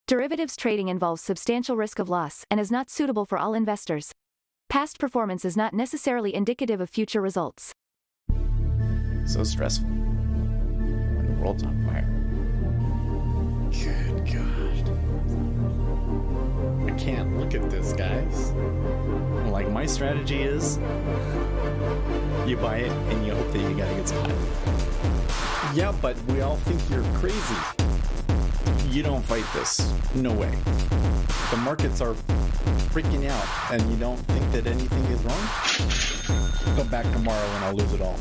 Derivatives trading involves substantial risk of loss and is not suitable for all investors. Past performance is not necessarily indicative of future results. So stressful when the world's on fire. Good God. I can't look at this, guys. Like, my strategy is you buy it and you hope that you get a good spot. Yeah, but we all think you're crazy. You don't fight this. No way. The markets are freaking out and you don't think that anything is wrong? Come back tomorrow and I'll lose it all.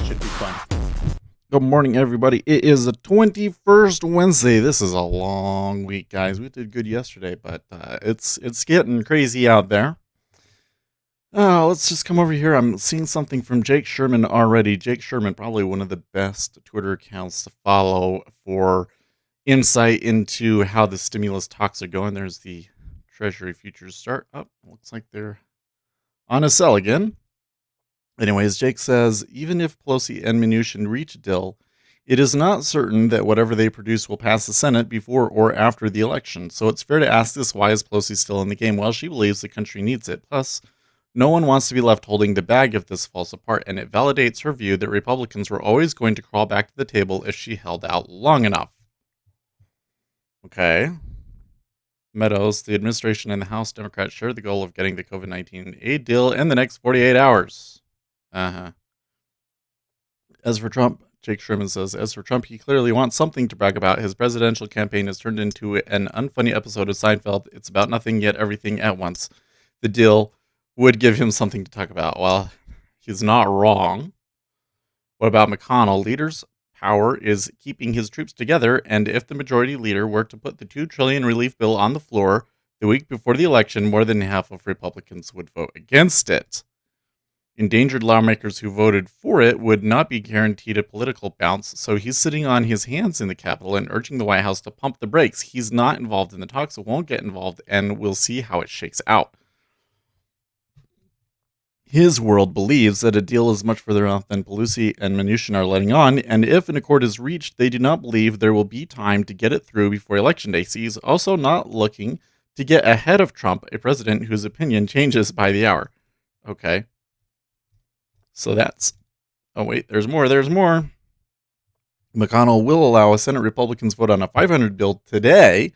Should be fun. Good morning, everybody. It is the 21st Wednesday. This is a long week, guys. We did good yesterday, but it's getting crazy out there. Let's just come over here. I'm seeing something from Jake Sherman already. Jake Sherman, probably one of the best Twitter accounts to follow for insight into how the stimulus talks are going. There's the Treasury futures start up. Looks like they're on a sell again. Anyways, Jake says, even if Pelosi and Mnuchin reach a deal, it is not certain that whatever they produce will pass the Senate before or after the election. So it's fair to ask this, why is Pelosi still in the game? Well, she believes the country needs it. Plus, no one wants to be left holding the bag if this falls apart, and it validates her view that Republicans were always going to crawl back to the table if she held out long enough. Okay. Meadows, the administration and the House Democrats share the goal of getting the COVID-19 aid deal in the next 48 hours. As for Trump, Jake Sherman says, as for Trump, he clearly wants something to brag about. His presidential campaign has turned into an unfunny episode of Seinfeld. It's about nothing yet everything at once. The deal would give him something to talk about. Well, he's not wrong. What about McConnell? Leader's power is keeping his troops together, and if the majority leader were to put the $2 trillion relief bill on the floor the week before the election, more than half of Republicans would vote against it. Endangered lawmakers who voted for it would not be guaranteed a political bounce, so he's sitting on his hands in the Capitol and urging the White House to pump the brakes. He's not involved in the talks, so won't get involved, and we'll see how it shakes out. His world believes that a deal is much further off than Pelosi and Mnuchin are letting on, and if an accord is reached, they do not believe there will be time to get it through before Election Day. So he's also not looking to get ahead of Trump, a president whose opinion changes by the hour. Okay. So that's... Oh, wait, there's more. McConnell will allow a Senate Republicans vote on a 500 bill today,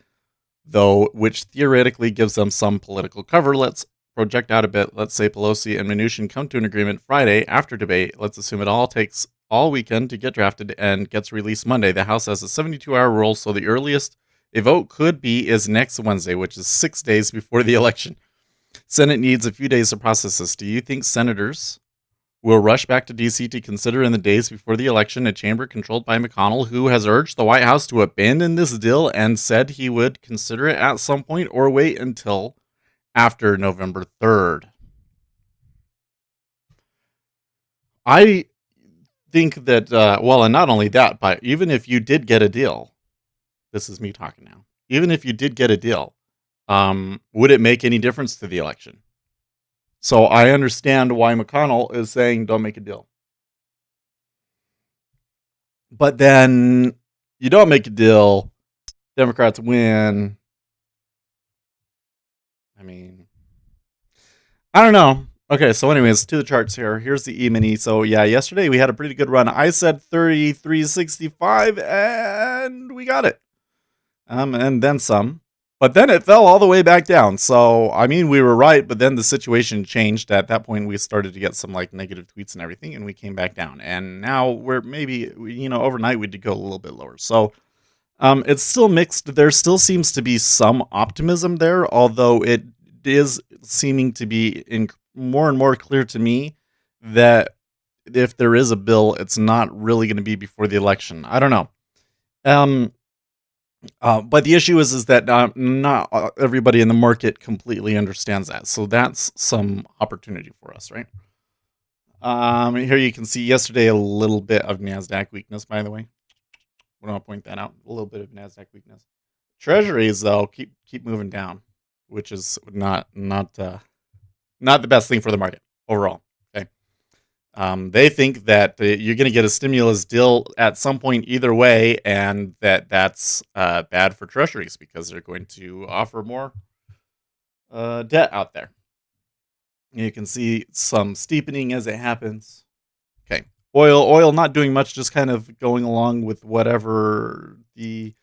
though, which theoretically gives them some political cover. Let's project out a bit. Let's say Pelosi and Mnuchin come to an agreement Friday after debate. Let's assume it all takes all weekend to get drafted and gets released Monday. The House has a 72-hour rule, so the earliest a vote could be is next Wednesday, which is 6 days before the election. Senate needs a few days to process this. Do you think senators will rush back to D.C. to consider in the days before the election a chamber controlled by McConnell, who has urged the White House to abandon this deal and said he would consider it at some point, or wait until after November 3rd? I think that, and not only that, but even if you did get a deal, this is me talking now, even if you did get a deal, would it make any difference to the election? So I understand why McConnell is saying don't make a deal. But then you don't make a deal, Democrats win. I mean, I don't know. Okay, so anyways, to the charts here. Here's the E-mini. So yeah, yesterday we had a pretty good run. I said 33.65 and we got it. And then some. But then it fell all the way back down. So, I mean, we were right, but then the situation changed. At that point, we started to get some like negative tweets and everything, and we came back down. And now we're maybe, overnight we did go a little bit lower. So, it's still mixed. There still seems to be some optimism there, although it is seeming to be more and more clear to me that if there is a bill, it's not really going to be before the election. I don't know. But the issue is that not everybody in the market completely understands that. So that's some opportunity for us, right? Here you can see yesterday a little bit of NASDAQ weakness, by the way. I want to point that out. A little bit of NASDAQ weakness. Treasuries, though, keep moving down, which is not the best thing for the market overall. Okay. They think that you're going to get a stimulus deal at some point either way, and that's bad for treasuries because they're going to offer more debt out there. You can see some steepening as it happens. Okay, oil not doing much, just kind of going along with whatever the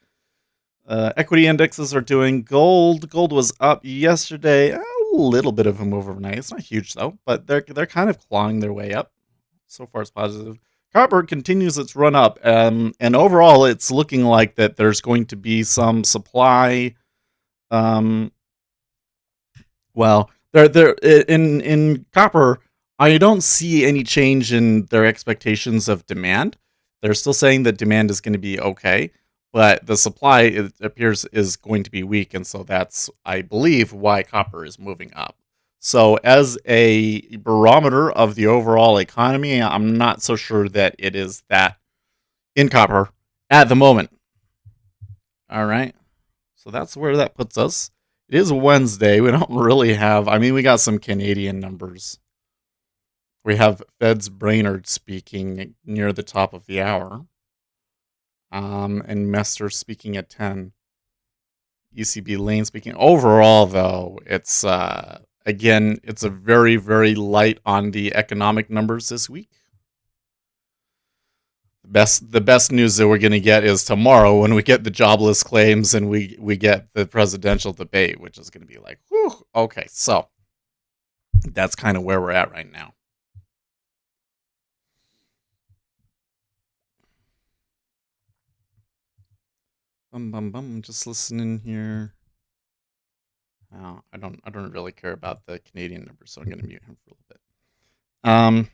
equity indexes are doing. Gold was up yesterday, a little bit of a move overnight. It's not huge though, but they're kind of clawing their way up. So far, it's positive. Copper continues its run up, and overall, it's looking like that there's going to be some supply. Well, there in copper, I don't see any change in their expectations of demand. They're still saying that demand is going to be okay, but the supply, it appears, is going to be weak, and so that's, I believe, why copper is moving up. So, as a barometer of the overall economy, I'm not so sure that it is that in copper at the moment. All right. So that's where that puts us. It is Wednesday. We don't really have, I mean, we got some Canadian numbers. We have Fed's Brainerd speaking near the top of the hour. And Mester speaking at 10. ECB Lane speaking. Overall, though, it's, again, it's a very, very light on the economic numbers this week. The best news that we're going to get is tomorrow when we get the jobless claims and we get the presidential debate, which is going to be like, whew, okay, so that's kind of where we're at right now. Just listening here. Oh, I don't really care about the Canadian numbers, so I'm going to mute him for a little bit.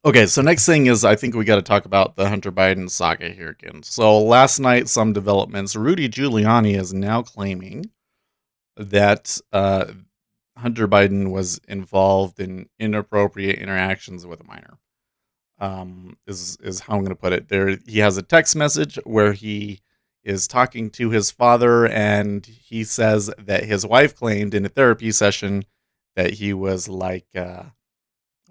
Okay, so next thing is I think we got to talk about the Hunter Biden saga here again. So last night, some developments. Rudy Giuliani is now claiming that Hunter Biden was involved in inappropriate interactions with a minor. Is how I'm going to put it. There, he has a text message where he is talking to his father, and he says that his wife claimed in a therapy session that he was like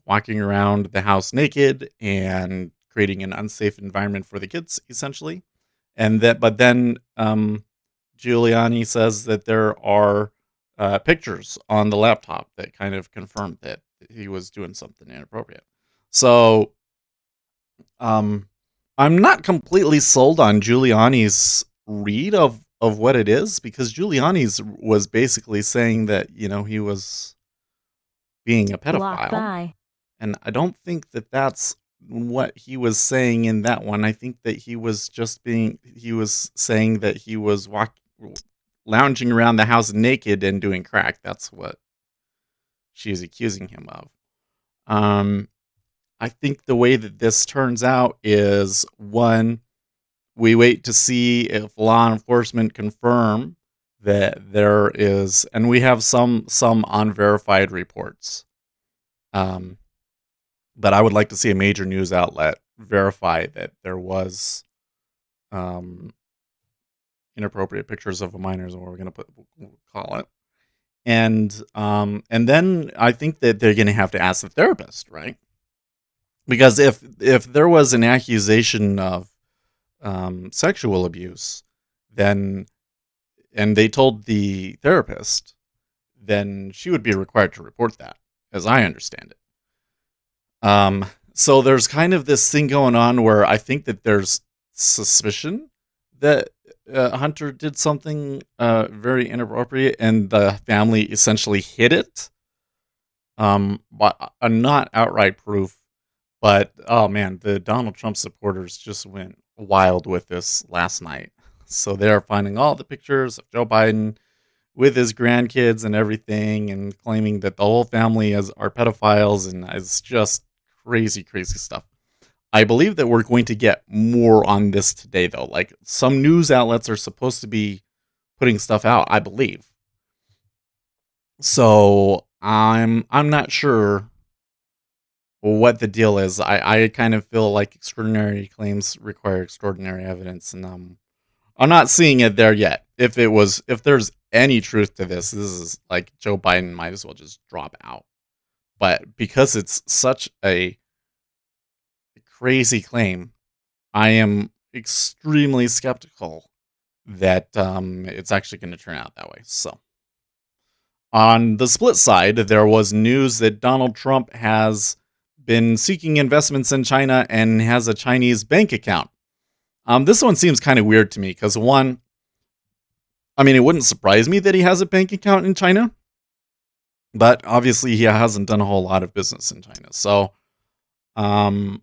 walking around the house naked and creating an unsafe environment for the kids, essentially. But then Giuliani says that there are pictures on the laptop that kind of confirmed that he was doing something inappropriate. So, I'm not completely sold on Giuliani's read of what it is, because Giuliani's was basically saying that, he was being a pedophile. And I don't think that that's what he was saying in that one. I think that he was saying that he was lounging around the house naked and doing crack. That's what she is accusing him of. I think the way that this turns out is, one, we wait to see if law enforcement confirm that there is, and we have some unverified reports. But I would like to see a major news outlet verify that there was inappropriate pictures of a minor, is what we're going to call it. And then I think that they're going to have to ask the therapist, right? Because if there was an accusation of sexual abuse, then, and they told the therapist, then she would be required to report that, as I understand it. So there's kind of this thing going on where I think that there's suspicion that Hunter did something very inappropriate, and the family essentially hid it. But not outright proof. But oh man, the Donald Trump supporters just went wild with this last night. So they're finding all the pictures of Joe Biden with his grandkids and everything, and claiming that the whole family are pedophiles, and it's just crazy stuff. I believe that we're going to get more on this today, though. Like, some news outlets are supposed to be putting stuff out, I believe. So I'm not sure what the deal is. I kind of feel like extraordinary claims require extraordinary evidence, and I'm not seeing it there yet. If there's any truth to this is like Joe Biden might as well just drop out. But because it's such a crazy claim, I am extremely skeptical that it's actually going to turn out that way. So, on the split side, there was news that Donald Trump has been seeking investments in China and has a Chinese bank account. This one seems kind of weird to me because one, I mean, it wouldn't surprise me that he has a bank account in China, but obviously he hasn't done a whole lot of business in China. So, um,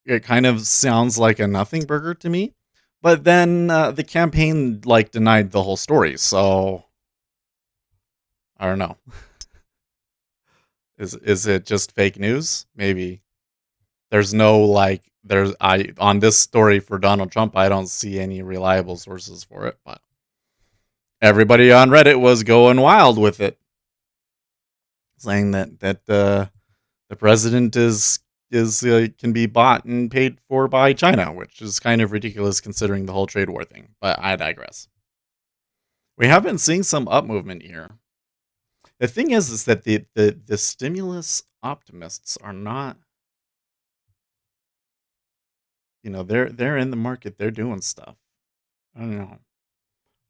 it kind of sounds like a nothing burger to me. But then the campaign like denied the whole story, so I don't know. Is it just fake news? Maybe. There's no like there's I on this story for Donald Trump, I don't see any reliable sources for it, but everybody on Reddit was going wild with it, saying that the president is can be bought and paid for by China, which is kind of ridiculous considering the whole trade war thing. But I digress. We have been seeing some up movement here. The thing is that the stimulus optimists are not, they're in the market, they're doing stuff. I don't know.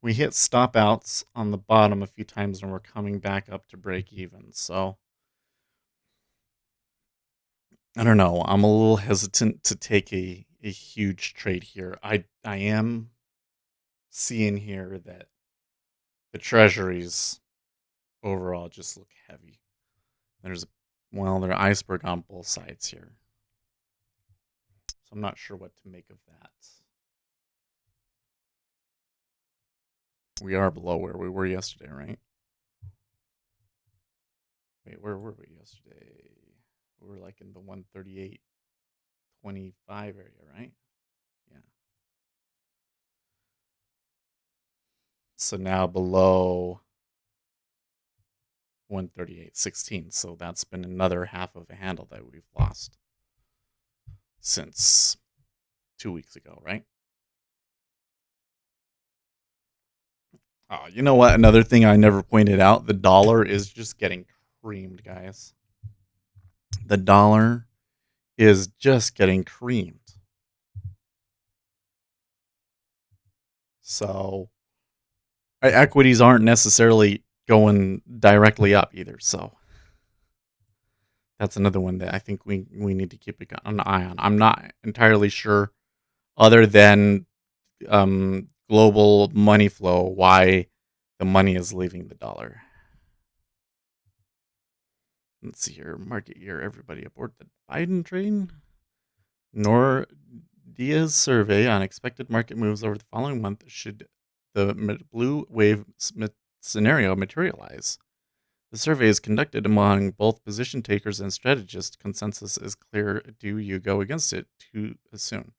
We hit stop outs on the bottom a few times and we're coming back up to break even. So I don't know. I'm a little hesitant to take a huge trade here. I am seeing here that the treasuries overall just look heavy. There's there are iceberg on both sides here. So I'm not sure what to make of that. We are below where we were yesterday, right? Wait, where were we yesterday? We were like in the 138.25 area, right? Yeah. So now below 138.16. So that's been another half of a handle that we've lost since 2 weeks ago, right? Oh, you know what? Another thing I never pointed out, the dollar is just getting creamed, guys. The dollar is just getting creamed. So equities aren't necessarily going directly up either. So that's another one that I think we need to keep an eye on. I'm not entirely sure, other than global money flow, why the money is leaving the dollar. Let's see here. Market year. Everybody aboard the Biden train. Nordea's survey on expected market moves over the following month should the blue wave scenario materialize. The survey is conducted among both position takers and strategists. Consensus is clear. Do you go against it too soon?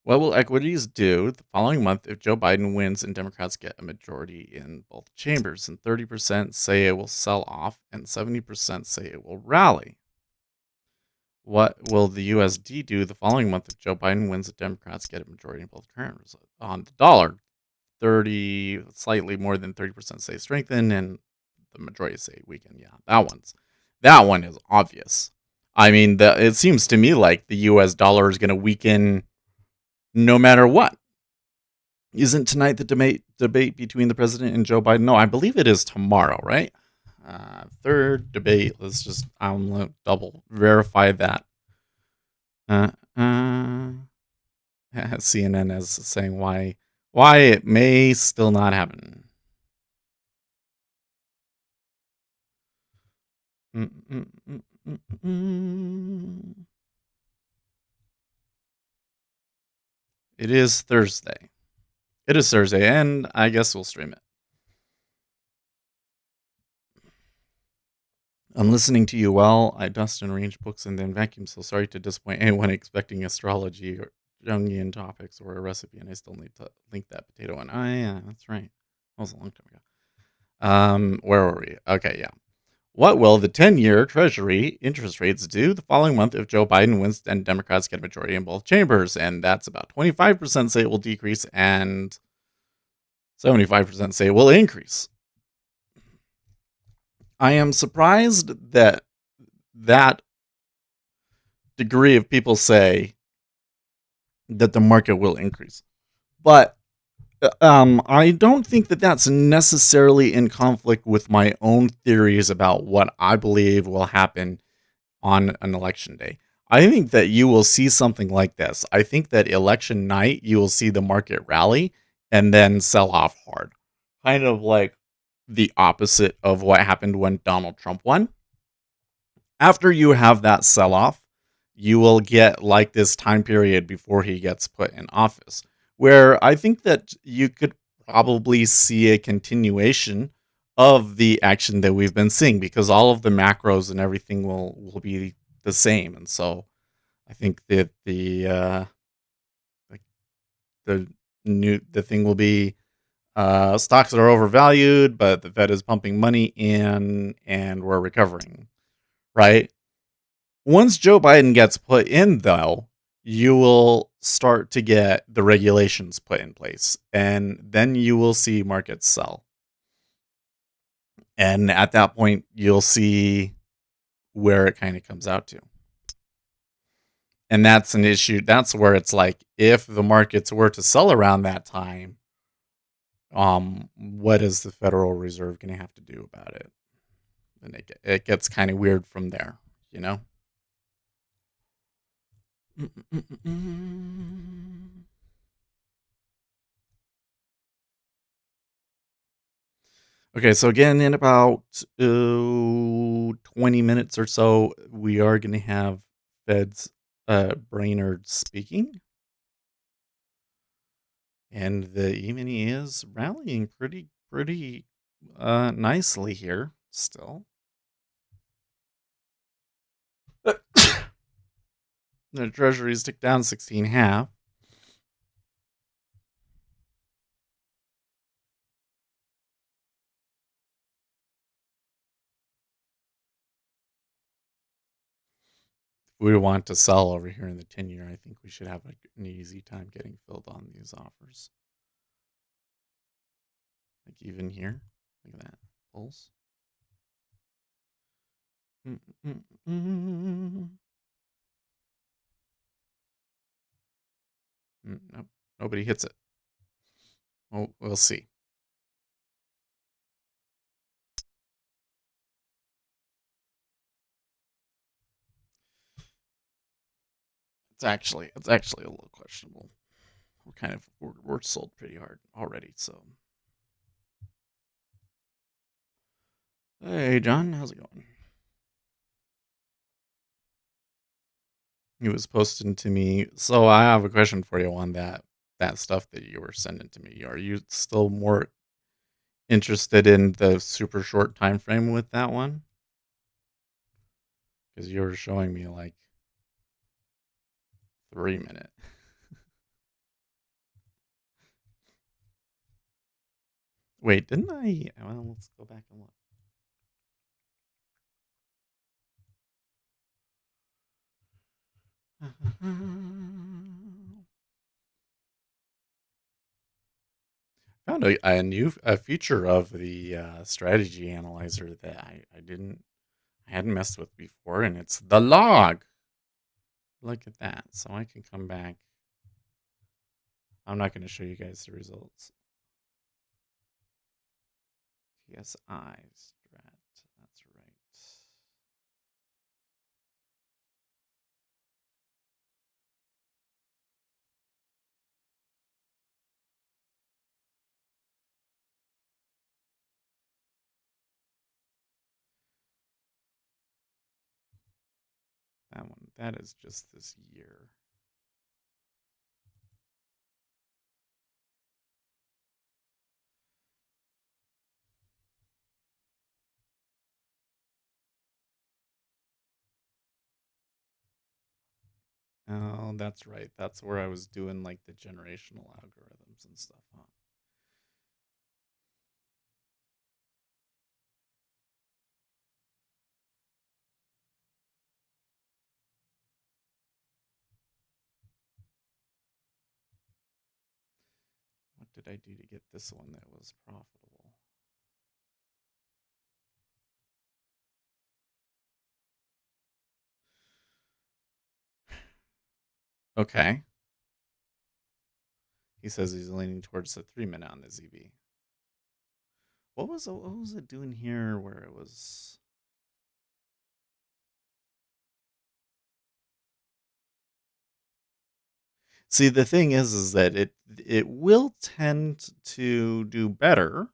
What will equities do the following month if Joe Biden wins and Democrats get a majority in both chambers? And 30% say it will sell off, and 70% say it will rally. What will the USD do the following month if Joe Biden wins and Democrats get a majority in both chambers? On the dollar, slightly more than 30% say strengthen, and the majority say weaken. Yeah, that one is obvious. I mean, it seems to me like the U.S. dollar is going to weaken no matter what. Isn't tonight the debate between the president and Joe Biden? No, I believe it is tomorrow, right? Third debate. I'm going to double verify that. CNN is saying why it may still not happen. It is Thursday. It is Thursday, and I guess we'll stream it. I'm listening to you while I dust and arrange books and then vacuum, so sorry to disappoint anyone expecting astrology or Jungian topics or a recipe, and I still need to link that potato in. Yeah, that's right. That was a long time ago. Where were we? Okay, yeah. What will the 10-year Treasury interest rates do the following month if Joe Biden wins and Democrats get a majority in both chambers? And that's about 25% say it will decrease and 75% say it will increase. I am surprised that degree of people say that the market will increase. But I don't think that that's necessarily in conflict with my own theories about what I believe will happen on an election day. I think that you will see something like this. I think that election night, you will see the market rally and then sell off hard. Kind of like the opposite of what happened when Donald Trump won. After you have that sell off, you will get like this time period before he gets put in office, where I think that you could probably see a continuation of the action that we've been seeing because all of the macros and everything will be the same. And so I think that like the thing will be stocks that are overvalued, but the Fed is pumping money in and we're recovering, right? Once Joe Biden gets put in, though, you will start to get the regulations put in place, and then you will see markets sell. And at that point, you'll see where it kind of comes out to. And that's an issue. That's where it's like, if the markets were to sell around that time, what is the Federal Reserve going to have to do about it? And it gets kind of weird from there, you know? Okay, so again, in about 20 minutes or so, we are going to have Fed's Brainerd speaking. And the E-mini is rallying pretty nicely here still. The Treasuries tick down 16.5. If we want to sell over here in the 10-year, I think we should have an easy time getting filled on these offers. Like even here, look at that pulse. Nope, nobody hits it. Oh, we'll see. It's actually a little questionable. We're sold pretty hard already. So, hey John, how's it going? He was posting to me. So I have a question for you on that stuff that you were sending to me. Are you still more interested in the super short time frame with that one? Because you were showing me like 3 minute. Wait, didn't I? Well, let's go back and look. Found a new feature of the strategy analyzer that I hadn't messed with before, and it's the log. Look at that. So I can come back. I'm not going to show you guys the results. TSI strat. That's right. That one. That is just this year. Oh, that's right. That's where I was doing like the generational algorithms and stuff, huh? What did I do to get this one that was profitable? Okay. He says he's leaning towards the 3-minute on the ZV. What was it doing here where it was? See, the thing is that it will tend to do better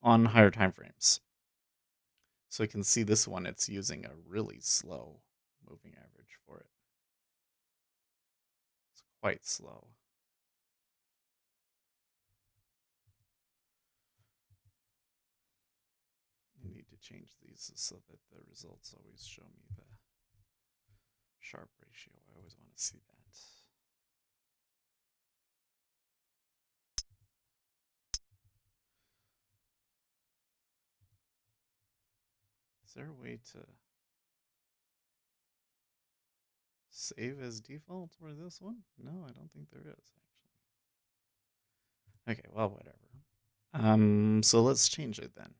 on higher time frames. So you can see this one, it's using a really slow moving average for it. It's quite slow. I need to change these so that the results always show me the Sharp ratio. I always want to see that. Is there a way to save as default for this one? No, I don't think there is, actually. Okay, well, whatever. So let's change it then.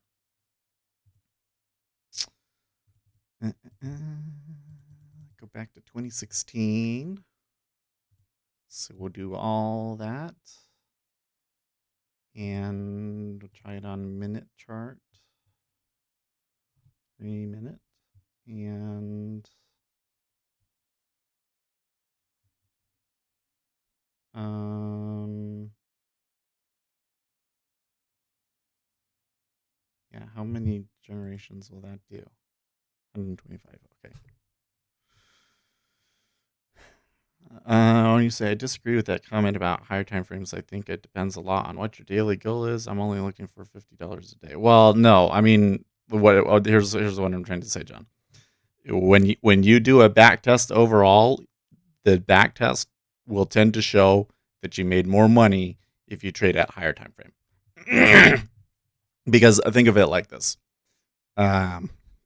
Go back to 2016. So we'll do all that. And we'll try it on minute chart. 3 minute. And yeah, how many generations will that do? 125, okay. When you say I disagree with that comment about higher time frames, I think it depends a lot on what your daily goal is. I'm only looking for $50 a day. Well, no, I mean, here's what I'm trying to say, John. When you do a back test overall, the back test will tend to show that you made more money if you trade at higher time frame. Because think of it like this.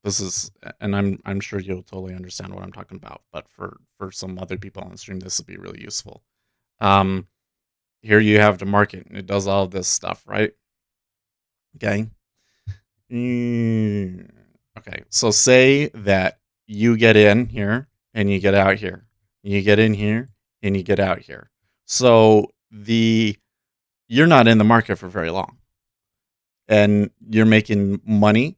This is, and I'm sure you'll totally understand what I'm talking about, but for some other people on the stream, this will be really useful. Here you have the market, and it does all of this stuff, right? Okay. Okay, so say that you get in here, and you get out here. You get in here, and you get out here. So you're not in the market for very long, and you're making money.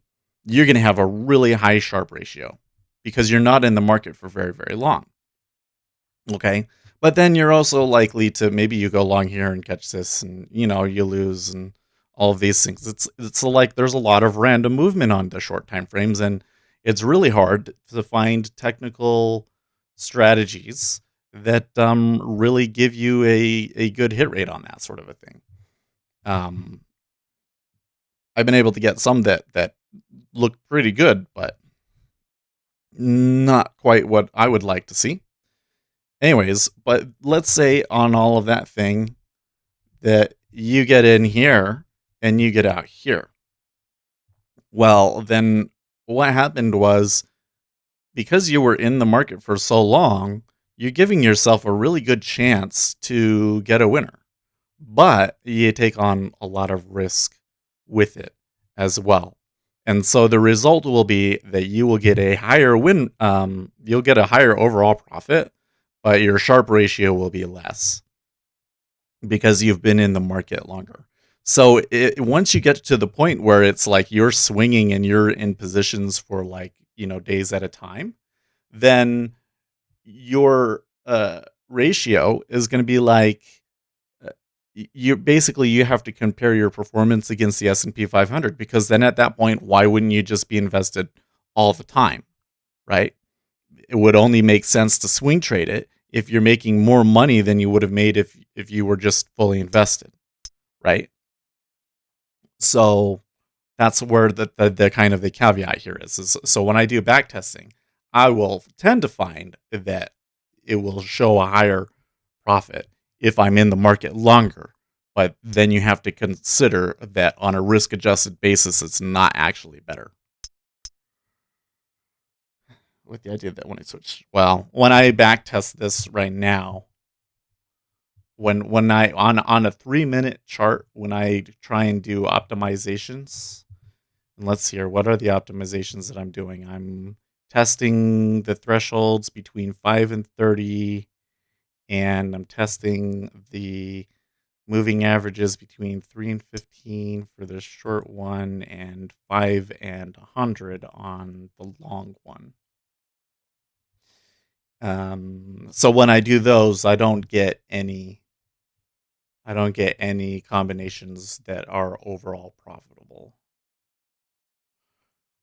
You're going to have a really high Sharp ratio because you're not in the market for very, very long. Okay. But then you're also likely to, maybe you go long here and catch this and, you lose and all of these things. It's like there's a lot of random movement on the short time frames, and it's really hard to find technical strategies that really give you a good hit rate on that sort of a thing. I've been able to get some that look pretty good, but not quite what I would like to see. Anyways, but let's say on all of that thing that you get in here and you get out here. Well, then what happened was, because you were in the market for so long, you're giving yourself a really good chance to get a winner. But you take on a lot of risk with it as well. And so the result will be that you will get a higher win. You'll get a higher overall profit, but your Sharp ratio will be less because you've been in the market longer. So once you get to the point where it's like you're swinging and you're in positions for days at a time, then your ratio is going to be like, you have to compare your performance against the S&P 500, because then at that point, why wouldn't you just be invested all the time, right? It would only make sense to swing trade it if you're making more money than you would have made if you were just fully invested, right? So that's where the kind of the caveat here is. So when I do back testing, I will tend to find that it will show a higher profit if I'm in the market longer. But then you have to consider that on a risk-adjusted basis, it's not actually better. With the idea that when I back test this right now, when I on a 3-minute chart, when I try and do optimizations, and let's see here, what are the optimizations that I'm doing? I'm testing the thresholds between 5 and 30, and I'm testing the moving averages between 3 and 15 for the short one and 5 and 100 on the long one. So when I do those, I don't get any combinations that are overall profitable.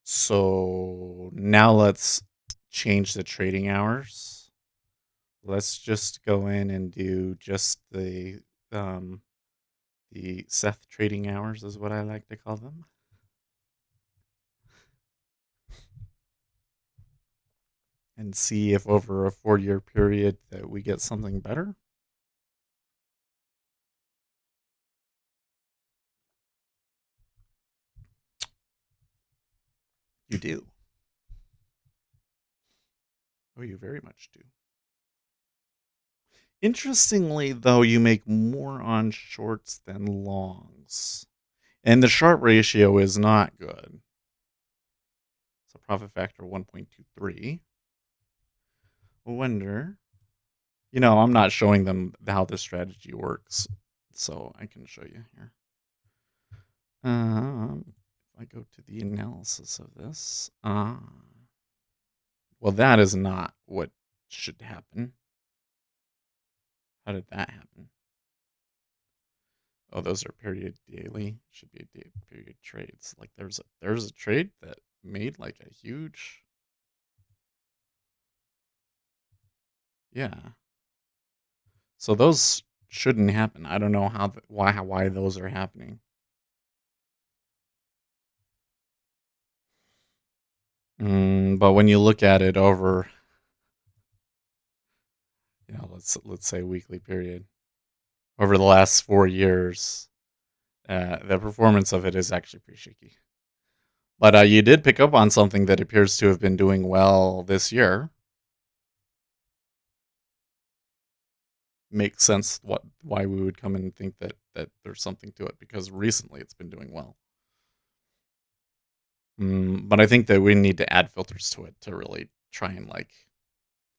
So now let's change the trading hours. Let's just go in and do just the Seth trading hours is what I like to call them. And see if over a 4-year period that we get something better. You do. Oh, you very much do. Interestingly, though, you make more on shorts than longs. And the Sharpe ratio is not good. So profit factor 1.23. I wonder. I'm not showing them how this strategy works. So I can show you here. If I go to the analysis of this. Well, that is not what should happen. How did that happen? Oh, those are period daily. Should be a period trades. Like there's a trade that made like a huge. Yeah. So those shouldn't happen. I don't know why those are happening. But when you look at it over, let's say weekly period over the last 4 years, the performance of it is actually pretty shaky. But you did pick up on something that appears to have been doing well this year. Makes sense why we would come in and think that there's something to it, because recently it's been doing well. But I think that we need to add filters to it to really try and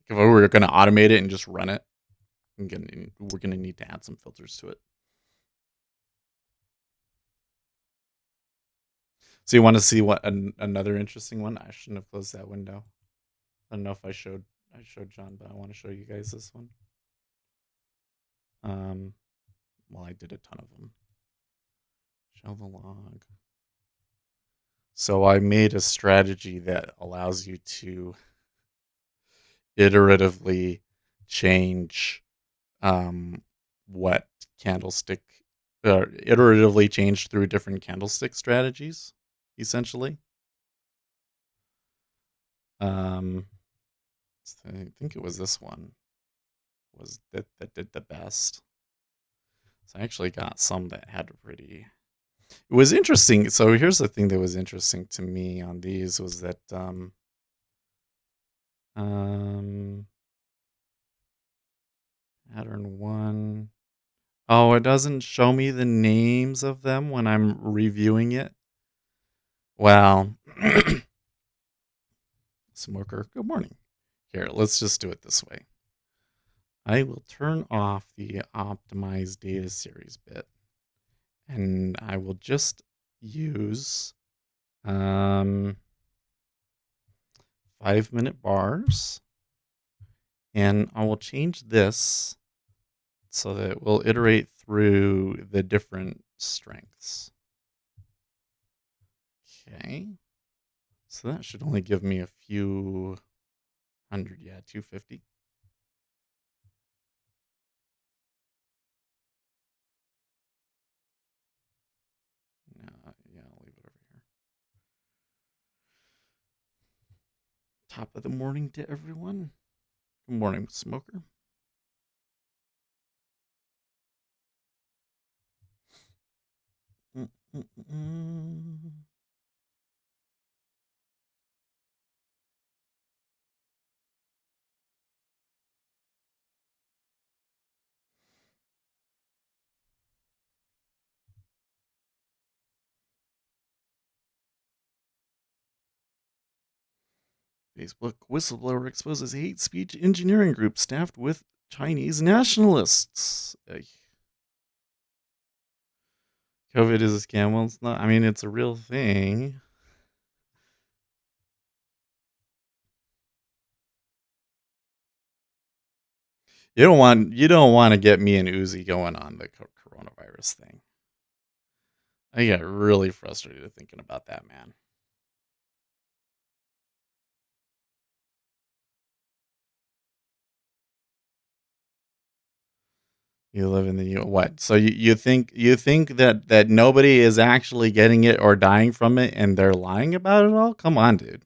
if we were going to automate it and just run it, we're going to need to add some filters to it. So you want to see what another interesting one? I shouldn't have closed that window. I don't know if I showed John, but I want to show you guys this one. Well, I did a ton of them. Show the log. So I made a strategy that allows you to iteratively change what candlestick, iteratively change through different candlestick strategies, essentially. I think it was this one was that did the best. So I actually got some that had it was interesting. So here's the thing that was interesting to me on these was that pattern 1. Oh, it doesn't show me the names of them when I'm reviewing it. Well, Smoker, good morning. Here, let's just do it this way. I will turn off the optimized data series bit, and I will just use 5-minute bars, and I will change this so that it will iterate through the different strengths. Okay. So that should only give me a few hundred. Yeah, 250. Yeah, I'll leave it over here. Top of the morning to everyone. Good morning, Smoker. Facebook whistleblower exposes hate speech engineering group staffed with Chinese nationalists. COVID is a scam. Well, it's not. I mean, it's a real thing. You don't want to get me and Uzi going on the coronavirus thing. I get really frustrated thinking about that, man. You live in the what? So you think that nobody is actually getting it or dying from it, and they're lying about it all? Come on, dude.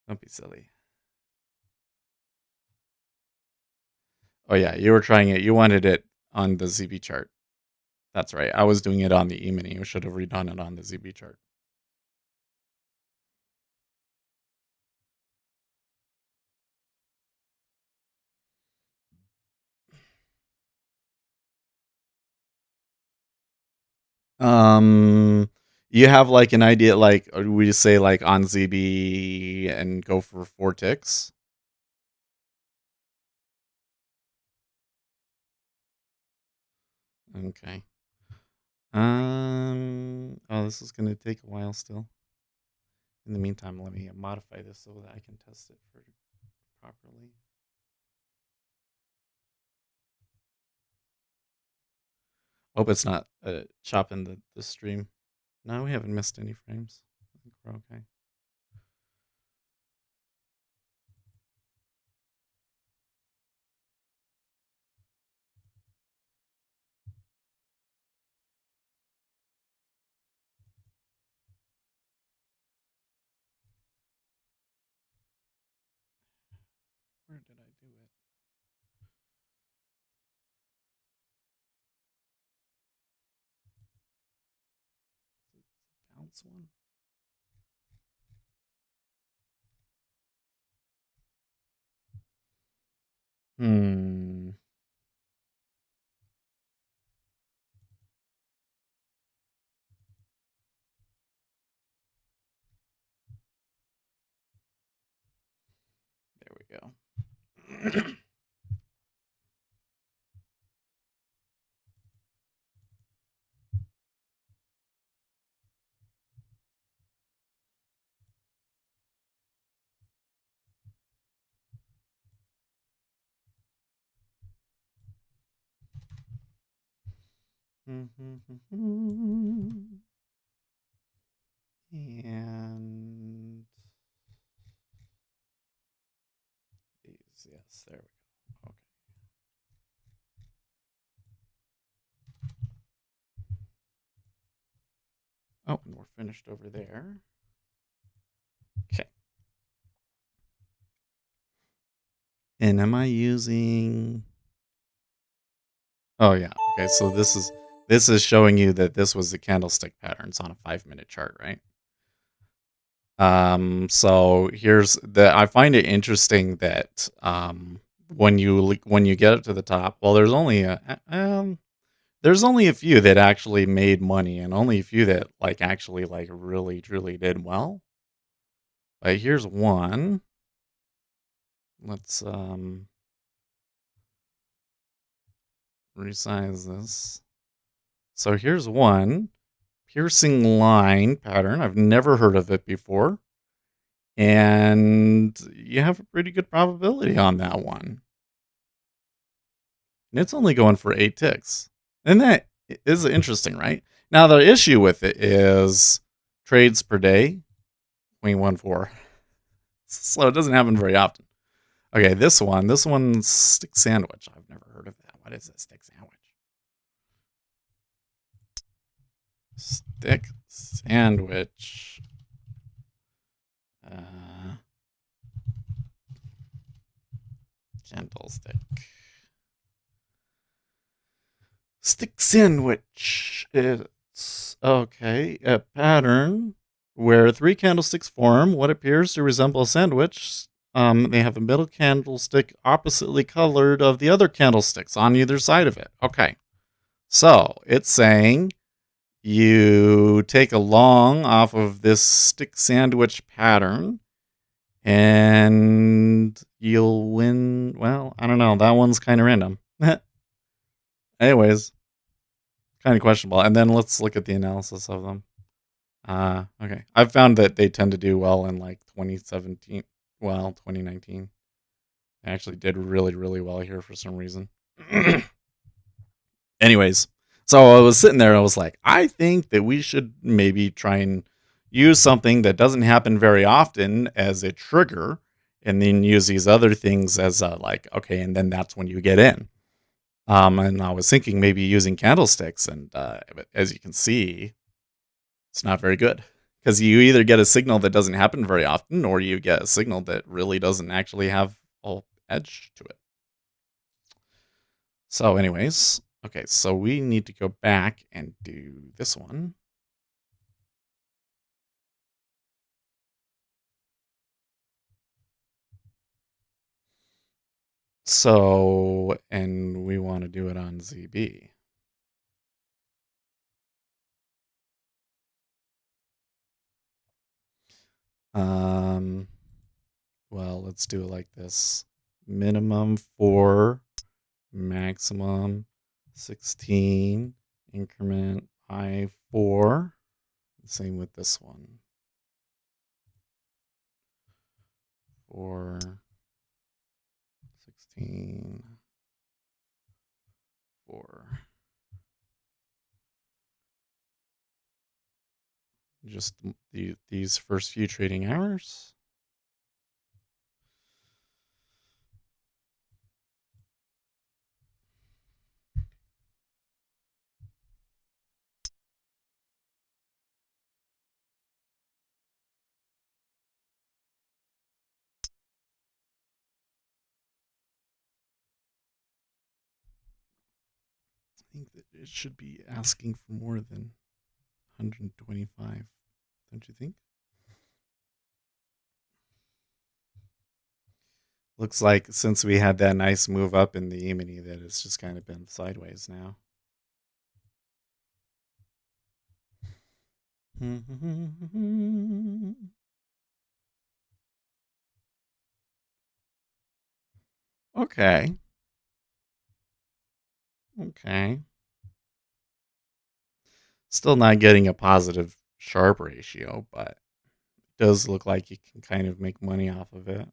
Don't be silly. Oh yeah, you were trying it. You wanted it on the ZB chart. That's right. I was doing it on the E-mini. You should have redone it on the ZB chart. You have like an idea, like, or we just say like on ZB and go for 4 ticks? Okay. Oh, this is gonna take a while still. In the meantime, let me modify this so that I can test it properly. Hope it's not chopping the stream. No, we haven't missed any frames. I think we're okay. Where did I do it? Bounce one? Hmm. There we go. And these, yes, there we go. Okay. Oh, and we're finished over there. Okay. And am I using? Oh yeah. Okay, so this is showing you that this was the candlestick patterns on a 5-minute chart, right? So here's I find it interesting that when you get it to the top, well, there's only a few that actually made money, and only a few that like actually like really truly did well. But here's one. Let's resize this. So here's one piercing line pattern. I've never heard of it before. And you have a pretty good probability on that one. And it's only going for 8 ticks. And that is interesting, right? Now, the issue with it is trades per day, 0.14. So it doesn't happen very often. Okay, this one's stick sandwich. I've never heard of that. What is a stick sandwich? Stick sandwich. Candlestick. Stick sandwich. It's okay. A pattern where 3 candlesticks form what appears to resemble a sandwich. They have a middle candlestick oppositely colored of the other candlesticks on either side of it. Okay. So it's saying you take a long off of this stick sandwich pattern, and you'll win. Well, I don't know. That one's kind of random. Anyways, kind of questionable. And then let's look at the analysis of them. Okay. I've found that they tend to do well in like 2017. Well, 2019. They actually did really, really well here for some reason. Anyways, so I was sitting there and I was like, I think that we should maybe try and use something that doesn't happen very often as a trigger and then use these other things as like, okay, and then that's when you get in. And I was thinking maybe using candlesticks, and but as you can see, it's not very good because you either get a signal that doesn't happen very often or you get a signal that really doesn't actually have a edge to it. So anyways, okay, so we need to go back and do this one. So, and we want to do it on ZB. Well, let's do it like this. Minimum 4, maximum 16, increment I4. Same with this one. 4, 16, 4. Just these first few trading hours. I think that it should be asking for more than 125, don't you think? Looks like since we had that nice move up in the E-mini that it's just kind of been sideways now. Okay. Okay. Still not getting a positive Sharpe ratio, but it does look like you can kind of make money off of it.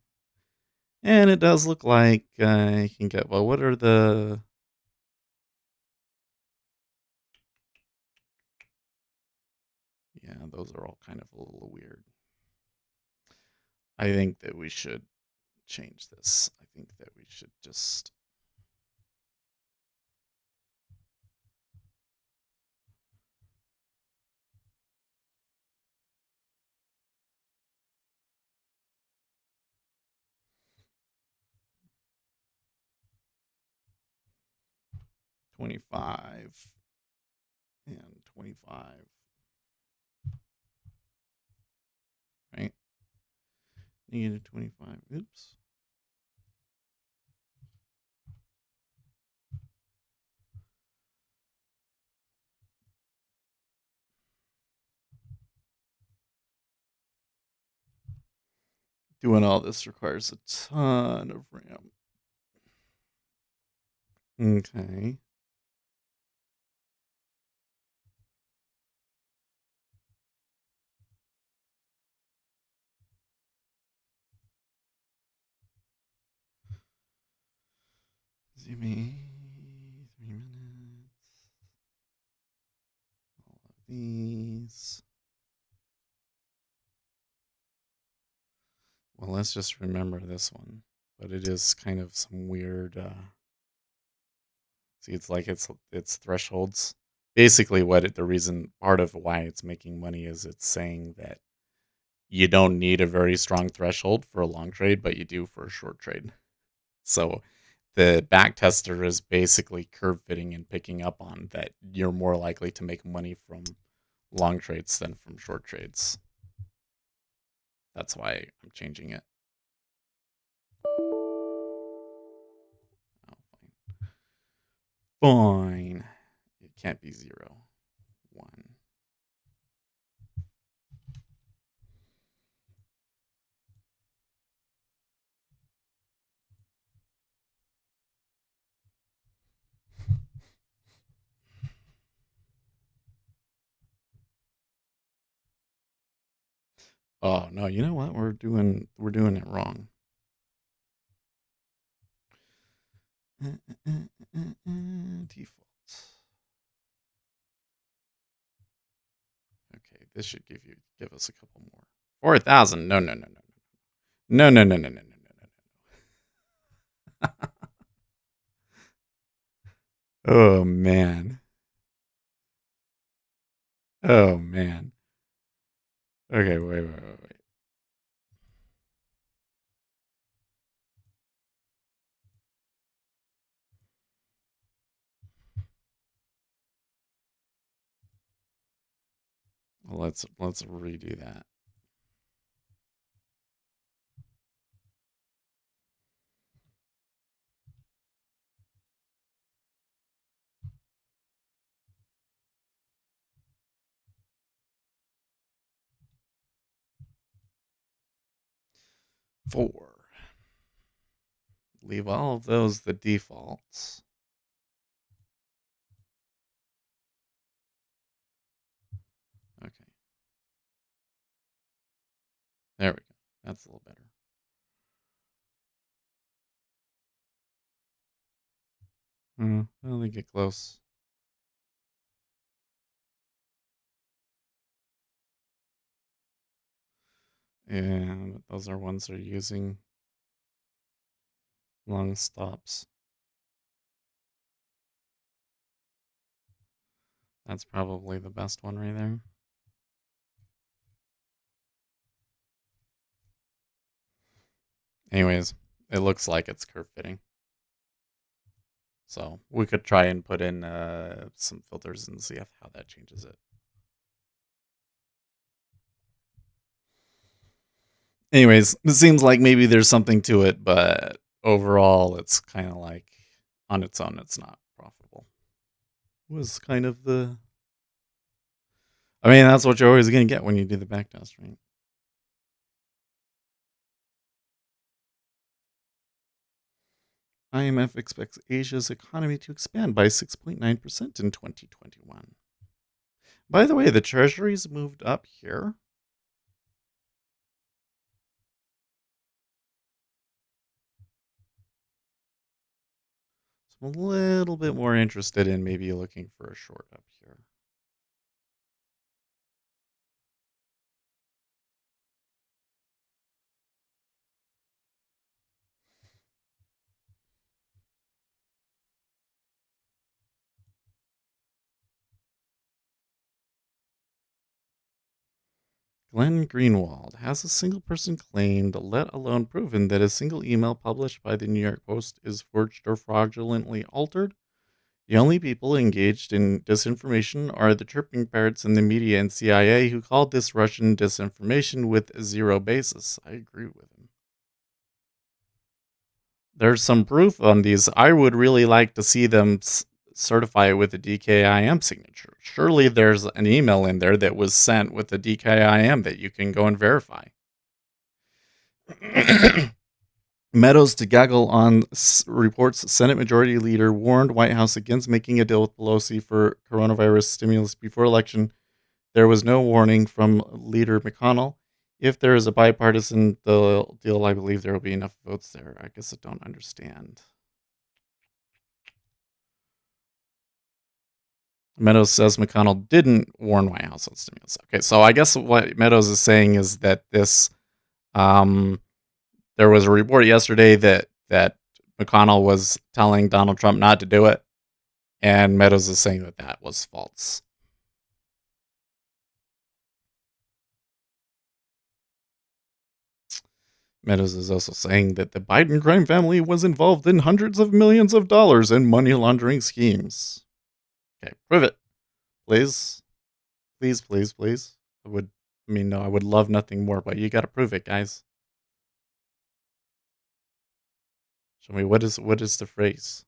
And it does look like you can get, well, what are the... Yeah, those are all kind of a little weird. I think that we should change this. I think that we should just... $25 and 25, right? -25. Oops. Doing all this requires a ton of RAM. Okay. Zoom in, 3 minutes. All of these. Well, let's just remember this one. But it is kind of some weird see, it's like it's thresholds. Basically the reason part of why it's making money is it's saying that you don't need a very strong threshold for a long trade, but you do for a short trade. So the back tester is basically curve fitting and picking up on that you're more likely to make money from long trades than from short trades. That's why I'm changing it. Oh, fine. It can't be 0, 1. Oh no, you know what? We're doing it wrong. Defaults. Okay, this should give us a couple more. 4,000. No. No. Oh man. Oh man. Okay, wait. Let's redo that. Four. Leave all of those the defaults. Okay. There we go. That's a little better. Well, they get close. And those are ones they're using long stops. That's probably the best one right there. Anyways, it looks like it's curve fitting. So we could try and put in some filters and see how that changes it. Anyways, it seems like maybe there's something to it, but overall, it's kind of like on its own, it's not profitable. Was kind of the. I mean, that's what you're always going to get when you do the backtest, right? IMF expects Asia's economy to expand by 6.9% in 2021. By the way, the Treasury's moved up here. So I'm a little bit more interested in maybe looking for a short up here. Glenn Greenwald has a single person claimed, let alone proven, that a single email published by the New York Post is forged or fraudulently altered. The only people engaged in disinformation are the chirping parrots in the media and CIA who called this Russian disinformation with zero basis. I agree with him. There's some proof on these. I would really like to see them certify it with a DKIM signature. Surely there's an email in there that was sent with a DKIM that you can go and verify. Meadows to gaggle on reports Senate Majority Leader warned White House against making a deal with Pelosi for coronavirus stimulus before election. There was no warning from Leader McConnell. If there is a bipartisan deal, I believe there will be enough votes there. I guess I don't understand. Meadows says McConnell didn't warn White House on stimulus. Okay, so I guess what Meadows is saying is that this, there was a report yesterday that McConnell was telling Donald Trump not to do it, and Meadows is saying that was false. Meadows is also saying that the Biden crime family was involved in hundreds of millions of dollars in money laundering schemes. Okay, prove it. Please. Please. I would love nothing more, but you gotta prove it, guys. Show me what is the phrase.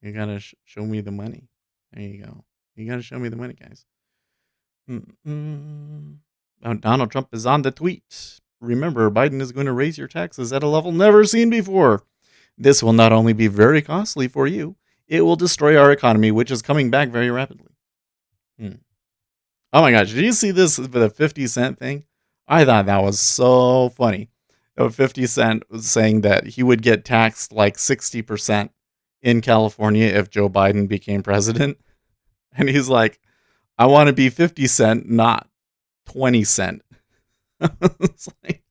You gotta show me the money. There you go. You gotta show me the money, guys. Oh, Donald Trump is on the tweet. Remember, Biden is going to raise your taxes at a level never seen before. This will not only be very costly for you, it will destroy our economy, which is coming back very rapidly. Oh my gosh, did you see this with the 50 Cent thing? I thought that was so funny. 50 Cent was saying that he would get taxed like 60% in California if Joe Biden became president. And he's like, I want to be 50 Cent, not 20 Cent. It's like,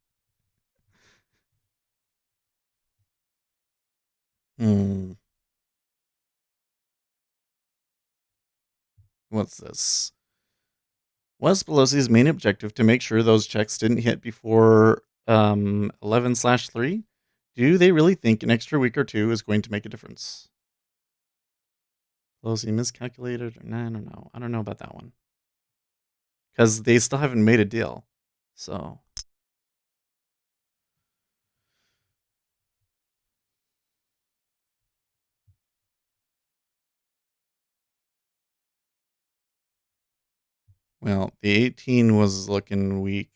hmm, what's this? Was Pelosi's main objective to make sure those checks didn't hit before 11/3? Do they really think an extra week or two is going to make a difference? Pelosi miscalculated? Nah, I don't know. I don't know about that one. Because they still haven't made a deal. So, well, the 18 was looking weak.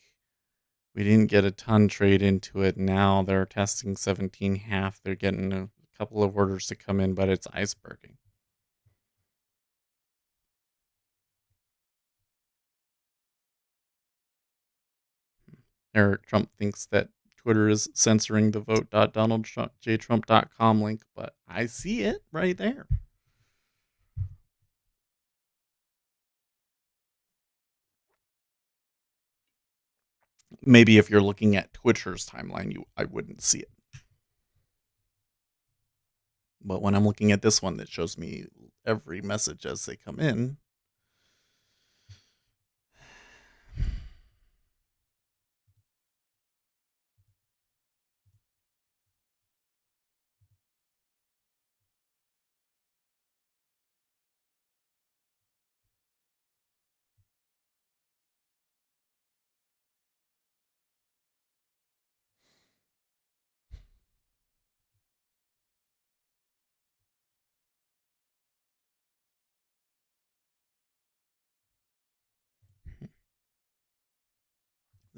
We didn't get a ton trade into it. Now they're testing 17 half. They're getting a couple of orders to come in, but it's iceberging. Eric Trump thinks that Twitter is censoring the vote.donaldjtrump.com link, but I see it right there. Maybe if you're looking at Twitter's timeline, I wouldn't see it. But when I'm looking at this one that shows me every message as they come in,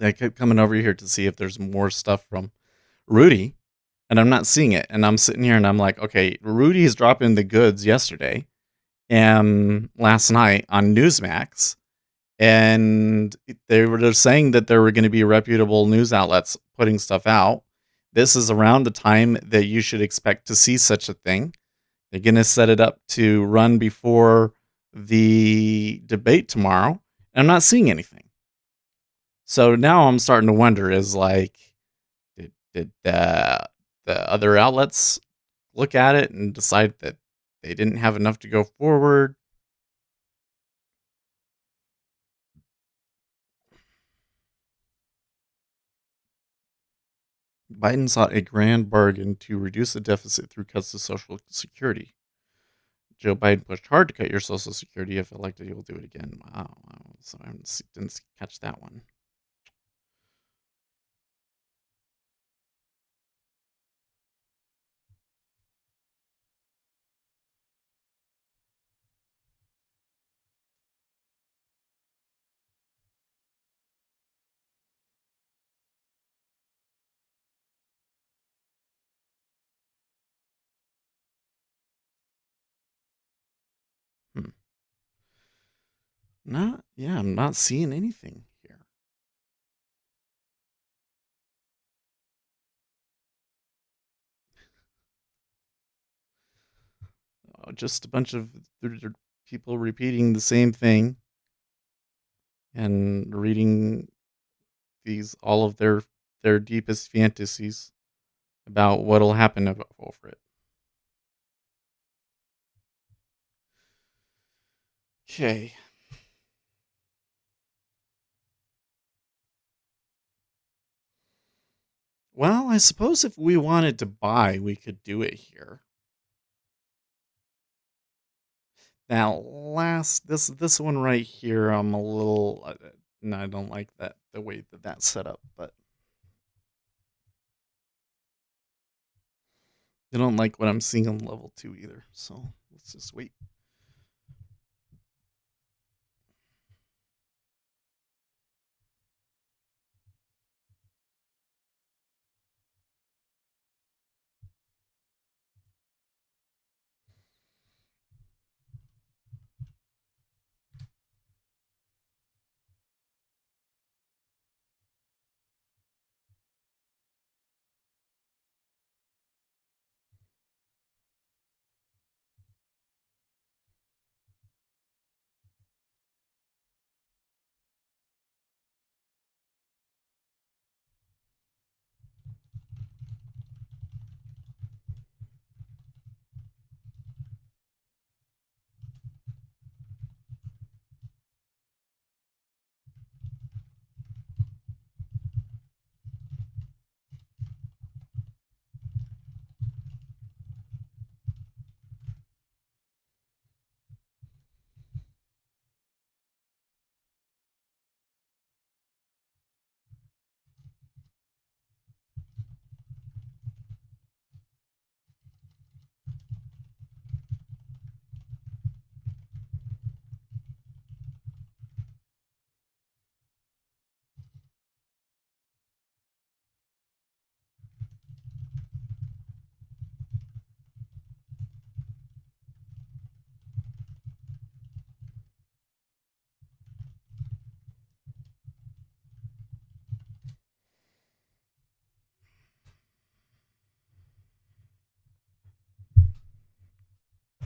I kept coming over here to see if there's more stuff from Rudy, and I'm not seeing it. And I'm sitting here and I'm like, okay, Rudy's dropping the goods yesterday and last night on Newsmax. And they were just saying that there were going to be reputable news outlets putting stuff out. This is around the time that you should expect to see such a thing. They're going to set it up to run before the debate tomorrow. And I'm not seeing anything. So now I'm starting to wonder is like, did the other outlets look at it and decide that they didn't have enough to go forward? Biden sought a grand bargain to reduce the deficit through cuts to Social Security. Joe Biden pushed hard to cut your Social Security. If elected, he will do it again. Wow. So I didn't catch that one. Hmm. I'm not seeing anything here. Just a bunch of people repeating the same thing and reading all of their deepest fantasies about what'll happen over it. Okay. Well, I suppose if we wanted to buy, we could do it here. Now, this one right here, I'm a little. No, I don't like that the way that that's set up, but I don't like what I'm seeing on level 2 either. So let's just wait.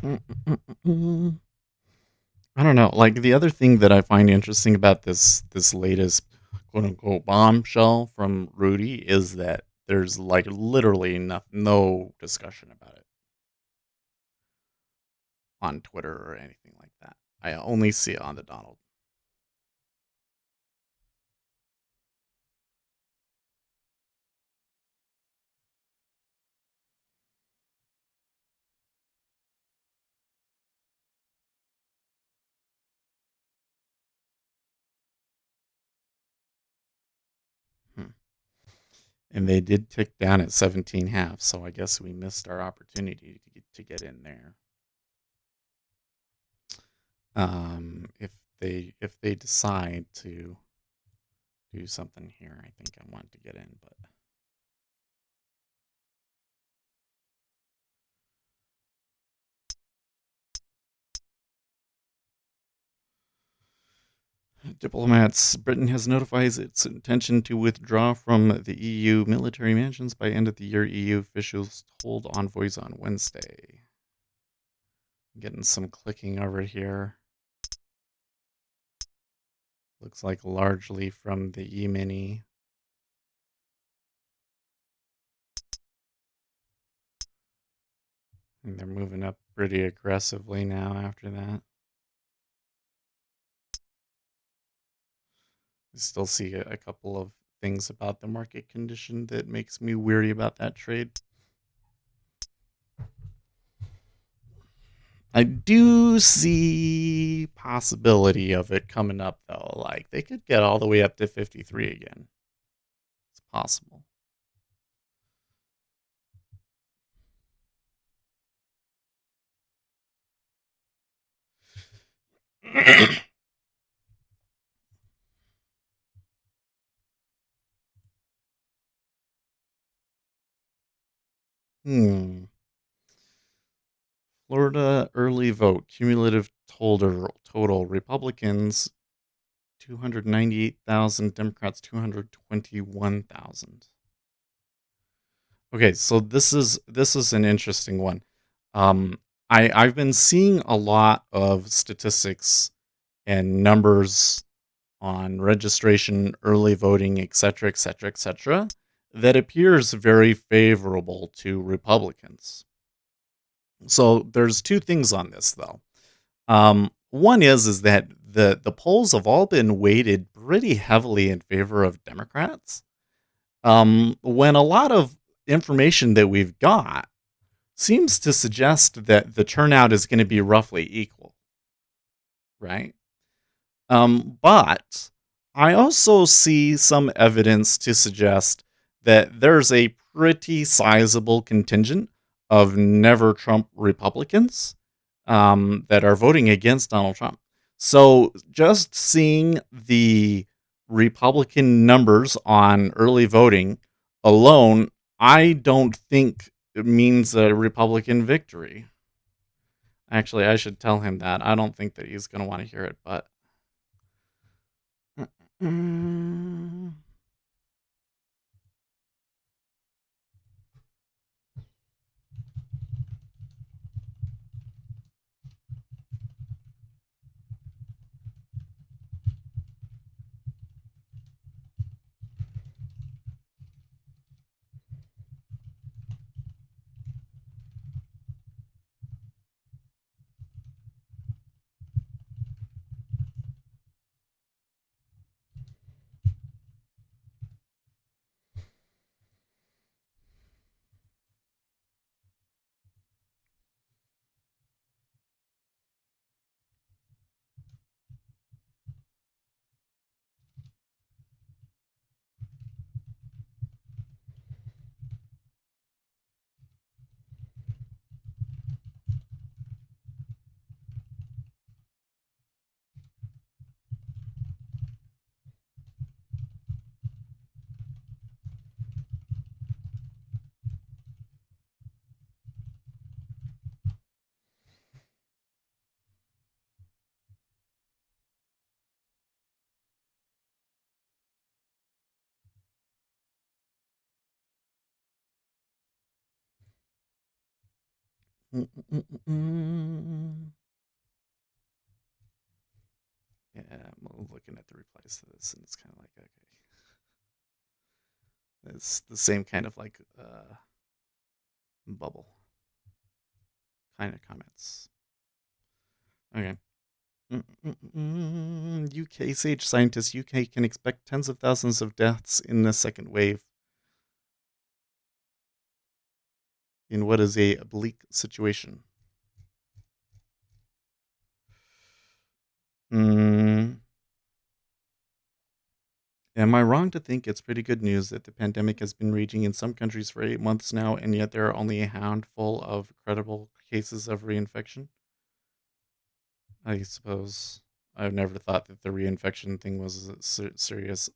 Mm-mm-mm-mm. I don't know. Like the other thing that I find interesting about this latest quote unquote bombshell from Rudy is that there's like literally no discussion about it on Twitter or anything like that. I only see it on the Donald. Hmm. And they did tick down at 17 half, so I guess we missed our opportunity to get in there. If they decide to do something here, I think I want to get in, but diplomats, Britain has notified its intention to withdraw from the EU military mansions by end of the year, EU officials told envoys on Wednesday. Getting some clicking over here. Looks like largely from the E-mini. And they're moving up pretty aggressively now after that. I still see a couple of things about the market condition that makes me weary about that trade. I do see possibility of it coming up though. Like they could get all the way up to 53 again. It's possible. Hmm. Florida early vote cumulative total Republicans 298,000, Democrats 221,000. Okay, so this is an interesting one. Um, I've been seeing a lot of statistics and numbers on registration, early voting, etc., etc., etc., that appears very favorable to Republicans. So there's two things on this though. One is that the polls have all been weighted pretty heavily in favor of Democrats. When a lot of information that we've got seems to suggest that the turnout is going to be roughly equal, right? But I also see some evidence to suggest that there's a pretty sizable contingent of never Trump Republicans that are voting against Donald Trump. So just seeing the Republican numbers on early voting alone, I don't think it means a Republican victory. Actually, I should tell him that. I don't think that he's going to want to hear it, but. Mm. Yeah, I'm looking at the replies to this, and it's kind of like, okay, it's the same kind of like bubble kind of comments. Okay. UK Sage scientists, UK can expect tens of thousands of deaths in the second wave in what is a bleak situation. Am I wrong to think it's pretty good news that the pandemic has been raging in some countries for 8 months now, and yet there are only a handful of credible cases of reinfection? I suppose I've never thought that the reinfection thing was a serious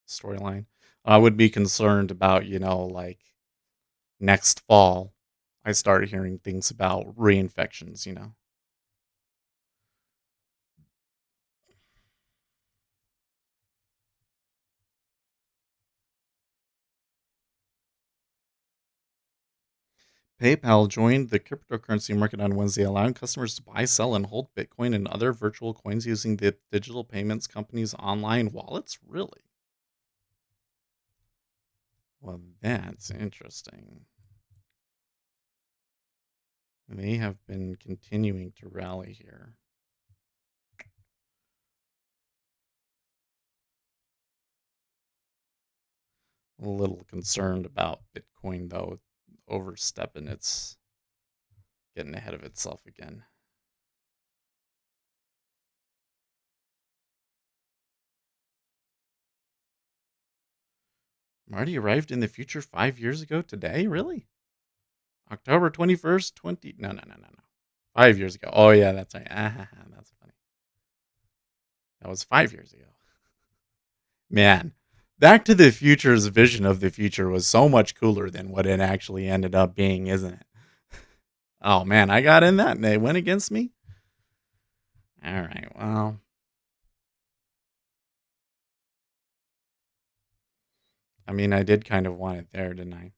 storyline. I would be concerned about, like next fall, I start hearing things about reinfections. PayPal joined the cryptocurrency market on Wednesday, allowing customers to buy, sell, and hold Bitcoin and other virtual coins using the digital payments company's online wallets. Really? Well, that's interesting. They have been continuing to rally here. A little concerned about Bitcoin, though, overstepping its, getting ahead of itself again. Marty arrived in the future 5 years ago today? Really? October 21st, 20. No, no, no, no, no. 5 years ago. Oh, yeah, that's right. That's funny. That was 5 years ago. Man, Back to the Future's vision of the future was so much cooler than what it actually ended up being, isn't it? Oh, man, I got in that and they went against me? All right, well. I mean, I did kind of want it there, didn't I?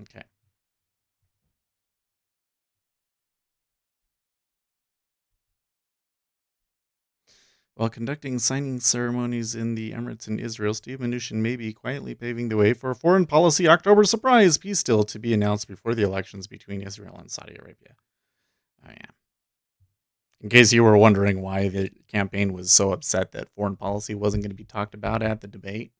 Okay. While conducting signing ceremonies in the Emirates and Israel, Steve Mnuchin may be quietly paving the way for a foreign policy October surprise peace deal to be announced before the elections between Israel and Saudi Arabia. Oh, yeah. In case you were wondering why the campaign was so upset that foreign policy wasn't going to be talked about at the debate.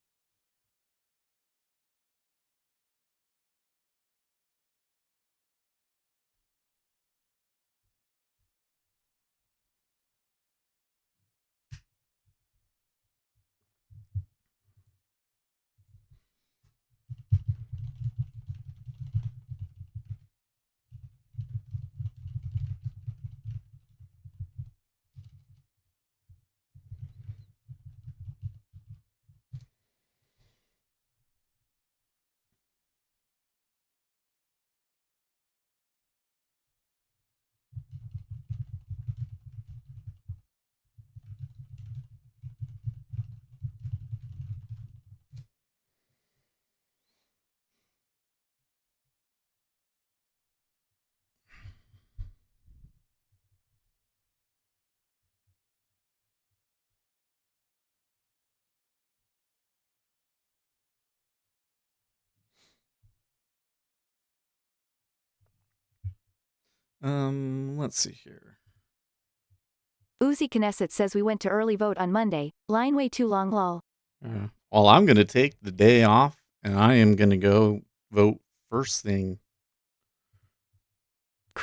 Let's see here. Uzi Knesset says we went to early vote on Monday. Line way too long, lol. Well, I'm going to take the day off and I am going to go vote first thing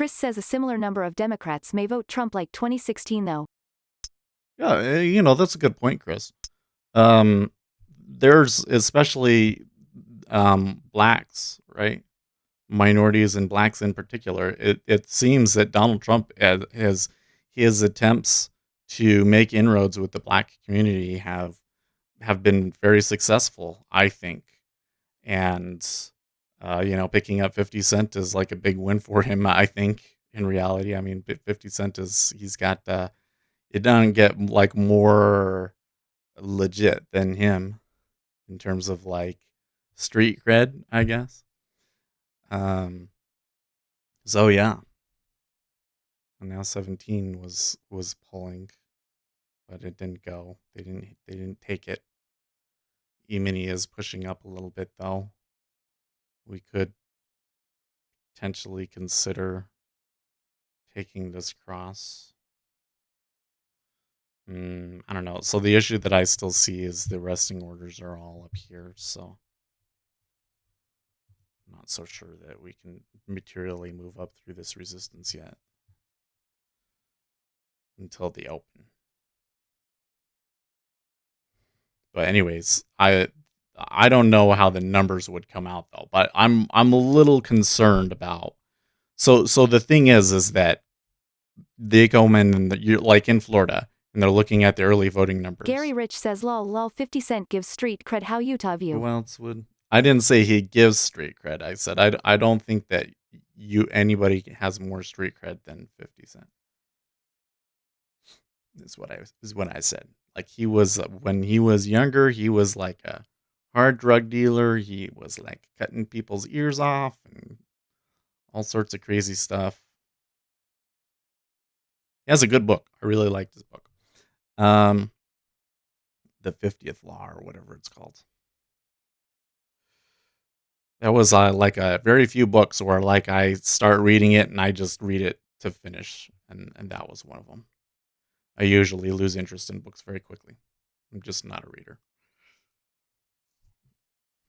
Chris says a similar number of Democrats may vote Trump like 2016 though. Yeah, that's a good point, Chris. There's especially blacks, right? Minorities and blacks in particular. It seems that Donald Trump has his attempts to make inroads with the black community have been very successful, I think. And picking up 50 Cent is like a big win for him, I think, in reality. I mean, 50 Cent he's got it doesn't get like more legit than him in terms of like street cred, I guess. So yeah. And now 17 was pulling, but it didn't go. They didn't take it. E-mini is pushing up a little bit though. We could potentially consider taking this cross. I don't know. So the issue that I still see is the resting orders are all up here, so I'm not so sure that we can materially move up through this resistance yet until the open. But anyways, I don't know how the numbers would come out though, but I'm a little concerned about. So the thing is that they come in and you're like in Florida and they're looking at the early voting numbers. Gary Rich says lol 50 Cent gives street cred. How Utah view? Who else would? I didn't say he gives street cred. I said I don't think that anybody has more street cred than 50 Cent. Is what I said. Like he was when he was younger, he was like a hard drug dealer. He was like cutting people's ears off and all sorts of crazy stuff. He has a good book. I really liked his book. The 50th Law or whatever it's called. That was like a very few books where like I start reading it and I just read it to finish, and that was one of them. I usually lose interest in books very quickly. I'm just not a reader.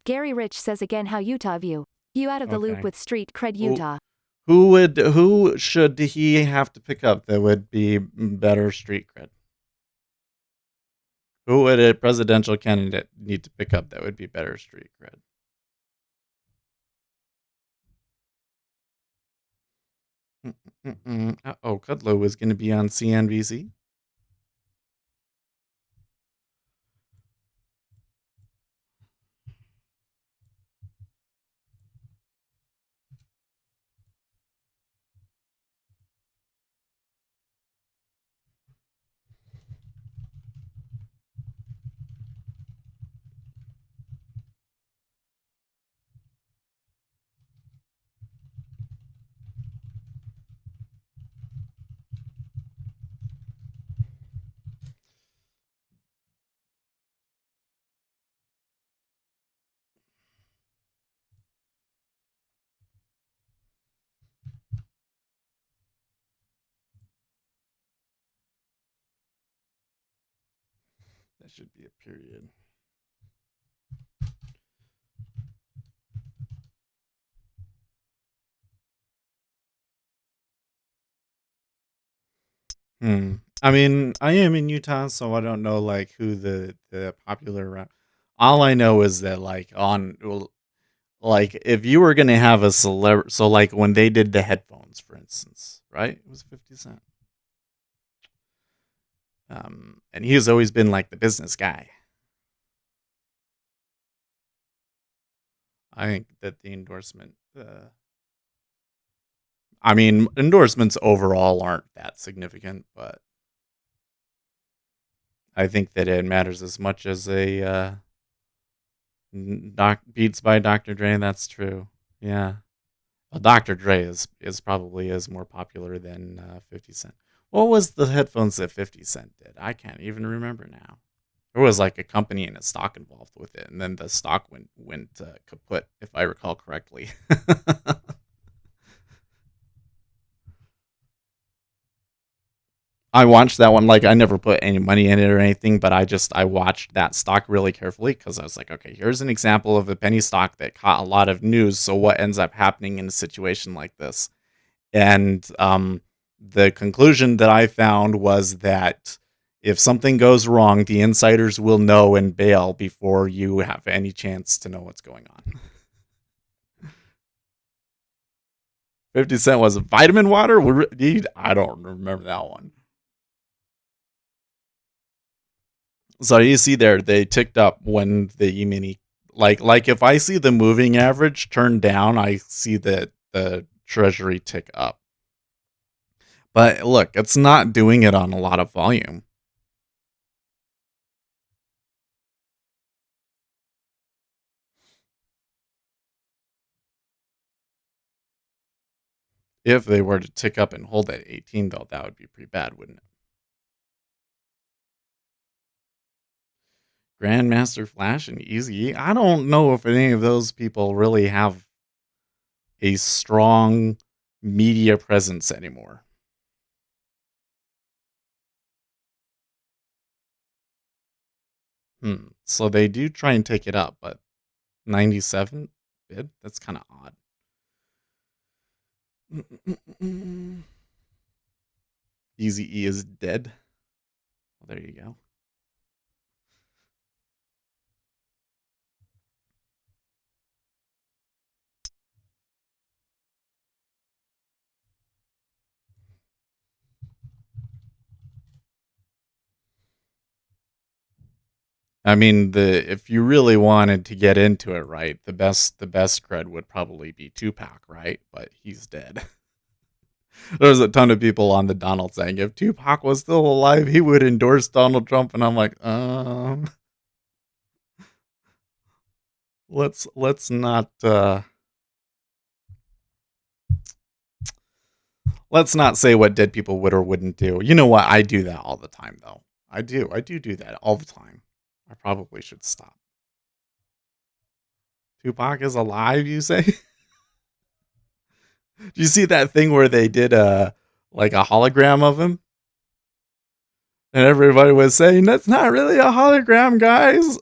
Gary Rich says again how Utah view. You out of the loop with street cred Utah. Who should he have to pick up that would be better street cred? Who would a presidential candidate need to pick up that would be better street cred? Kudlow is going to be on CNBC. That should be a period. I mean, I am in Utah, so I don't know like who the popular. All I know is that like if you were gonna have a celebrity, so like when they did the headphones, for instance, right? It was 50 Cent. And he has always been like the business guy. I think that the endorsement, I mean, endorsements overall aren't that significant, but I think that it matters as much as a Beats by Dr. Dre. That's true. Yeah. Well, Dr. Dre is probably more popular than 50 Cent. What was the headphones that 50 Cent did? I can't even remember now. There was like a company and a stock involved with it, and then the stock went kaput, if I recall correctly. I watched that one. Like I never put any money in it or anything, but I watched that stock really carefully because I was like, okay, here's an example of a penny stock that caught a lot of news. So what ends up happening in a situation like this? And the conclusion that I found was that if something goes wrong, the insiders will know and bail before you have any chance to know what's going on. 50 Cent was vitamin water? I don't remember that one. So you see there, they ticked up when the E-mini, like if I see the moving average turn down, I see the treasury tick up. But look, it's not doing it on a lot of volume. If they were to tick up and hold at 18, though, that would be pretty bad, wouldn't it? Grandmaster Flash and Easy. I don't know if any of those people really have a strong media presence anymore. So they do try and take it up, but 97 bid? That's kind of odd. Easy E is dead. Well, there you go. I mean, if you really wanted to get into it, right, the best cred would probably be Tupac, right? But he's dead. There's a ton of people on the Donald saying if Tupac was still alive, he would endorse Donald Trump, and I'm like, let's not let's not say what dead people would or wouldn't do. You know what? I do that all the time, though. I do that all the time. I probably should stop. Tupac is alive, you say? Do you see that thing where they did like a hologram of him? And everybody was saying, that's not really a hologram, guys.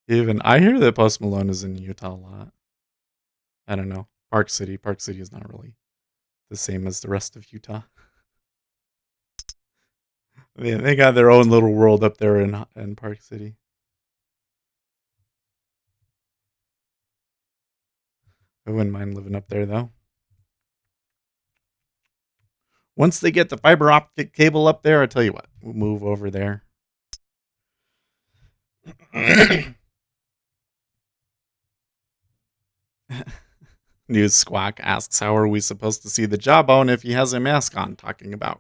Even I hear that Post Malone is in Utah a lot. I don't know. Park City is not really the same as the rest of Utah. They got their own little world up there in Park City. I wouldn't mind living up there, though. Once they get the fiber optic cable up there, I tell you what, we'll move over there. News Squawk asks, how are we supposed to see the jawbone if he has a mask on, talking about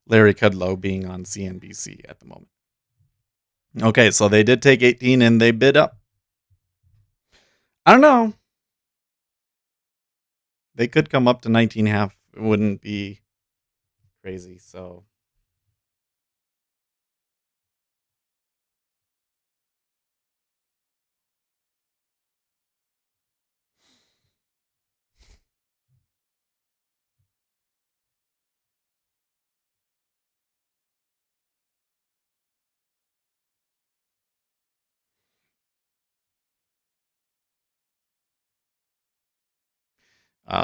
Larry Kudlow being on CNBC at the moment. Okay, so they did take 18 and they bid up. I don't know. They could come up to 19.5. It wouldn't be crazy, so.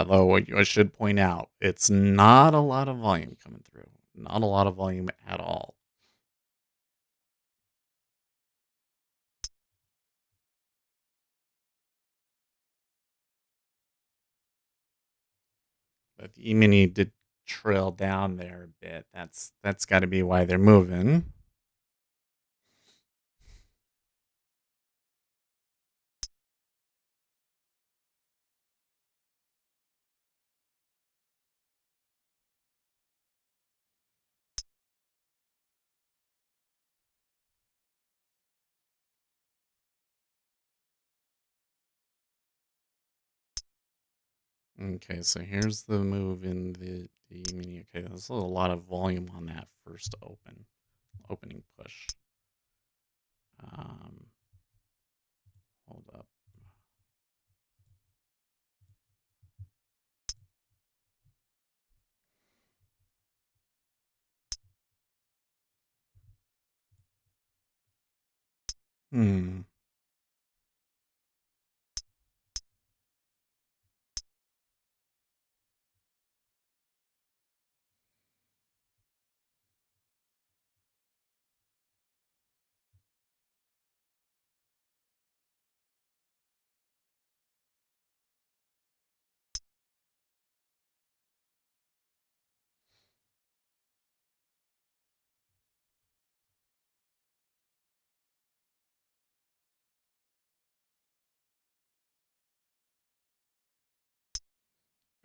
Though I should point out, it's not a lot of volume coming through. Not a lot of volume at all. But the E-mini did trail down there a bit. That's got to be why they're moving. Okay, so here's the move in the E-mini. Okay, there's a lot of volume on that first opening push. Hold up. Hmm.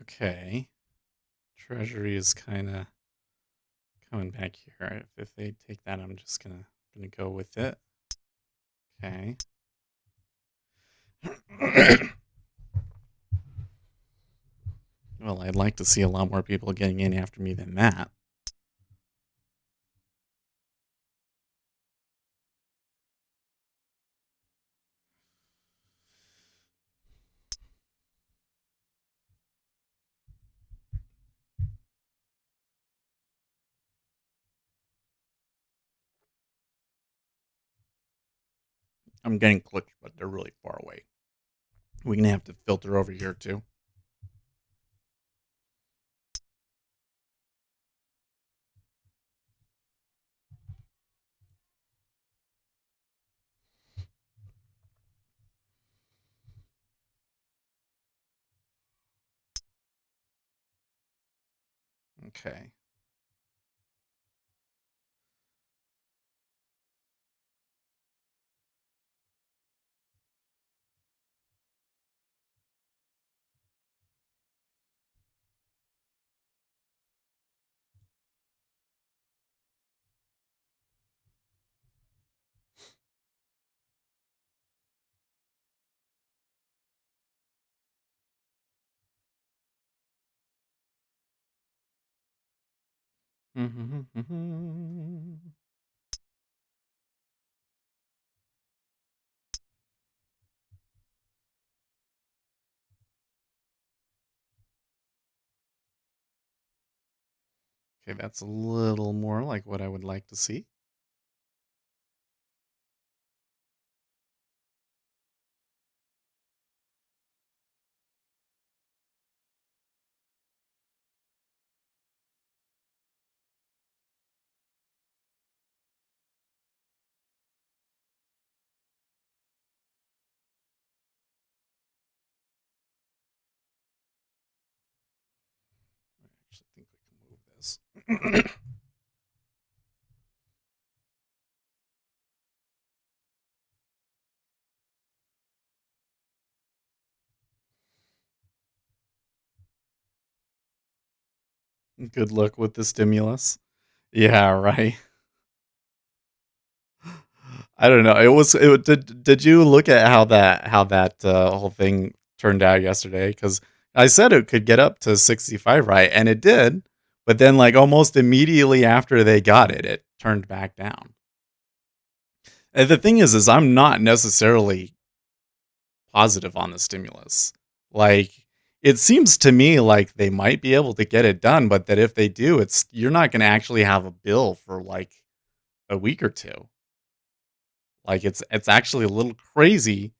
Okay. Treasury is kind of coming back here. If they take that, I'm just gonna go with it. Okay. Well, I'd like to see a lot more people getting in after me than that. I'm getting clicks, but they're really far away. We're gonna have to filter over here too. Okay. Okay, that's a little more like what I would like to see. I actually think we can move this. Good luck with the stimulus. Yeah, right. I don't know. It was. It did you look at how that whole thing turned out yesterday? Because I said it could get up to 65, right? And it did. But then, like almost immediately after they got it, it turned back down. And the thing is I'm not necessarily positive on the stimulus. Like, it seems to me like they might be able to get it done, but that if they do, it's you're not going to actually have a bill for like a week or two. Like it's actually a little crazy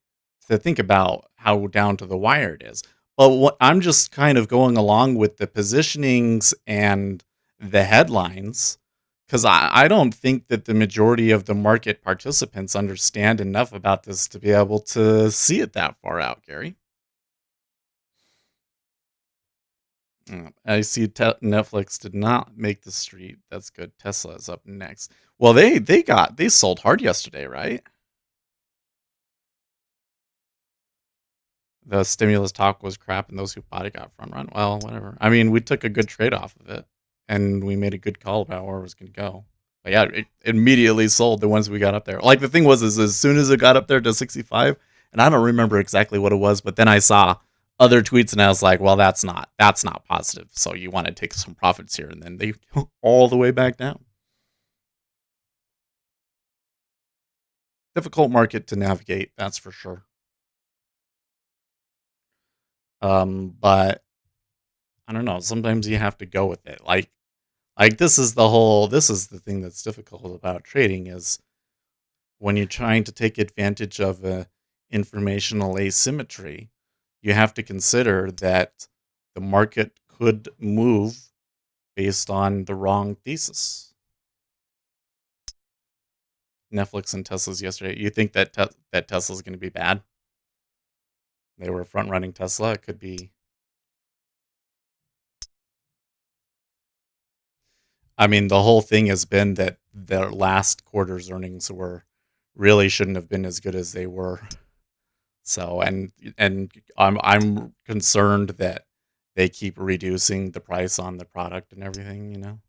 to think about how down to the wire it is. But what I'm just kind of going along with the positionings and the headlines because I don't think that the majority of the market participants understand enough about this to be able to see it that far out, Gary. I see Netflix did not make the street. That's good. Tesla is up next. Well, they sold hard yesterday, right? The stimulus talk was crap, and those who bought it got front run. Well, whatever. I mean, we took a good trade off of it, and we made a good call about where it was going to go. But yeah, it immediately sold the ones we got up there. Like the thing was, is as soon as it got up there to 65, and I don't remember exactly what it was, but then I saw other tweets, and I was like, well, that's not positive. So you want to take some profits here, and then they all the way back down. Difficult market to navigate, that's for sure. But I don't know. Sometimes you have to go with it. Like this is the thing that's difficult about trading is when you're trying to take advantage of a informational asymmetry, you have to consider that the market could move based on the wrong thesis. Netflix and Tesla's yesterday. You think that that Tesla's going to be bad? They were front running Tesla. It could be. I mean, the whole thing has been that their last quarter's earnings really shouldn't have been as good as they were. So, and I'm concerned that they keep reducing the price on the product and everything.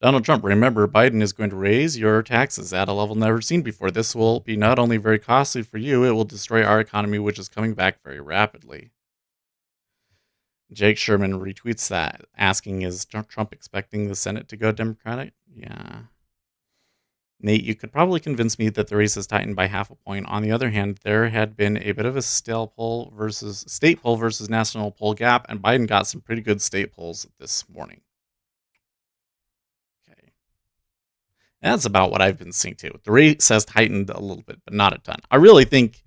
Donald Trump, remember, Biden is going to raise your taxes at a level never seen before. This will be not only very costly for you, it will destroy our economy, which is coming back very rapidly. Jake Sherman retweets that, asking, is Trump expecting the Senate to go Democratic? Yeah. Nate, you could probably convince me that the race is tightened by half a point. On the other hand, there had been a bit of a state poll versus national poll gap, and Biden got some pretty good state polls this morning. Okay. That's about what I've been seeing too. The race has tightened a little bit, but not a ton. I really think,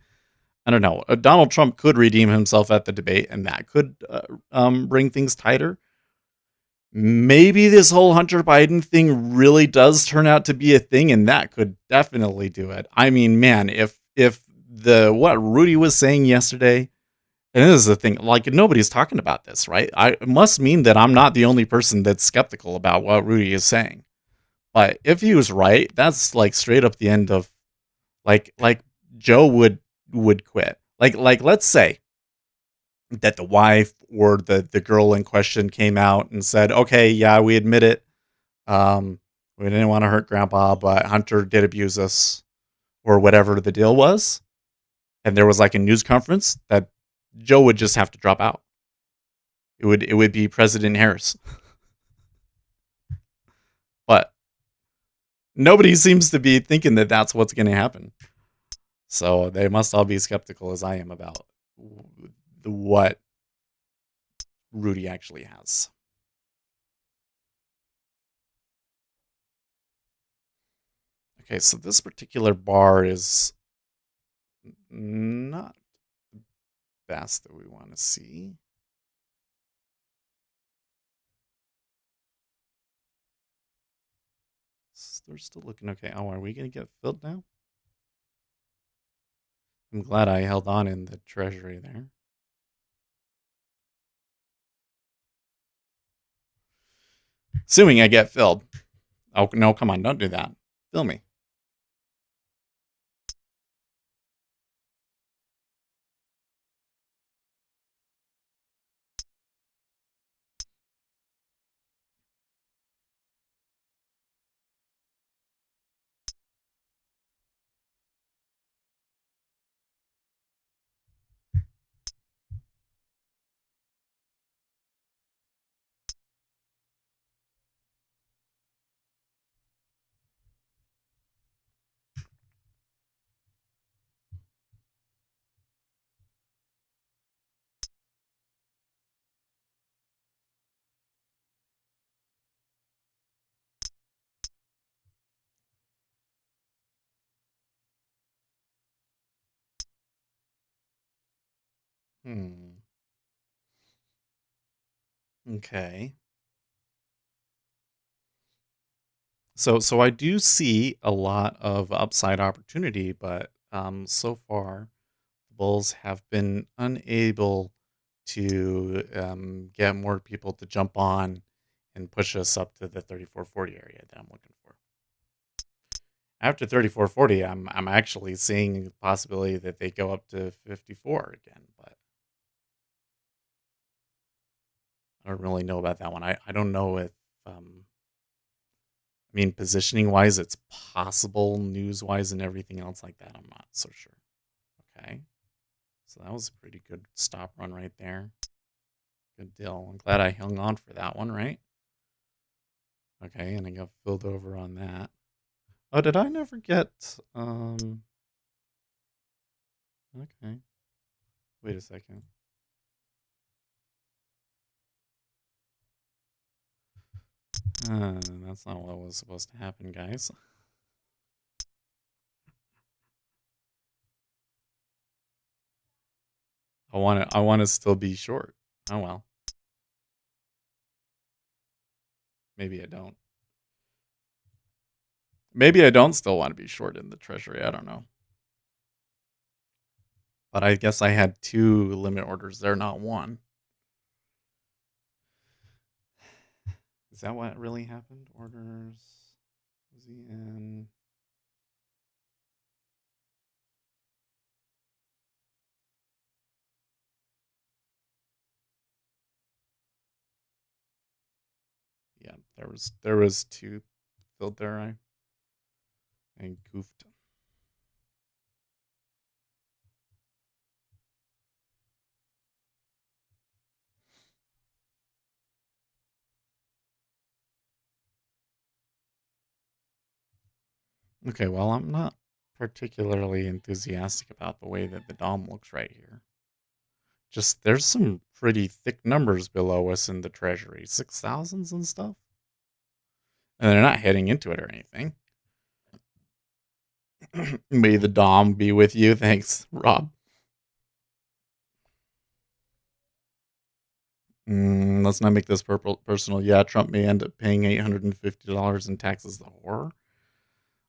I don't know, Donald Trump could redeem himself at the debate, and that could bring things tighter. Maybe this whole Hunter Biden thing really does turn out to be a thing, and that could definitely do it. I mean, man, if what Rudy was saying yesterday, and this is the thing, like nobody's talking about this, right? It must mean that I'm not the only person that's skeptical about what Rudy is saying. But if he was right, that's like straight up the end of like Joe would quit. Like let's say that the wife or the girl in question came out and said, okay, yeah, we admit it. We didn't want to hurt grandpa, but Hunter did abuse us or whatever the deal was. And there was like a news conference that Joe would just have to drop out. It would be President Harris. But nobody seems to be thinking that that's what's going to happen. So they must all be skeptical as I am about what Rudy actually has. Okay, so this particular bar is not the best that we want to see. They're still looking okay. Oh, are we going to get filled now? I'm glad I held on in the treasury there. Assuming I get filled. Oh, no, come on, don't do that. Fill me. Okay. So I do see a lot of upside opportunity, but so far the Bulls have been unable to get more people to jump on and push us up to the 3440 area that I'm looking for. After 3440, I'm actually seeing the possibility that they go up to 54 again, but I don't really know about that one. I don't know if I mean, positioning wise, it's possible. News wise, and everything else like that, I'm not so sure. Okay, so that was a pretty good stop run right there. Good deal. I'm glad I hung on for that one, right? Okay, and I got filled over on that. Oh, did I never get okay. Wait a second. That's not what was supposed to happen, guys. I want to still be short. Oh well. Maybe I don't. Maybe I don't still want to be short in the treasury. I don't know. But I guess I had 2 limit orders there, not 1. Is that what really happened? Orders. Was he in? Yeah, there was 2 filled there. I goofed. Okay, well, I'm not particularly enthusiastic about the way that the DOM looks right here. Just there's some pretty thick numbers below us in the treasury, 6,000s and stuff. And they're not heading into it or anything. May the DOM be with you. Thanks, Rob. Let's not make this personal. Yeah, Trump may end up paying $850 in taxes. The horror.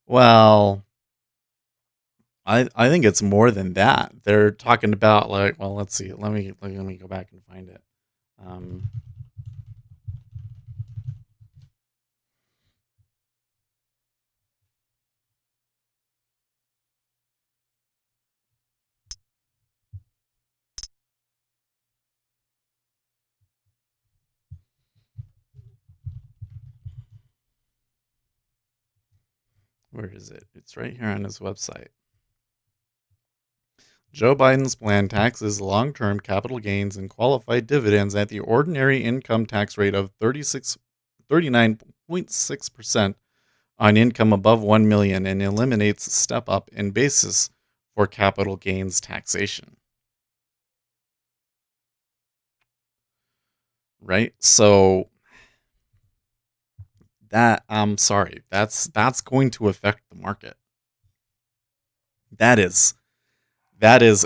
Well, I think it's more than that. They're talking about like, well, let's see. Let me go back and find it. Where is it? It's right here on his website. Joe Biden's plan taxes long-term capital gains and qualified dividends at the ordinary income tax rate of 39.6% on income above 1 million and eliminates step up in basis for capital gains taxation. Right? So that I'm sorry, that's going to affect the market. That is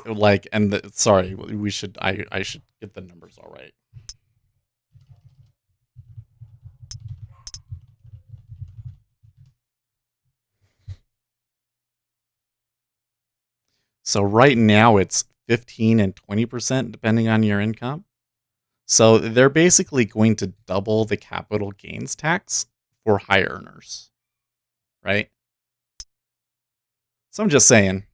like, and sorry, we should I should get the numbers all right. So right now it's 15 and 20% depending on your income. So they're basically going to double the capital gains tax for high earners. Right? So I'm just saying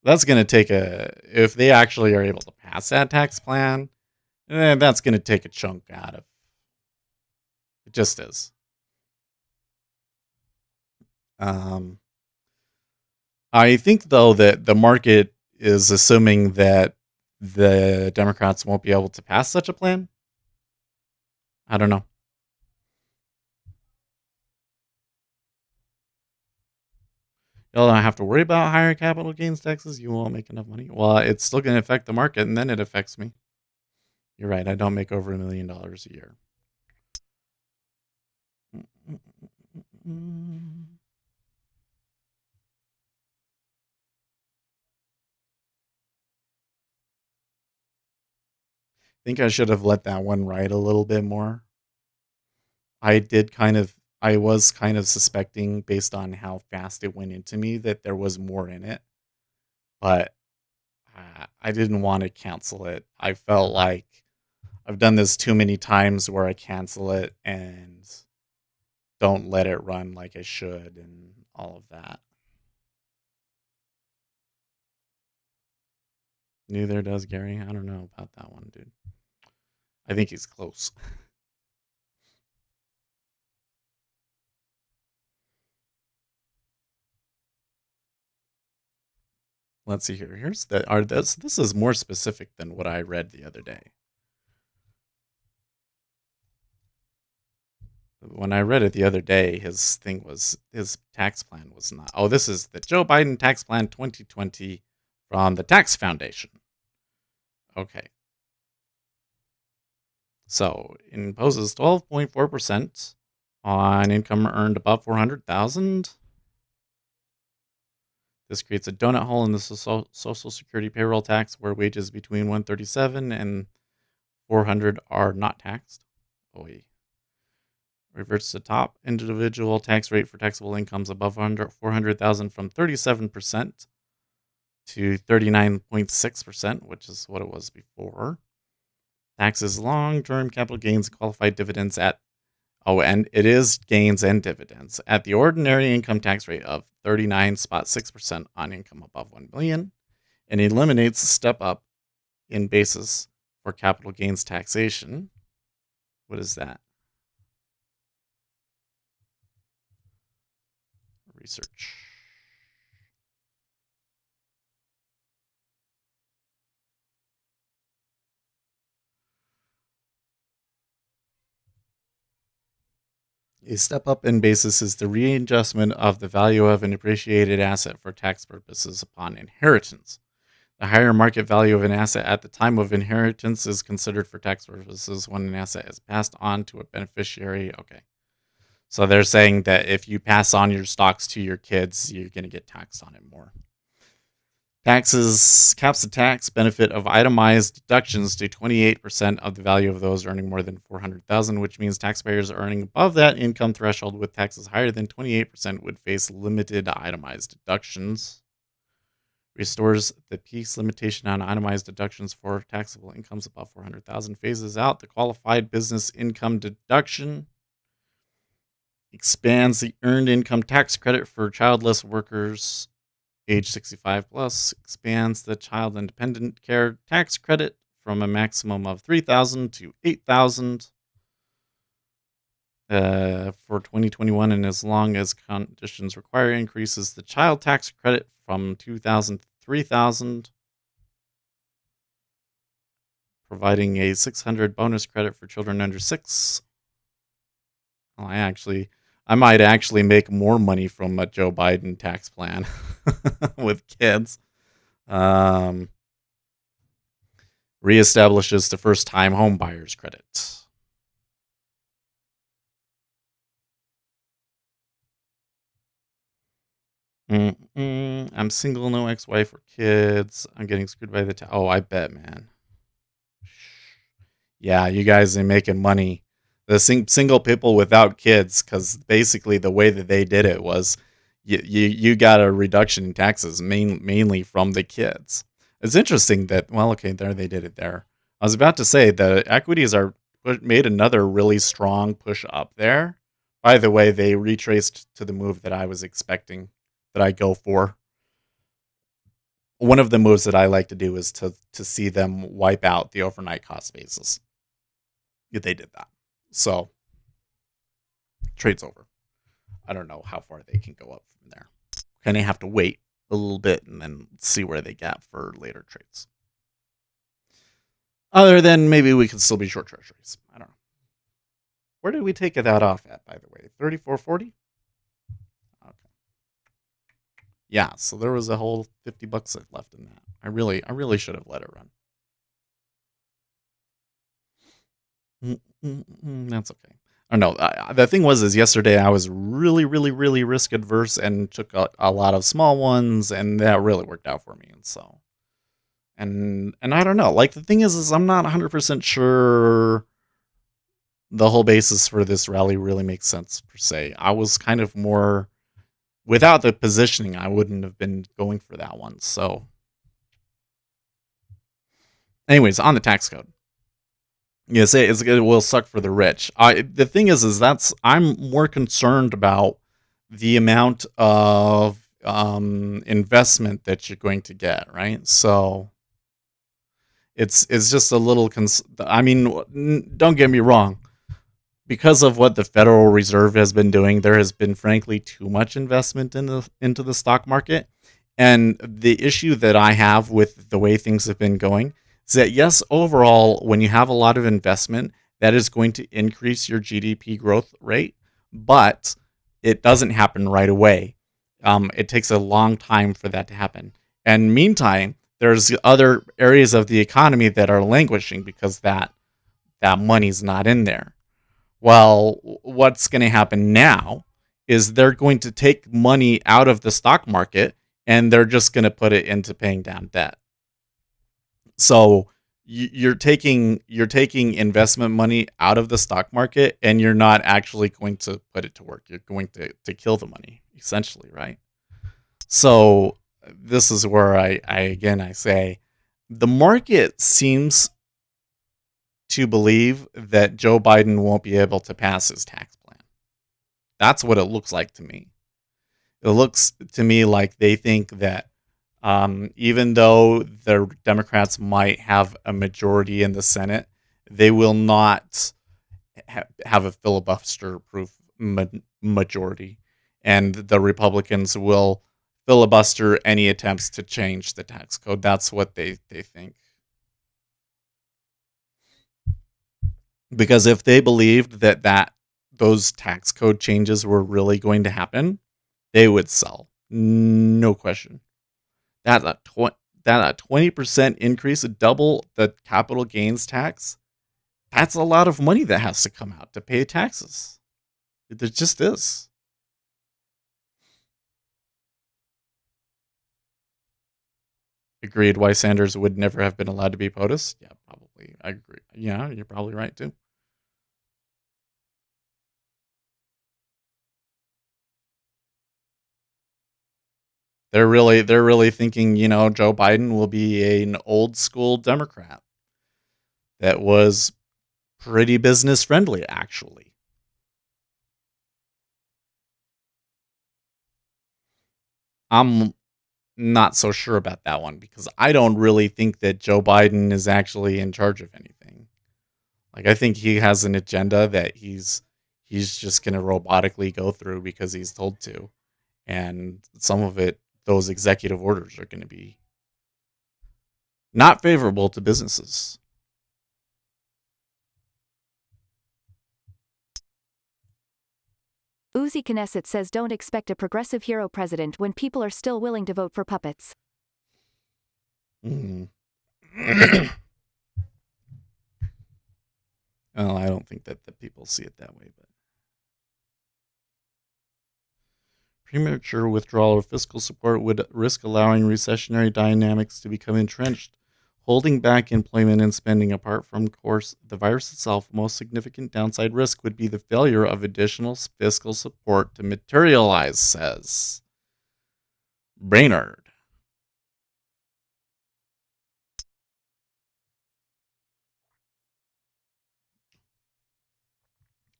that's going to take if they actually are able to pass that tax plan, that's going to take a chunk out of it. Just is. I think though that the market is assuming that the Democrats won't be able to pass such a plan. I don't know. You'll not have to worry about higher capital gains taxes. You won't make enough money. Well, it's still going to affect the market, and then it affects me. You're right. I don't make over $1 million a year. I think I should have let that one ride a little bit more. I was kind of suspecting based on how fast it went into me that there was more in it, but I didn't want to cancel it. I felt like I've done this too many times where I cancel it and don't let it run like I should and all of that. Neither does Gary. I don't know about that one, dude. I think he's close. Let's see here. This is more specific than what I read the other day. When I read it the other day, his tax plan was not. Oh, this is the Joe Biden tax plan 2020 from the Tax Foundation. Okay. So imposes 12.4% on income earned above 400,000. This creates a donut hole in the Social Security payroll tax where wages between 137 and 400 are not taxed. Reverts the top individual tax rate for taxable incomes above 400,000 from 37% to 39.6%, which is what it was before. Taxes long-term capital gains and qualified dividends and it is gains and dividends at the ordinary income tax rate of 39.6% on income above 1 million, and eliminates the step up in basis for capital gains taxation. What is that? Research. A step up in basis is the readjustment of the value of an appreciated asset for tax purposes upon inheritance. The higher market value of an asset at the time of inheritance is considered for tax purposes when an asset is passed on to a beneficiary. Okay. So they're saying that if you pass on your stocks to your kids, you're going to get taxed on it more. Taxes caps the tax benefit of itemized deductions to 28% of the value of those earning more than 400,000, which means taxpayers earning above that income threshold with taxes higher than 28% would face limited itemized deductions. Restores the peaks limitation on itemized deductions for taxable incomes above 400,000. Phases out the qualified business income deduction. Expands the earned income tax credit for childless workers age 65 plus. Expands the child and dependent care tax credit from a maximum of $3,000 to $8,000 for 2021, and as long as conditions require, increases the child tax credit from $2,000 to $3,000, providing a $600 bonus credit for children under 6. Well, I might actually make more money from a Joe Biden tax plan with kids. Reestablishes the first-time home buyers credit. I'm single, no ex-wife or kids. I'm getting screwed by the oh, I bet, man. Yeah, you guys are making money. The single people without kids, because basically the way that they did it was you got a reduction in taxes mainly from the kids. It's interesting that, well, okay, there they did it there. I was about to say the equities made another really strong push up there. By the way, they retraced to the move that I was expecting that I go for. One of the moves that I like to do is to see them wipe out the overnight cost basis. They did that. So, trade's over. I don't know how far they can go up from there. Kind of have to wait a little bit and then see where they get for later trades. Other than maybe we could still be short treasuries. I don't know. Where did we take that off at, by the way? 34.40? Okay. Yeah, so there was a whole $50 left in that. I really should have let it run. That's okay. I don't know. The thing was, yesterday I was really risk adverse and took a lot of small ones, and that really worked out for me. And so, and I don't know. Like the thing is I'm not 100% sure the whole basis for this rally really makes sense per se. I was kind of more without the positioning. I wouldn't have been going for that one. So, anyways, on the tax code. Yes, it will suck for the rich. The thing is I'm more concerned about the amount of investment that you're going to get, right? So it's just a little. I mean, don't get me wrong. Because of what the Federal Reserve has been doing, there has been frankly too much investment into the stock market, and the issue that I have with the way things have been going. Is that yes, overall, when you have a lot of investment, that is going to increase your GDP growth rate, but it doesn't happen right away. It takes a long time for that to happen. And meantime, there's other areas of the economy that are languishing because that money's not in there. Well, what's going to happen now is they're going to take money out of the stock market and they're just going to put it into paying down debt. So you're taking investment money out of the stock market, and you're not actually going to put it to work. You're going to kill the money, essentially, right? So this is where I say the market seems to believe that Joe Biden won't be able to pass his tax plan. That's what it looks like to me. It looks to me like they think that even though the Democrats might have a majority in the Senate, they will not have a filibuster-proof majority, and the Republicans will filibuster any attempts to change the tax code. That's what they think. Because if they believed that those tax code changes were really going to happen, they would sell. No question. That a 20% increase, double the capital gains tax, that's a lot of money that has to come out to pay taxes. There just is. Agreed. Why Sanders would never have been allowed to be POTUS? Yeah, probably. I agree. Yeah, you're probably right too. They're really thinking, Joe Biden will be an old school Democrat that was pretty business friendly, actually. I'm not so sure about that one because I don't really think that Joe Biden is actually in charge of anything. Like, I think he has an agenda that he's just going to robotically go through because he's told to. And some of it, those executive orders are going to be not favorable to businesses. Uzi Knesset says don't expect a progressive hero president when people are still willing to vote for puppets. Mm. Well, I don't think that the people see it that way, but premature withdrawal of fiscal support would risk allowing recessionary dynamics to become entrenched, holding back employment and spending. Apart from, of course, the virus itself, most significant downside risk would be the failure of additional fiscal support to materialize, says Brainerd.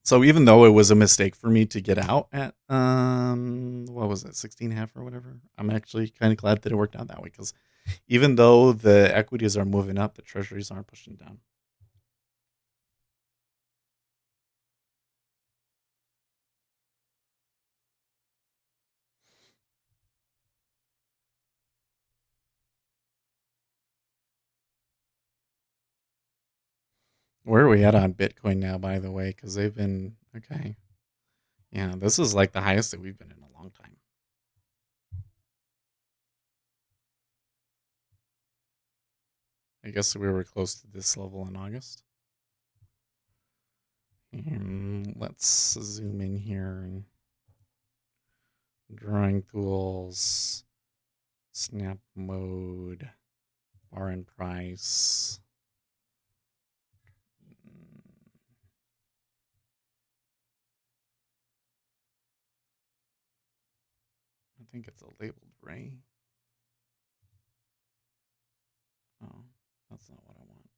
So even though it was a mistake for me to get out at what was it, 16.5 or whatever, I'm actually kind of glad that it worked out that way, because even though the equities are moving up, the treasuries aren't pushing down. Where are we at on Bitcoin now, by the way? Because they've been okay. Yeah, this is like the highest that we've been in a long time. I guess we were close to this level in August. Let's zoom in here and drawing tools, snap mode, bar and price. I think it's a labeled ray. Oh, that's not what I want.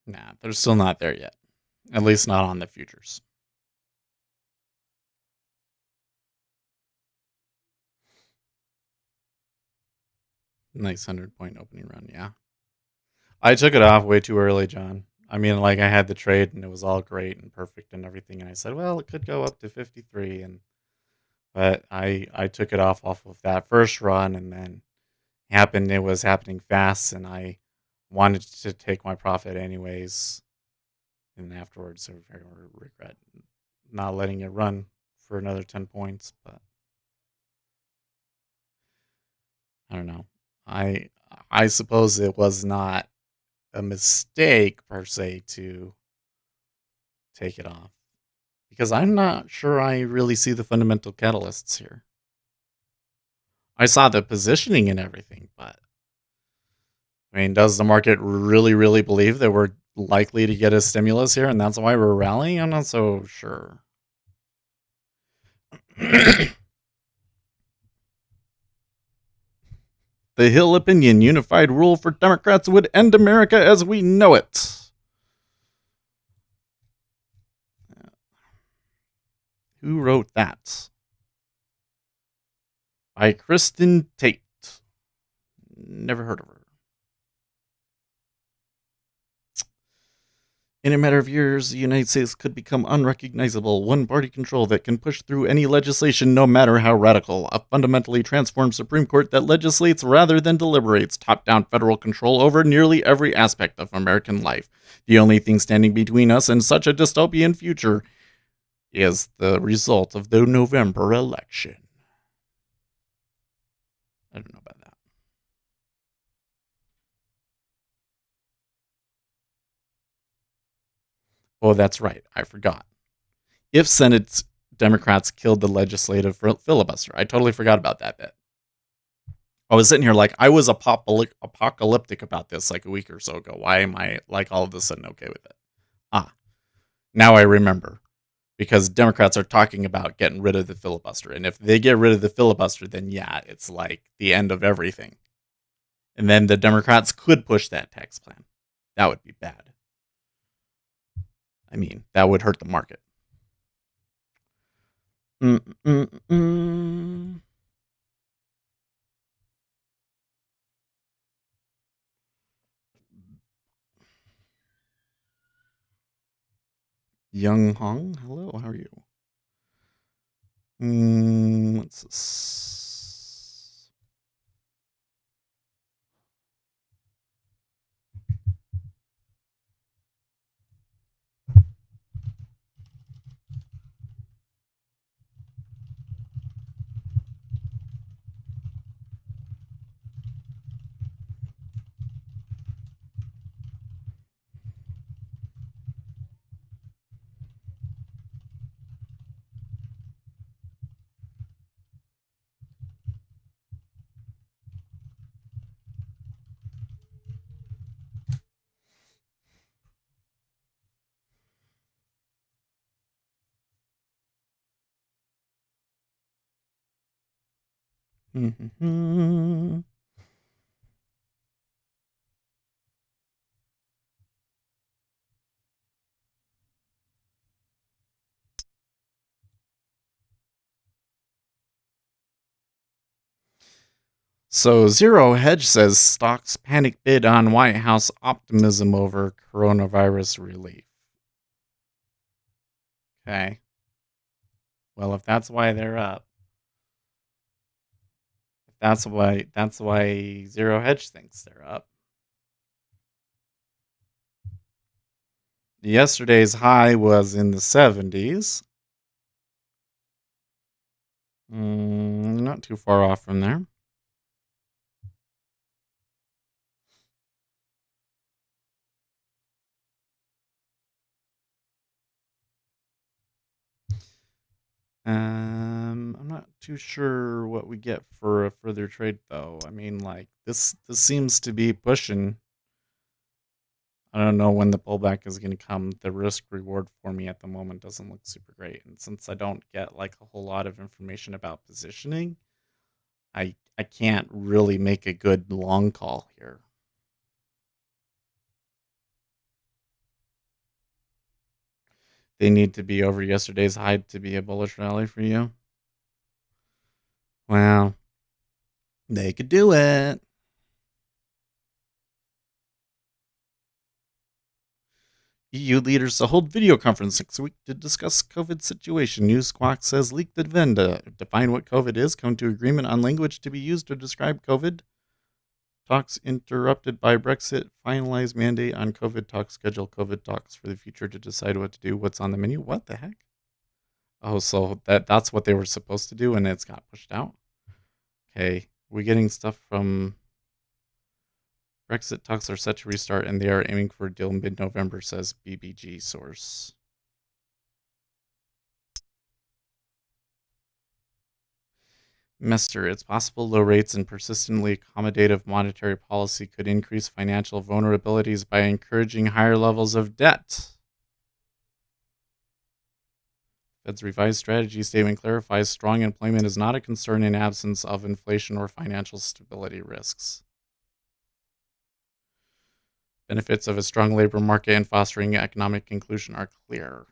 Nah, they're still not there yet. At least not on the futures. Nice 100-point opening run, yeah. I took it off way too early, John. I mean, like, I had the trade and it was all great and perfect and everything, and I said, well, it could go up to 53, but I took it off of that first run, and then it was happening fast, and I wanted to take my profit anyways. And afterwards, I regret not letting it run for another 10 points, but I don't know. I suppose it was not a mistake per se to take it off, because I'm not sure I really see the fundamental catalysts here. I saw the positioning and everything, but I mean, does the market really, really believe that we're likely to get a stimulus here and that's why we're rallying? I'm not so sure. The Hill opinion, unified rule for Democrats would end America as we know it. Who wrote that? By Kristen Tate. Never heard of her. In a matter of years, the United States could become unrecognizable, one-party control that can push through any legislation no matter how radical, a fundamentally transformed Supreme Court that legislates rather than deliberates, top-down federal control over nearly every aspect of American life. The only thing standing between us and such a dystopian future is the result of the November election. I don't know about that. Oh, that's right. I forgot. If Senate Democrats killed the legislative filibuster, I totally forgot about that bit. I was sitting here like I was apocalyptic about this like a week or so ago. Why am I like all of a sudden okay with it? Now I remember. Because Democrats are talking about getting rid of the filibuster. And if they get rid of the filibuster, then yeah, it's like the end of everything. And then the Democrats could push that tax plan. That would be bad. I mean, that would hurt the market. Young Hong, hello, how are you? What's this? So Zero Hedge says stocks panic bid on White House optimism over coronavirus relief. Okay. Well, if that's why they're up, that's why Zero Hedge thinks they're up. Yesterday's high was in the 70s. Not too far off from there. I'm not too sure what we get for a further trade, though. I mean, like this seems to be pushing. I don't know when the pullback is going to come. The risk reward for me at the moment doesn't look super great, and since I don't get like a whole lot of information about positioning, I can't really make a good long call here. They need to be over yesterday's high to be a bullish rally for you. Well, they could do it. EU leaders to hold video conference next week to discuss COVID situation. News Squawk says leaked agenda. Define what COVID is. Come to agreement on language to be used to describe COVID. Talks interrupted by Brexit. Finalize mandate on COVID talks. Schedule COVID talks for the future to decide what to do. What's on the menu? What the heck? Oh, so that's what they were supposed to do and it's got pushed out? Okay. we getting stuff from Brexit talks are set to restart and they are aiming for a deal mid-November, says BBG source. Mester, it's possible low rates and persistently accommodative monetary policy could increase financial vulnerabilities by encouraging higher levels of debt. Fed's revised strategy statement clarifies strong employment is not a concern in absence of inflation or financial stability risks. Benefits of a strong labor market and fostering economic inclusion are clear.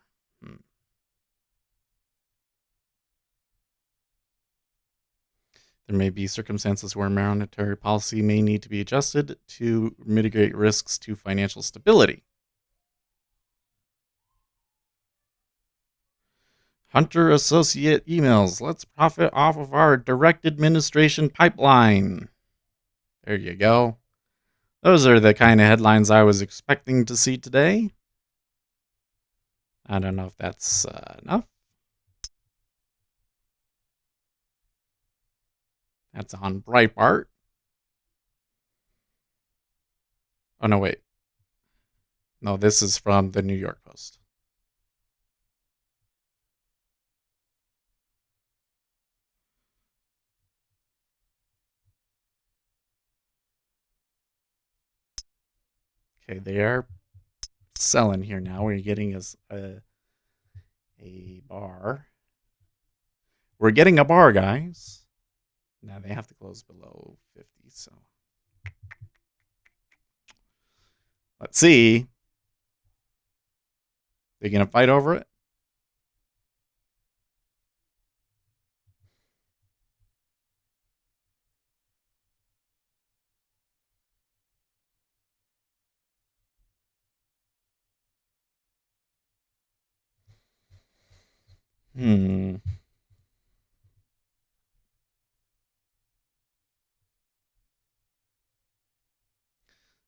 There may be circumstances where monetary policy may need to be adjusted to mitigate risks to financial stability. Hunter Associate emails. Let's profit off of our direct administration pipeline. There you go. Those are the kind of headlines I was expecting to see today. I don't know if that's enough. That's on Breitbart. Oh, no, wait. No, this is from the New York Post. Okay, they are selling here now. We're getting a bar. We're getting a bar, guys. Now they have to close below 50, so let's see. They gonna fight over it?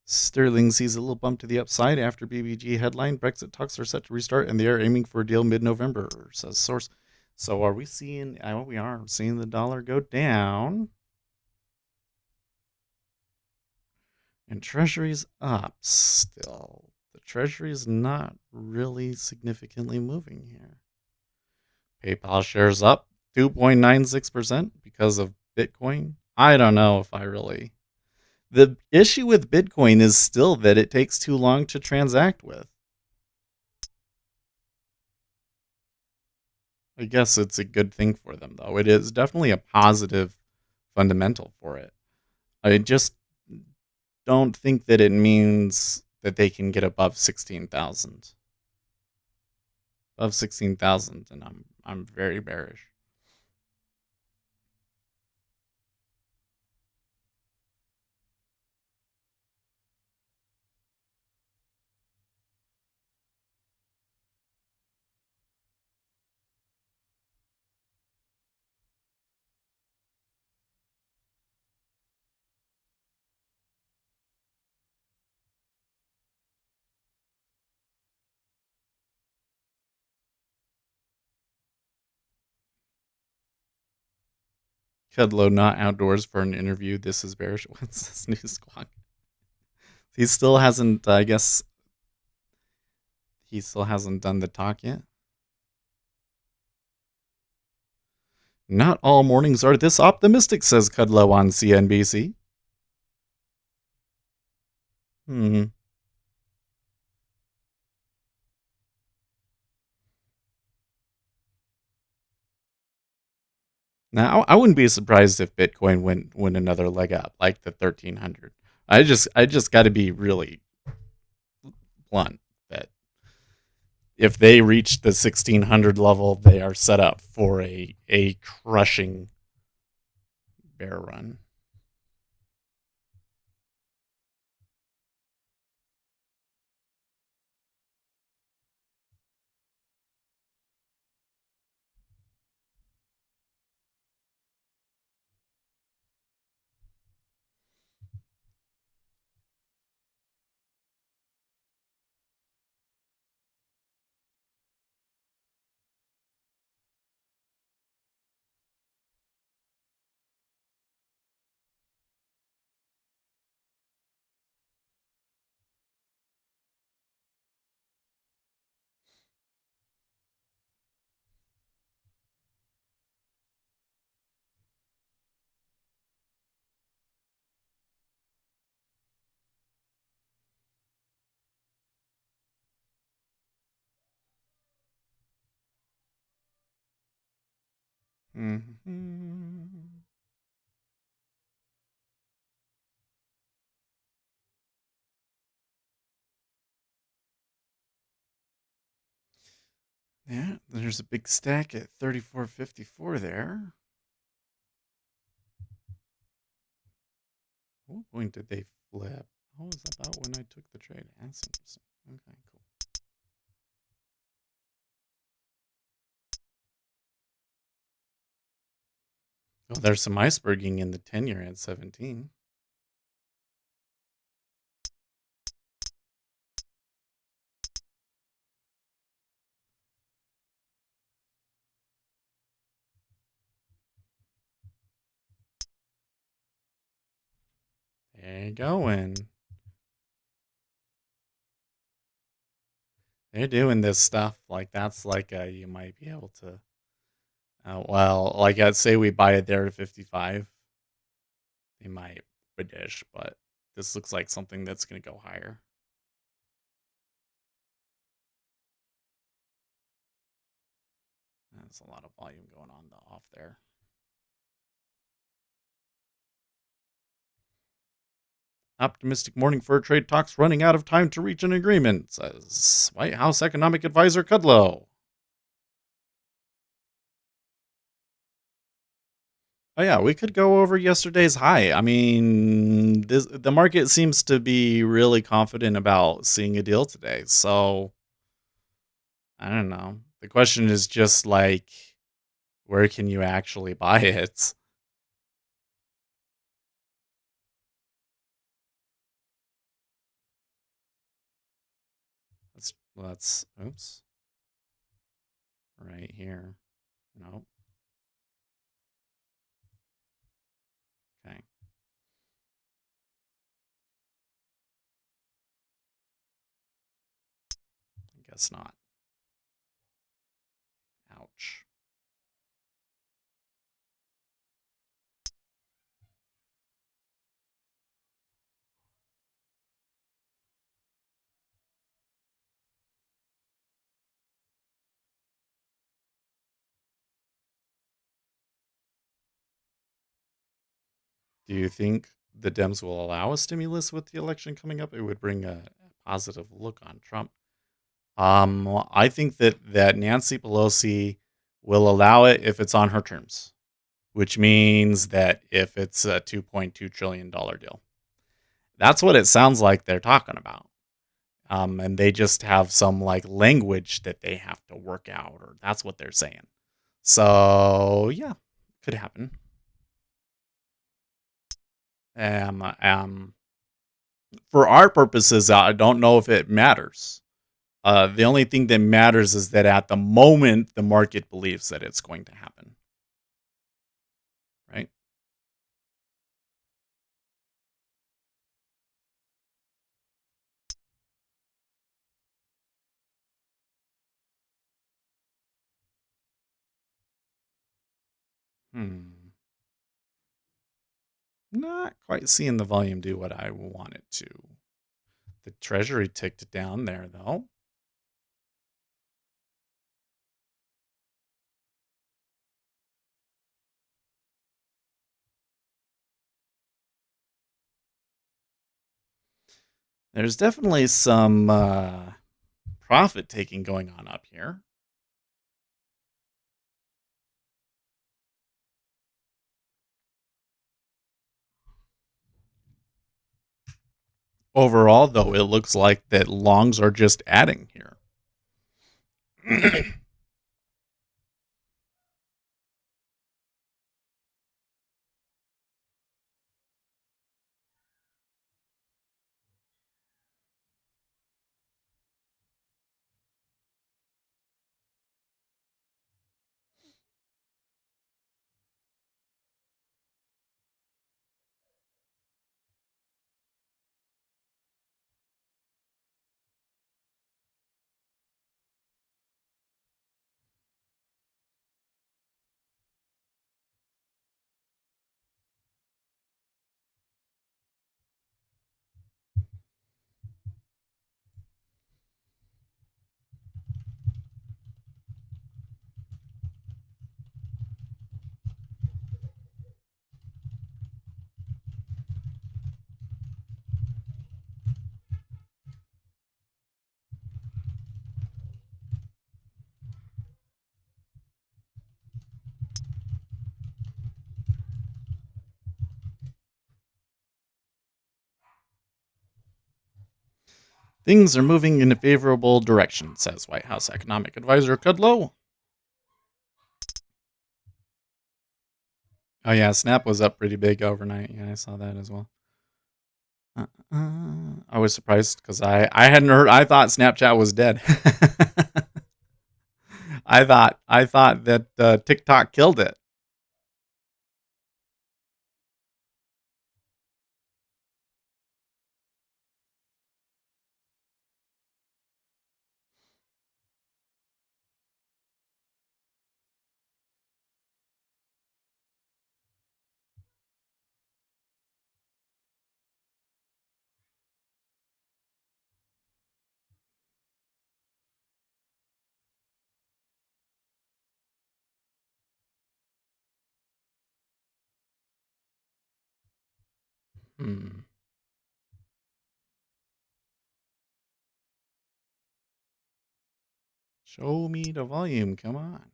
Sterling sees a little bump to the upside after BBG headline. Brexit talks are set to restart, and they are aiming for a deal mid-November, says source. So are we seeing? We are seeing the dollar go down, and Treasury's up still. The Treasury is not really significantly moving here. PayPal shares up 2.96% because of Bitcoin. I don't know if I really. The issue with Bitcoin is still that it takes too long to transact with. I guess it's a good thing for them, though. It is definitely a positive fundamental for it. I just don't think that it means that they can get above 16,000. Above 16,000, and I'm very bearish. Kudlow not outdoors for an interview. This is bearish. What's this new squawk? He still hasn't, I guess, he still hasn't done the talk yet. Not all mornings are this optimistic, says Kudlow on CNBC. Now, I wouldn't be surprised if Bitcoin went another leg up, like the 1300. I just got to be really blunt that if they reach the 1600 level, they are set up for a crushing bear run. Mhm. Yeah, there's a big stack at 34.54 there. What point did they flip? What was about when I took the trade? Awesome. Okay, cool. Oh, there's some iceberging in the 10-year at 17. They're going. They're doing this stuff. Like, that's like you might be able to. Well, like, I'd say we buy it there at 55. They might dish, but this looks like something that's going to go higher. There's a lot of volume going on off there. Optimistic morning for trade talks running out of time to reach an agreement, says White House economic advisor Kudlow. Oh yeah, we could go over yesterday's high. I mean, the market seems to be really confident about seeing a deal today. So I don't know. The question is just like, where can you actually buy it? That's oops, right here. Nope. Okay. I guess not. Ouch. Do you think the Dems will allow a stimulus with the election coming up? It would bring a positive look on Trump. Well, I think that Nancy Pelosi will allow it if it's on her terms, which means that if it's a $2.2 trillion deal, that's what it sounds like they're talking about. And they just have some like language that they have to work out, or that's what they're saying. So yeah, could happen. Um, for our purposes, I don't know if it matters. The only thing that matters is that at the moment, the market believes that it's going to happen. Right? Hmm. Not quite seeing the volume do what I want it to. The treasury ticked down there, though. There's definitely some profit taking going on up here. Overall, though, it looks like that longs are just adding here. Things are moving in a favorable direction, says White House economic advisor Kudlow. Oh yeah, Snap was up pretty big overnight. Yeah, I saw that as well. I was surprised because I hadn't heard. I thought Snapchat was dead. I thought that TikTok killed it. Hmm. Show me the volume. Come on.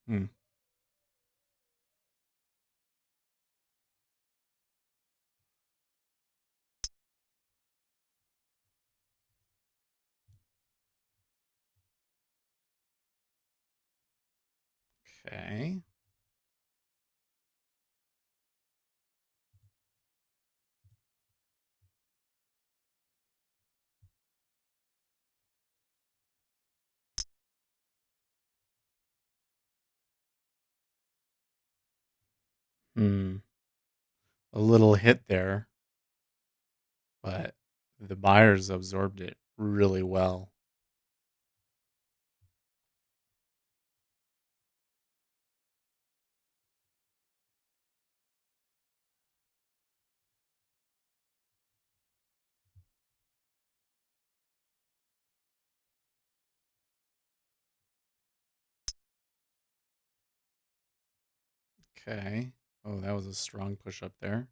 Hmm. Okay. Hmm. A little hit there, but the buyers absorbed it really well. Okay. Oh, that was a strong push up there.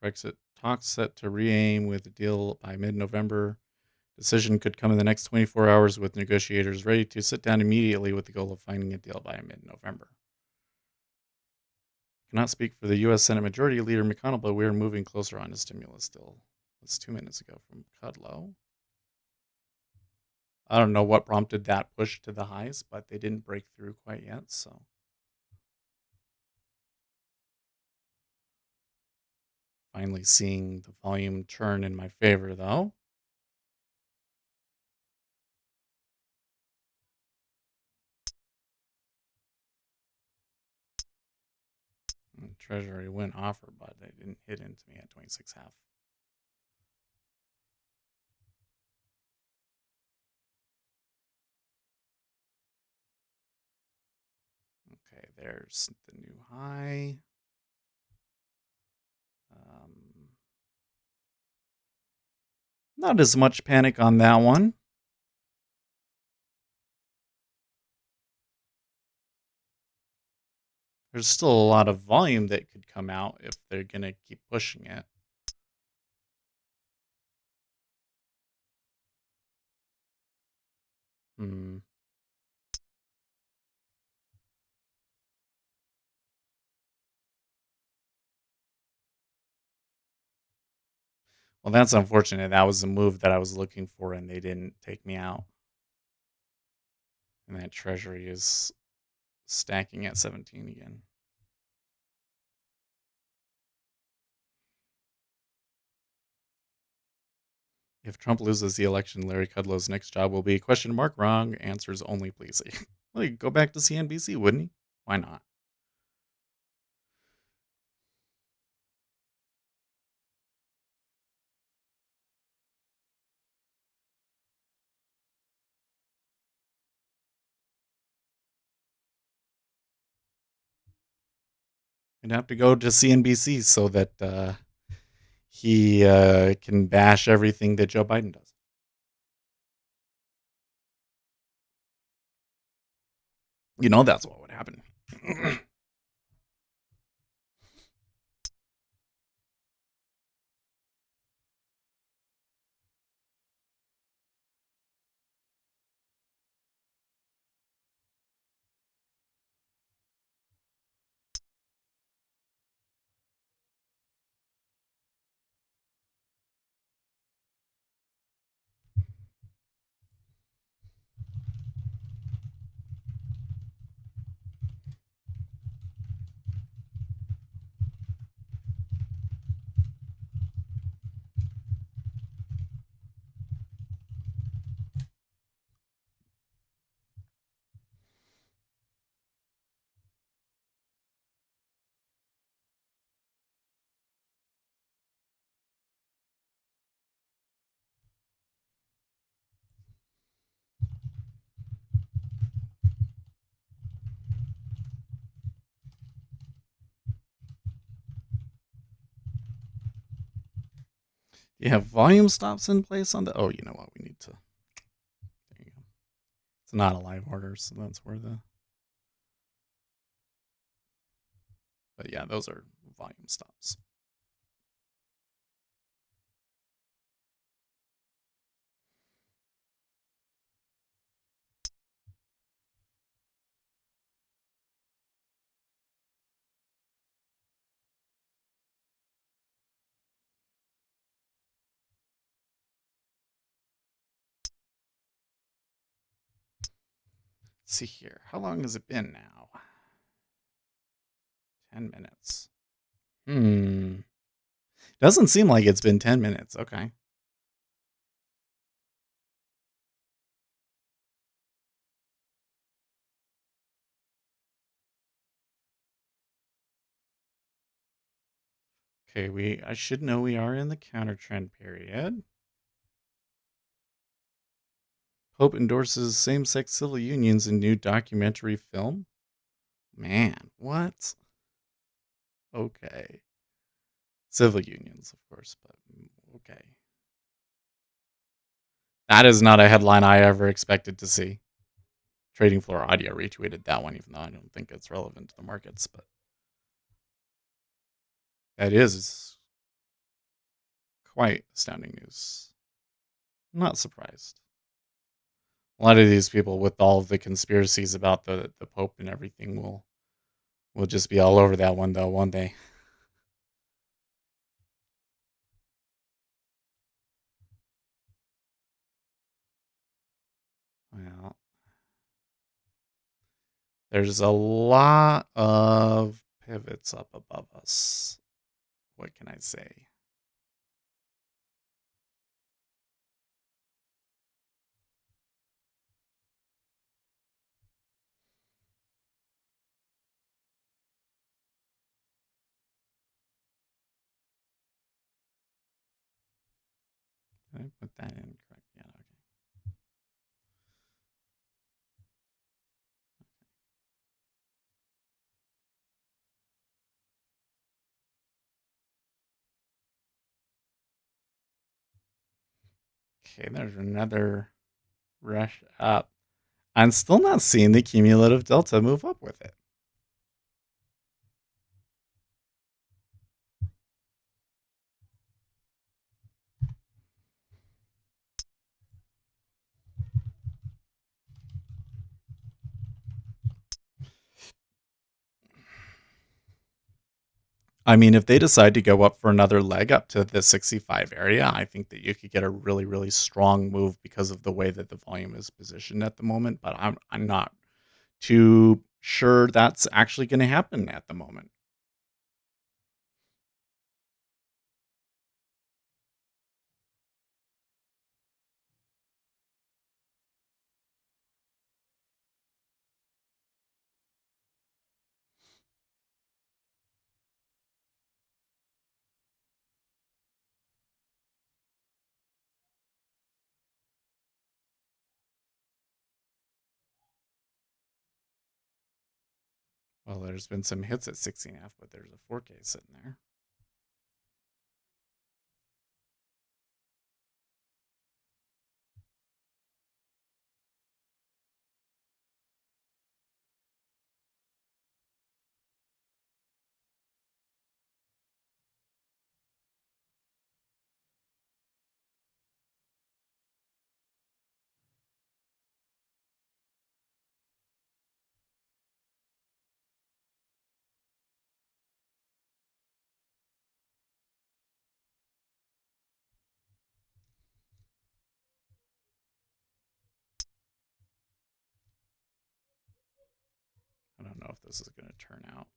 Brexit talks set to re-aim with a deal by mid-November. Decision could come in the next 24 hours with negotiators ready to sit down immediately with the goal of finding a deal by mid-November. Cannot speak for the U.S. Senate Majority Leader McConnell, but we are moving closer on a stimulus deal. That's 2 minutes ago from Kudlow. I don't know what prompted that push to the highs, but they didn't break through quite yet, so. Finally seeing the volume turn in my favor, though. Treasury went offer, but they didn't hit into me at 26.5. Okay, there's the new high. Not as much panic on that one. There's still a lot of volume that could come out if they're going to keep pushing it. Hmm. Well, that's unfortunate. That was the move that I was looking for, and they didn't take me out. And that treasury is stacking at 17 again. If Trump loses the election, Larry Kudlow's next job will be ? Wrong answers only, please. Well, he'd go back to CNBC, wouldn't he? Why not? I'd have to go to CNBC so that he can bash everything that Joe Biden does. You know that's what would happen. You have volume stops in place on the. Oh, you know what? We need to. There you go. It's not a live order, so that's where the. But yeah, those are volume stops. Let's see here. How long has it been now? 10 minutes. Doesn't seem like it's been 10 minutes. Okay. Okay, I should know we are in the counter trend period. Pope endorses same-sex civil unions in new documentary film. Man, what? Okay. Civil unions, of course, but okay. That is not a headline I ever expected to see. Trading Floor Audio retweeted that one, even though I don't think it's relevant to the markets, but that is quite astounding news. I'm not surprised. A lot of these people with all of the conspiracies about the Pope and everything will just be all over that one though, won't they? Well, there's a lot of pivots up above us. What can I say? Did I put that in correct? Yeah, okay. Okay, there's another rush up. I'm still not seeing the cumulative delta move up with it. I mean, if they decide to go up for another leg up to the 65 area, I think that you could get a really, really strong move because of the way that the volume is positioned at the moment. But I'm not too sure that's actually going to happen at the moment. Well, there's been some hits at 16.5, but there's a 4K sitting there. I don't know if this is going to turn out.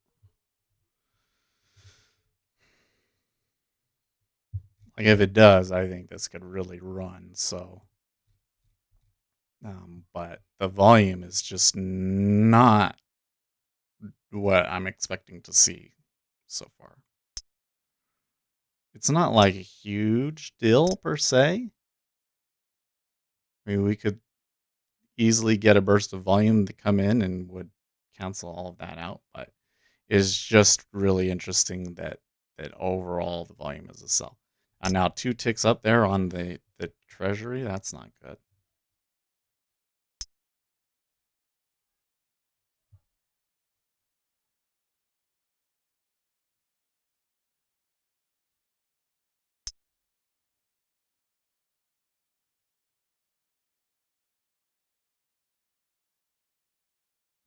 Like, if it does, I think this could really run. So, but the volume is just not what I'm expecting to see so far. It's not like a huge deal per se. I mean, we could easily get a burst of volume to come in and would cancel all of that out, but it's just really interesting that overall the volume is a sell. And now 2 ticks up there on the treasury, that's not good.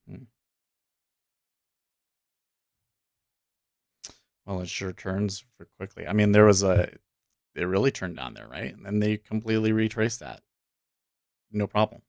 Hmm. Well, it sure turns for quickly. I mean, it really turned down there, right? And then they completely retraced that. No problem.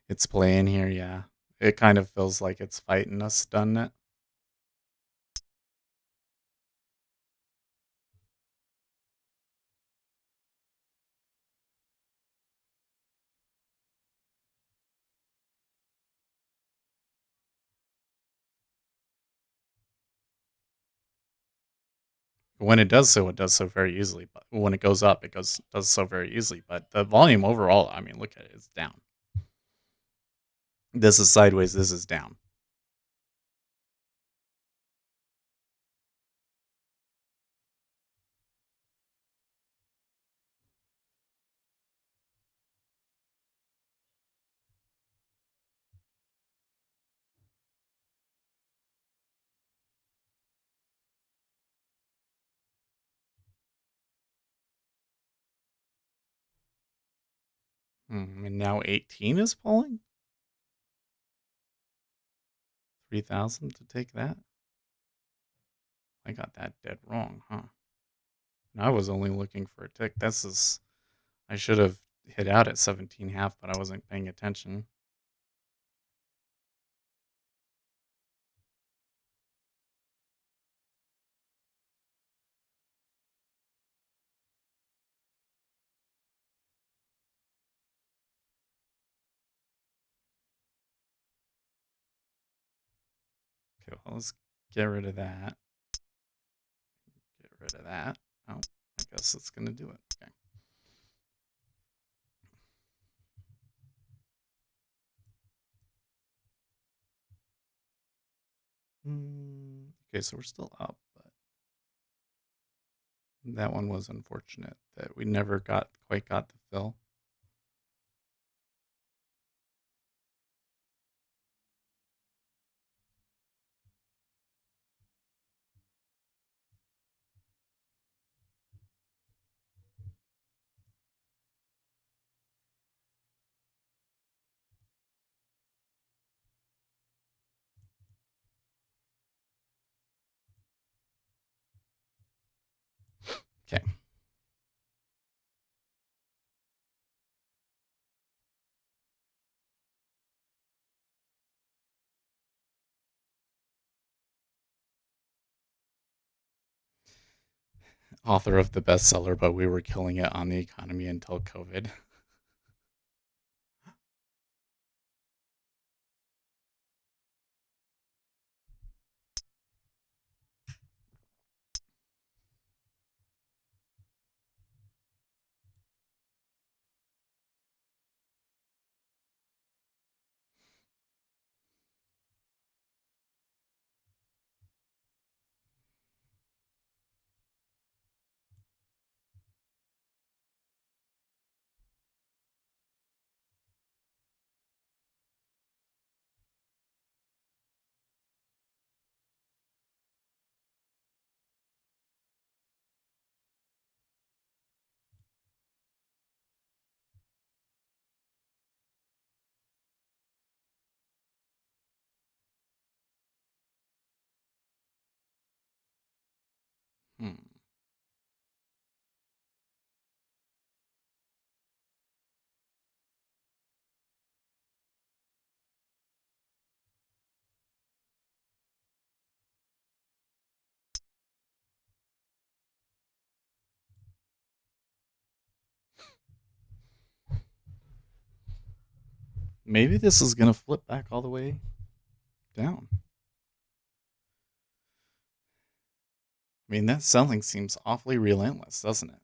It's playing here, yeah. It kind of feels like it's fighting us, doesn't it? When it does so very easily. But when it goes up, does so very easily. But the volume overall, I mean, look at it, it's down. This is sideways, this is down. And now 18 is pulling? 3,000 to take that? I got that dead wrong, huh? And I was only looking for a tick. I should have hit out at 17.5, but I wasn't paying attention. Okay, well, let's get rid of that. Get rid of that. Oh, I guess it's going to do it. Okay. Okay, so we're still up, but that one was unfortunate that we never quite got the fill. Okay. author of the bestseller, but we were killing it on the economy until COVID. Hmm. Maybe this is going to flip back all the way down. I mean, that selling seems awfully relentless, doesn't it?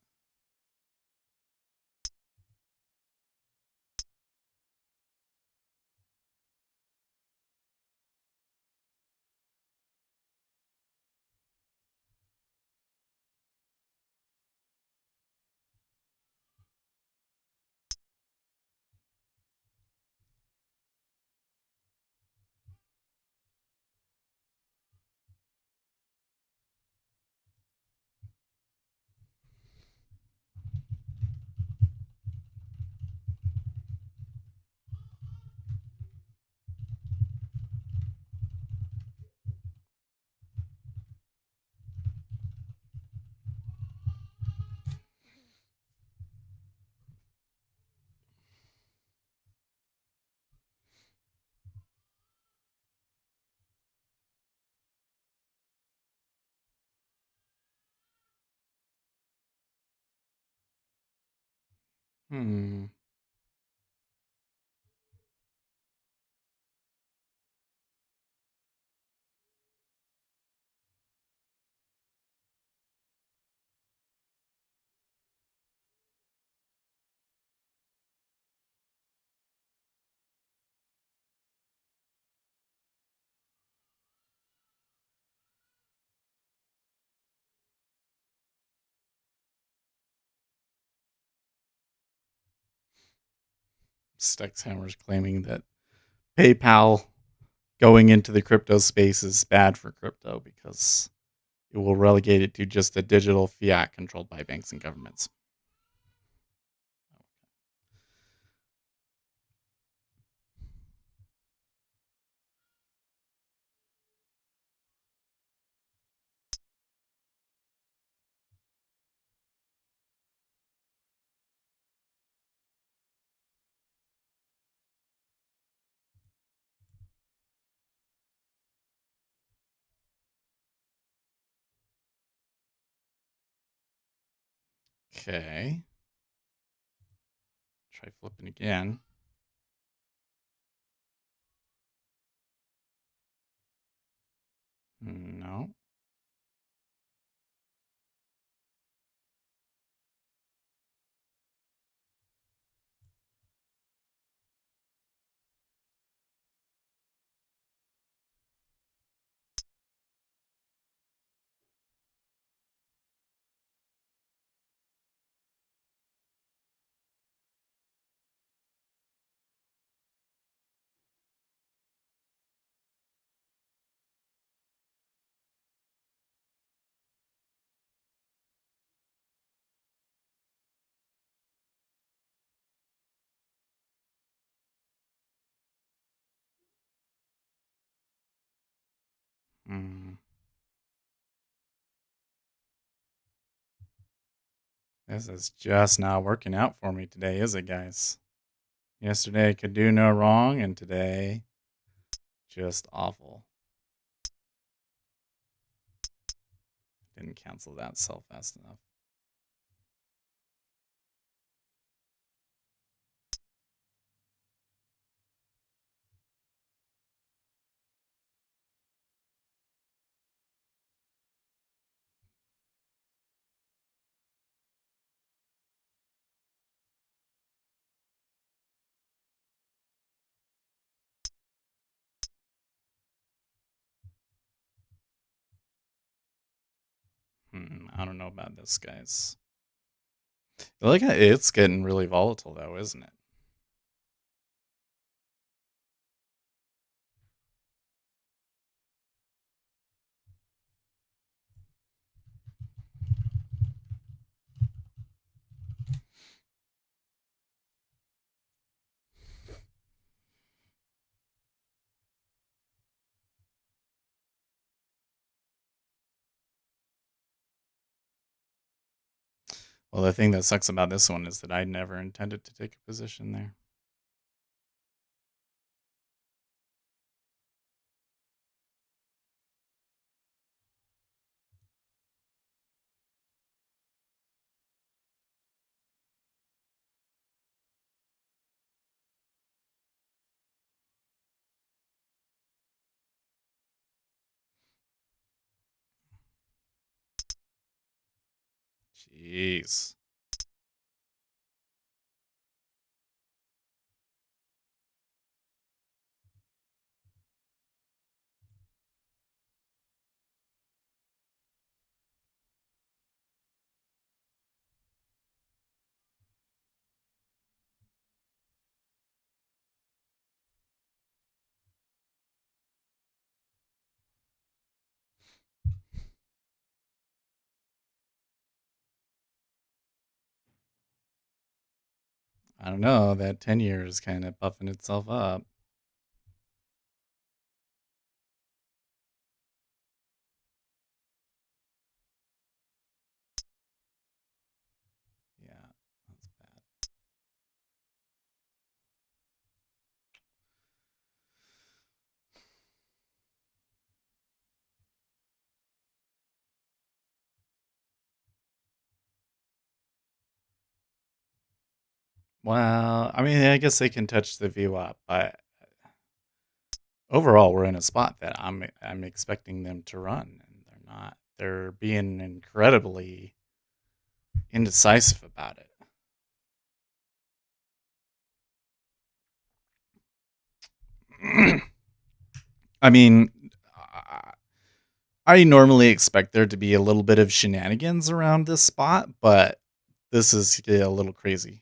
Hmm. Stexhammer's claiming that PayPal going into the crypto space is bad for crypto because it will relegate it to just a digital fiat controlled by banks and governments. Okay. Try flipping again. No. Hmm. This is just not working out for me today, is it, guys? Yesterday I could do no wrong, and today, just awful. Didn't cancel that cell fast enough. I don't know about this, guys. Look at it's getting really volatile, though, isn't it? Well, the thing that sucks about this one is that I never intended to take a position there. Jeez. I don't know. That 10 year is kind of buffing itself up. Yeah, that's bad. Well, I mean, I guess they can touch the view up, but overall, we're in a spot that I'm expecting them to run, and they're not. They're being incredibly indecisive about it. I mean, I normally expect there to be a little bit of shenanigans around this spot, but this is a little crazy.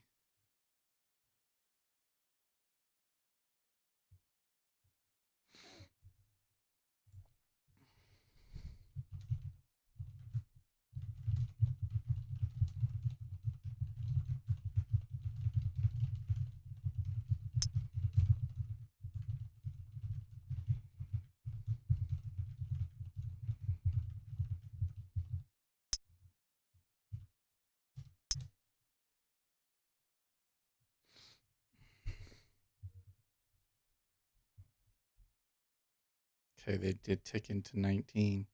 Okay, they did tick into 19.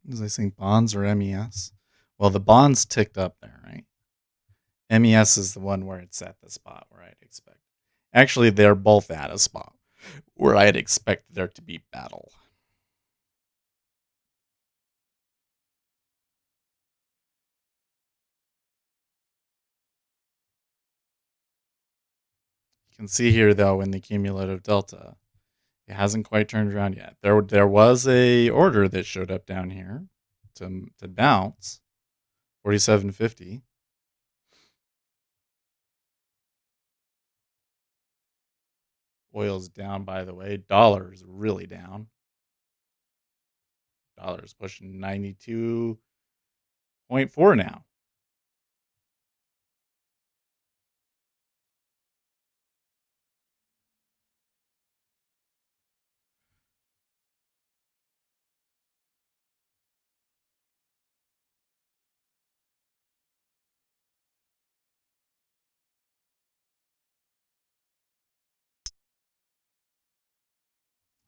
Was I saying bonds or MES? Well, the bonds ticked up there, right? MES is the one where it's at the spot where I'd expect. Actually, they're both at a spot where I'd expect there to be battle. You can see here, though, in the cumulative delta, it hasn't quite turned around yet. There was a order that showed up down here to bounce 47.50. Oil's down, by the way. Dollar is really down. Dollar is pushing 92.4 now.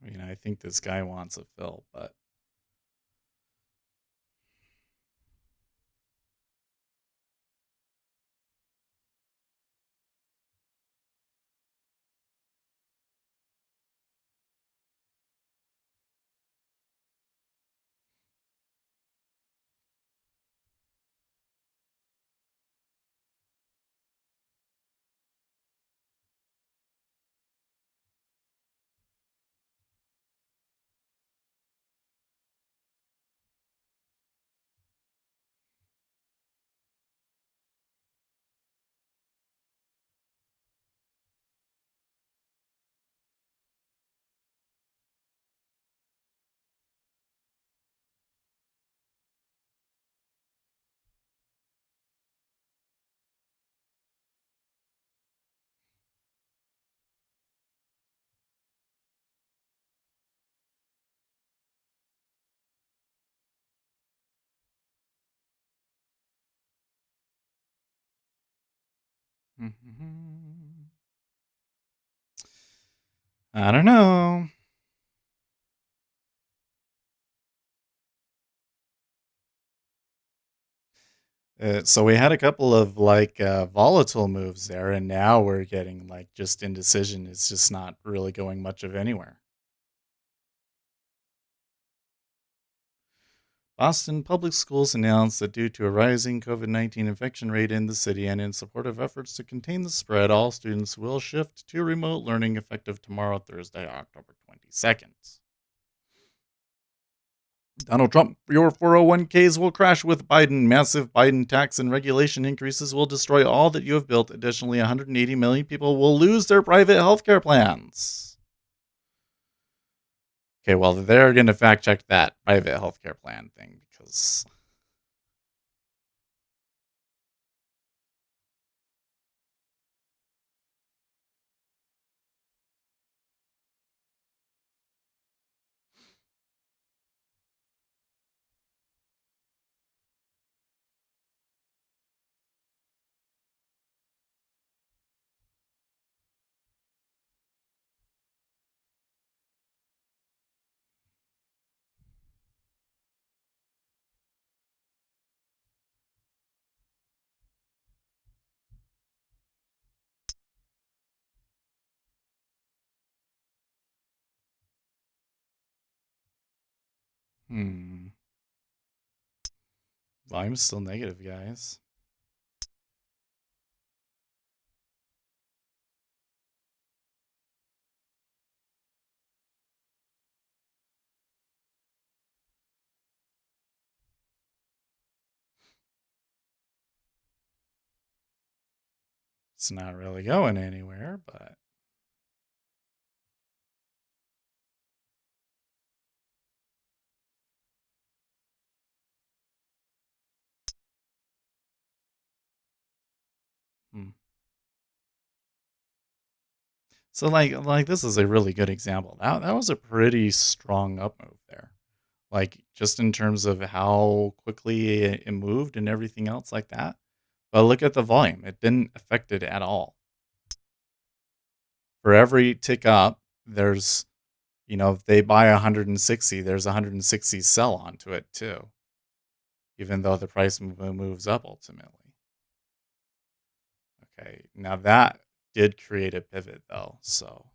I mean, I think this guy wants a fill, but I don't know. So we had a couple of volatile moves there, and now we're getting like just indecision. It's just not really going much of anywhere. Boston Public Schools announced that due to a rising COVID-19 infection rate in the city and in support of efforts to contain the spread, all students will shift to remote learning effective tomorrow, Thursday, October 22nd. Donald Trump, your 401ks will crash with Biden. Massive Biden tax and regulation increases will destroy all that you have built. Additionally, 180 million people will lose their private healthcare plans. Okay, well, they're going to fact check that private healthcare plan thing because. Volume's still negative, guys. It's not really going anywhere, but. So like this is a really good example. That was a pretty strong up move there. Like just in terms of how quickly it moved and everything else like that. But look at the volume. It didn't affect it at all. For every tick up, there's if they buy 160, there's 160 sell onto it too. Even though the price moves up ultimately. Okay, now that did create a pivot though, so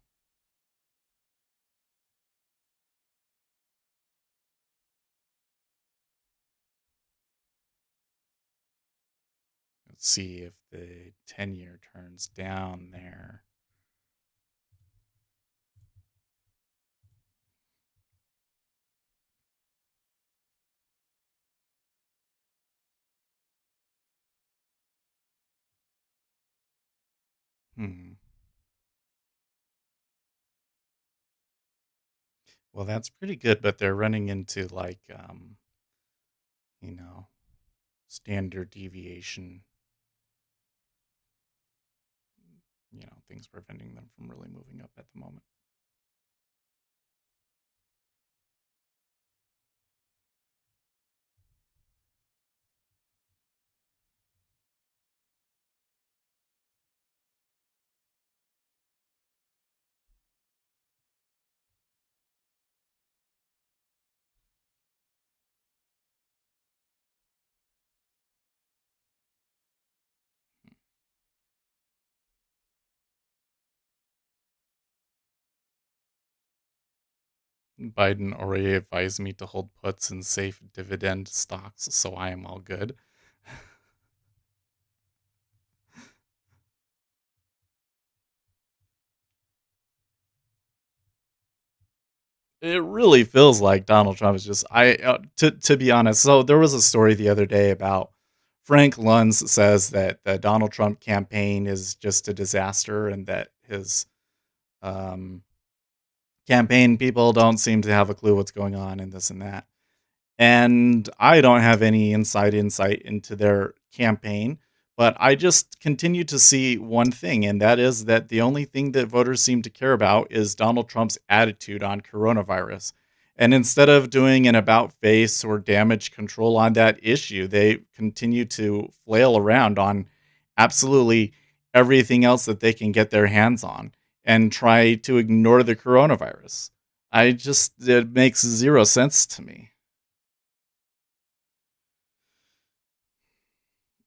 let's see if the 10-year turns down there. Well, that's pretty good, but they're running into standard deviation, things preventing them from really moving up at the moment. Biden already advised me to hold puts in safe dividend stocks, so I am all good. It really feels like Donald Trump is just to be honest. So there was a story the other day about Frank Luntz says that the Donald Trump campaign is just a disaster and that his um, campaign people don't seem to have a clue what's going on and this and that. And I don't have any inside insight into their campaign, but I just continue to see one thing, and that is that the only thing that voters seem to care about is Donald Trump's attitude on coronavirus. And instead of doing an about face or damage control on that issue, they continue to flail around on absolutely everything else that they can get their hands on and try to ignore the coronavirus. It makes zero sense to me.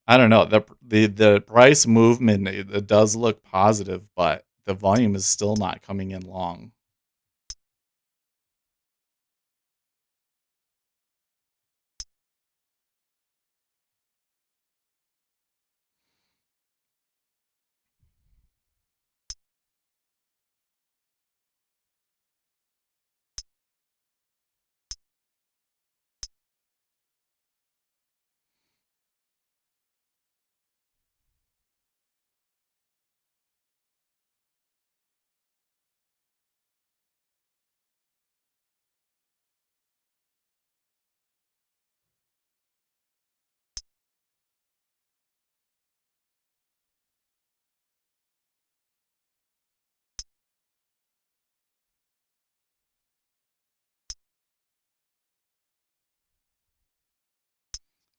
I don't know. The price movement, it does look positive, but the volume is still not coming in long.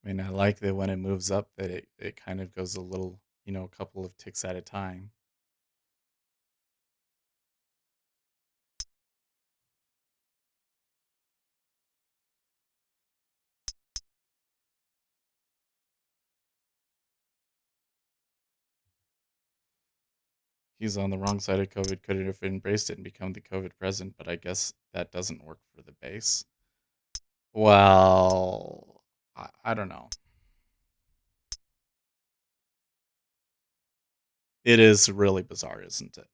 I mean, I like that when it moves up that it kind of goes a little, a couple of ticks at a time. He's on the wrong side of COVID, could have embraced it and become the COVID president, but I guess that doesn't work for the base. Well, I don't know. It is really bizarre, isn't it?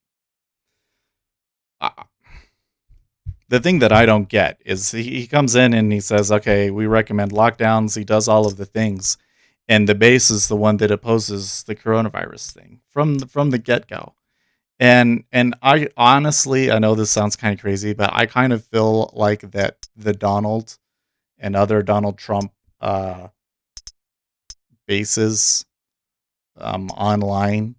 The thing that I don't get is he comes in and he says, okay, we recommend lockdowns. He does all of the things. And the base is the one that opposes the coronavirus thing from the get-go. And I honestly, I know this sounds kind of crazy, but I kind of feel like that the Donald and other Donald Trump bases online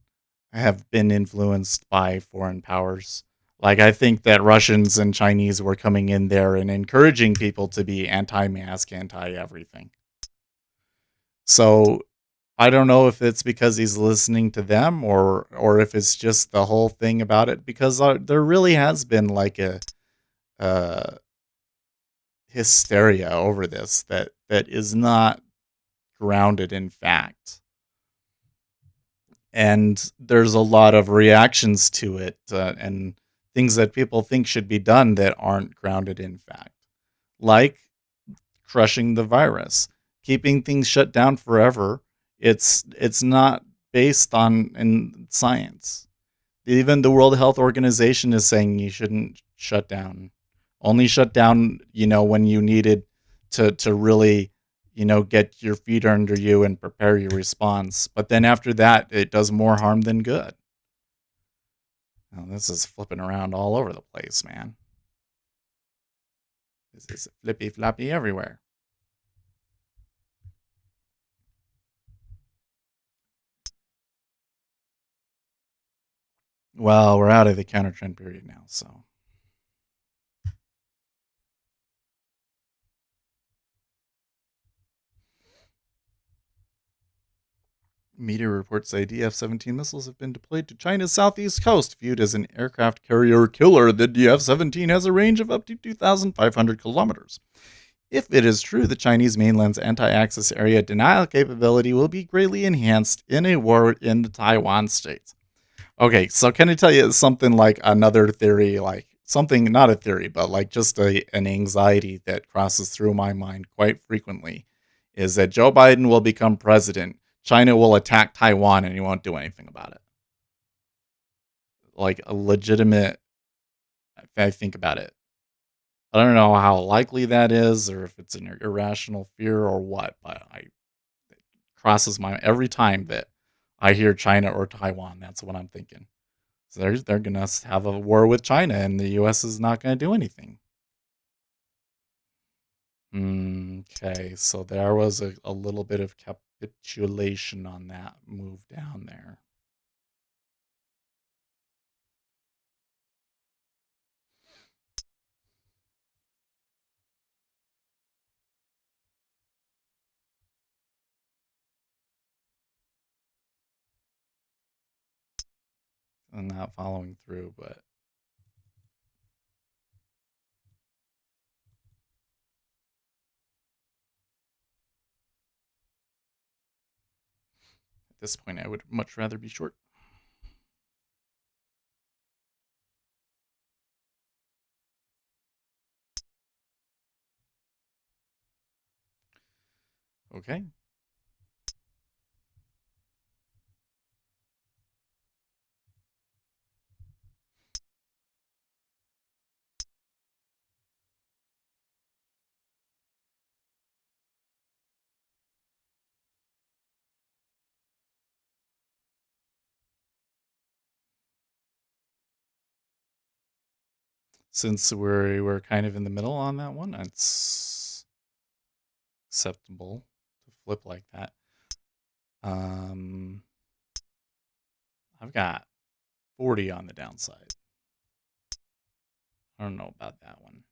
have been influenced by foreign powers. Like, I think that Russians and Chinese were coming in there and encouraging people to be anti-mask, anti-everything. So I don't know if it's because he's listening to them or if it's just the whole thing about it. Because there really has been like a uh, hysteria over this that is not grounded in fact. And there's a lot of reactions to it and things that people think should be done that aren't grounded in fact, like crushing the virus, keeping things shut down forever. It's not based on in science. Even the World Health Organization is saying you shouldn't shut down. Only shut down, when you needed to really, get your feet under you and prepare your response. But then after that, it does more harm than good. Now, this is flipping around all over the place, man. This is flippy floppy everywhere. Well, we're out of the counter trend period now, so. Media reports say DF-17 missiles have been deployed to China's southeast coast. Viewed as an aircraft carrier killer, the DF-17 has a range of up to 2,500 kilometers. If it is true, the Chinese mainland's anti-access area denial capability will be greatly enhanced in a war in the Taiwan Strait. Okay, so can I tell you something like another theory, like something, not a theory, but like just an anxiety that crosses through my mind quite frequently, is that Joe Biden will become president, China will attack Taiwan, and he won't do anything about it. Like a legitimate, if I think about it. I don't know how likely that is, or if it's an irrational fear or what, but it crosses my every time that I hear China or Taiwan. That's what I'm thinking. So they're gonna have a war with China, and the U.S. is not gonna do anything. Okay, so there was a little bit of capitulation on that move down there. and not following through, but at this point, I would much rather be short. Okay. Since we're kind of in the middle on that one, it's acceptable to flip like that. I've got 40 on the downside. I don't know about that one.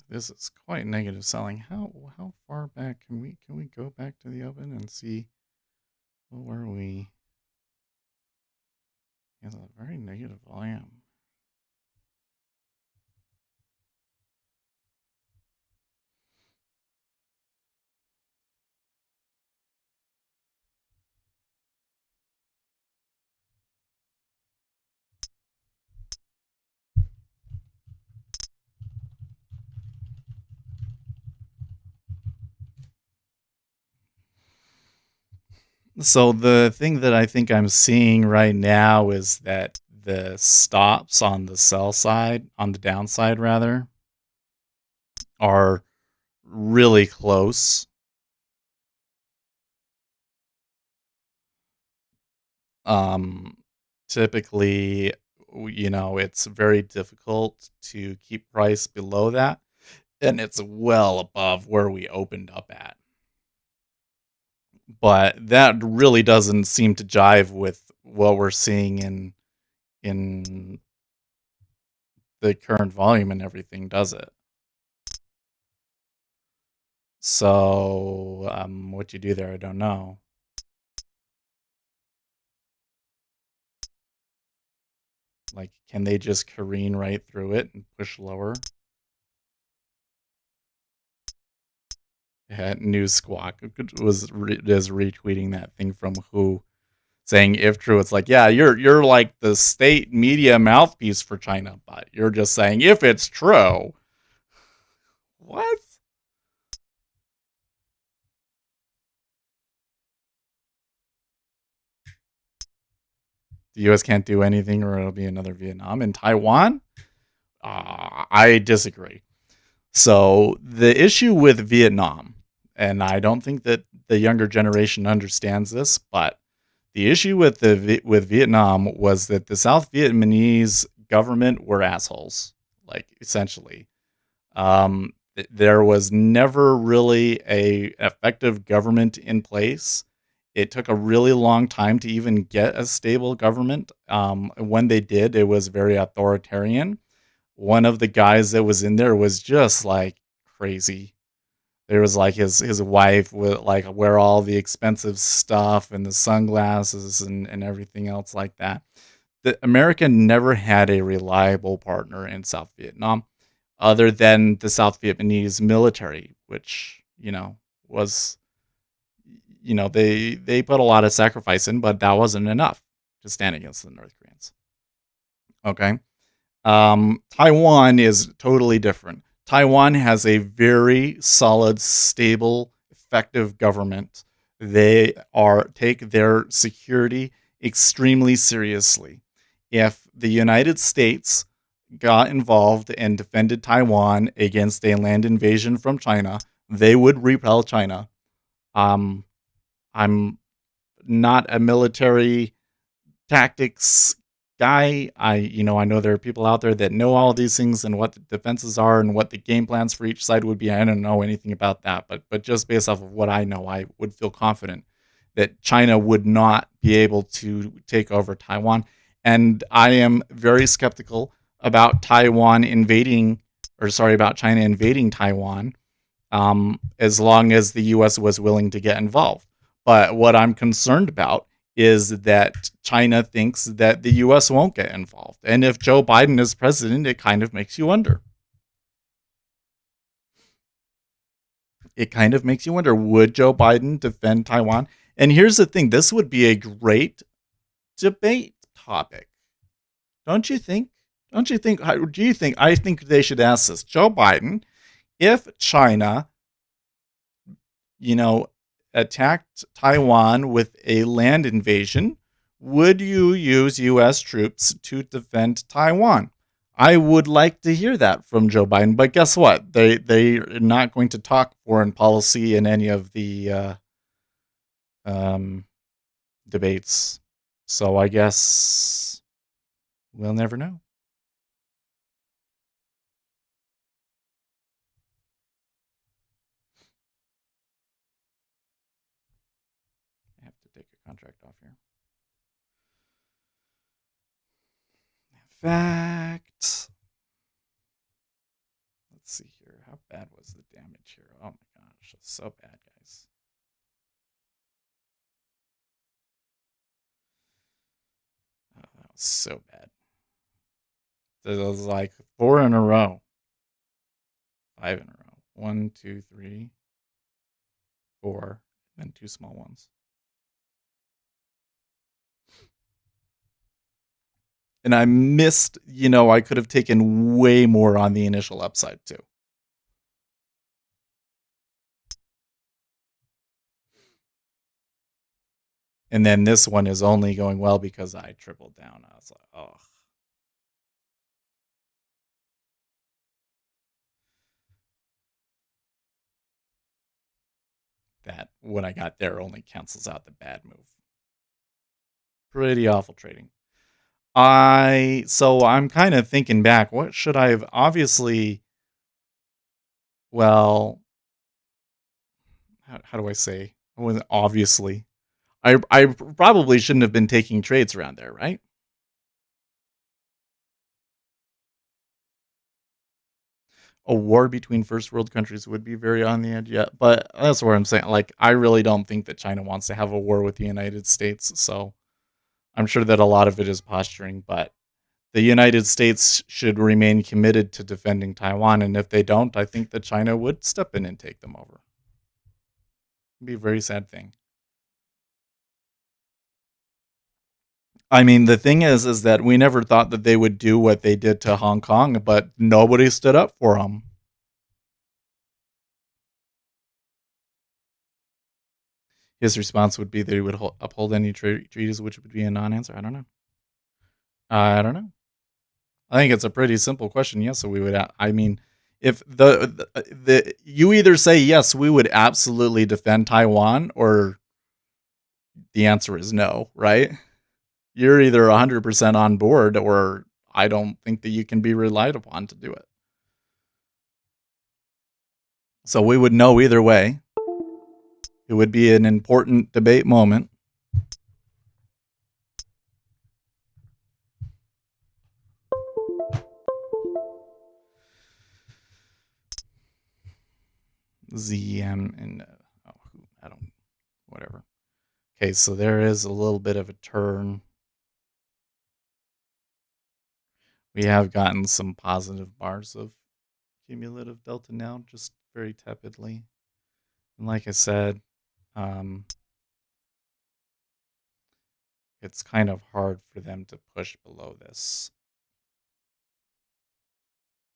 This is quite negative selling. How far back can we go back to the open and see where we? Yeah, a very negative volume. So the thing that I think I'm seeing right now is that the stops on the sell side, on the downside rather, are really close. Typically, it's very difficult to keep price below that, and it's well above where we opened up at. But that really doesn't seem to jive with what we're seeing in the current volume and everything, does it? So, what you do there, I don't know. Like, can they just careen right through it and push lower? Yeah, News Squawk is retweeting that thing from Who, saying if true, it's like, yeah, you're like the state media mouthpiece for China, but you're just saying if it's true. What? The U.S. can't do anything, or it'll be another Vietnam. In Taiwan, I disagree. So the issue with Vietnam, and I don't think that the younger generation understands this, but the issue with Vietnam was that the South Vietnamese government were assholes, like essentially. There was never really a effective government in place. It took a really long time to even get a stable government. When they did, it was very authoritarian. One of the guys that was in there was just like crazy. There was like his wife would like wear all the expensive stuff and the sunglasses and everything else like that. America never had a reliable partner in South Vietnam other than the South Vietnamese military, which, was, they put a lot of sacrifice in, but that wasn't enough to stand against the North Koreans. Okay. Taiwan is totally different. Taiwan has a very solid, stable, effective government. They take their security extremely seriously. If the United States got involved and defended Taiwan against a land invasion from China, they would repel China. I'm not a military tactics guy. I know there are people out there that know all these things and what the defenses are and what the game plans for each side would be. I don't know anything about that, but just based off of what I know, I would feel confident that China would not be able to take over Taiwan. And I am very skeptical about about China invading Taiwan, as long as the U.S. was willing to get involved. But what I'm concerned about is that China thinks that the U.S. won't get involved. And if Joe Biden is president, it kind of makes you wonder. Would Joe Biden defend Taiwan? And here's the thing, this would be a great debate topic. Don't you think? Don't you think? Do you think? I think they should ask this. Joe Biden, if China, attacked Taiwan with a land invasion, would you use U.S. troops to defend Taiwan? I would like to hear that from Joe Biden, but guess what? They're not going to talk foreign policy in any of the debates. So I guess we'll never know. I have to take a contract off here. Fact. Let's see here. How bad was the damage here? Oh my gosh, it's so bad, guys. Oh, that was so bad. It was like 4 in a row. 5 in a row. 1, 2, 3, 4, and 2 small ones. And I missed, I could have taken way more on the initial upside too. And then this one is only going well because I tripled down. I was like, oh. That, when I got there, only cancels out the bad move. Pretty awful trading. So I'm kind of thinking back, what should I have? Obviously, well, how do I say? I wasn't obviously. I probably shouldn't have been taking trades around there, right? A war between first world countries would be very on the edge, yeah. But that's where I'm saying, like, I really don't think that China wants to have a war with the United States. So I'm sure that a lot of it is posturing, but the United States should remain committed to defending Taiwan. And if they don't, I think that China would step in and take them over. It'd be a very sad thing. I mean, the thing is that we never thought that they would do what they did to Hong Kong, but nobody stood up for them. His response would be that he would uphold any treaties, which would be a non-answer. I don't know. I think it's a pretty simple question. Yes, so we would. I mean, if the you either say yes, we would absolutely defend Taiwan, or the answer is no, right? You're either 100% on board, or I don't think that you can be relied upon to do it. So we would know either way. It would be an important debate moment. ZM and I don't, whatever. Okay, so there is a little bit of a turn. We have gotten some positive bars of cumulative delta now, just very tepidly. And like I said, it's kind of hard for them to push below this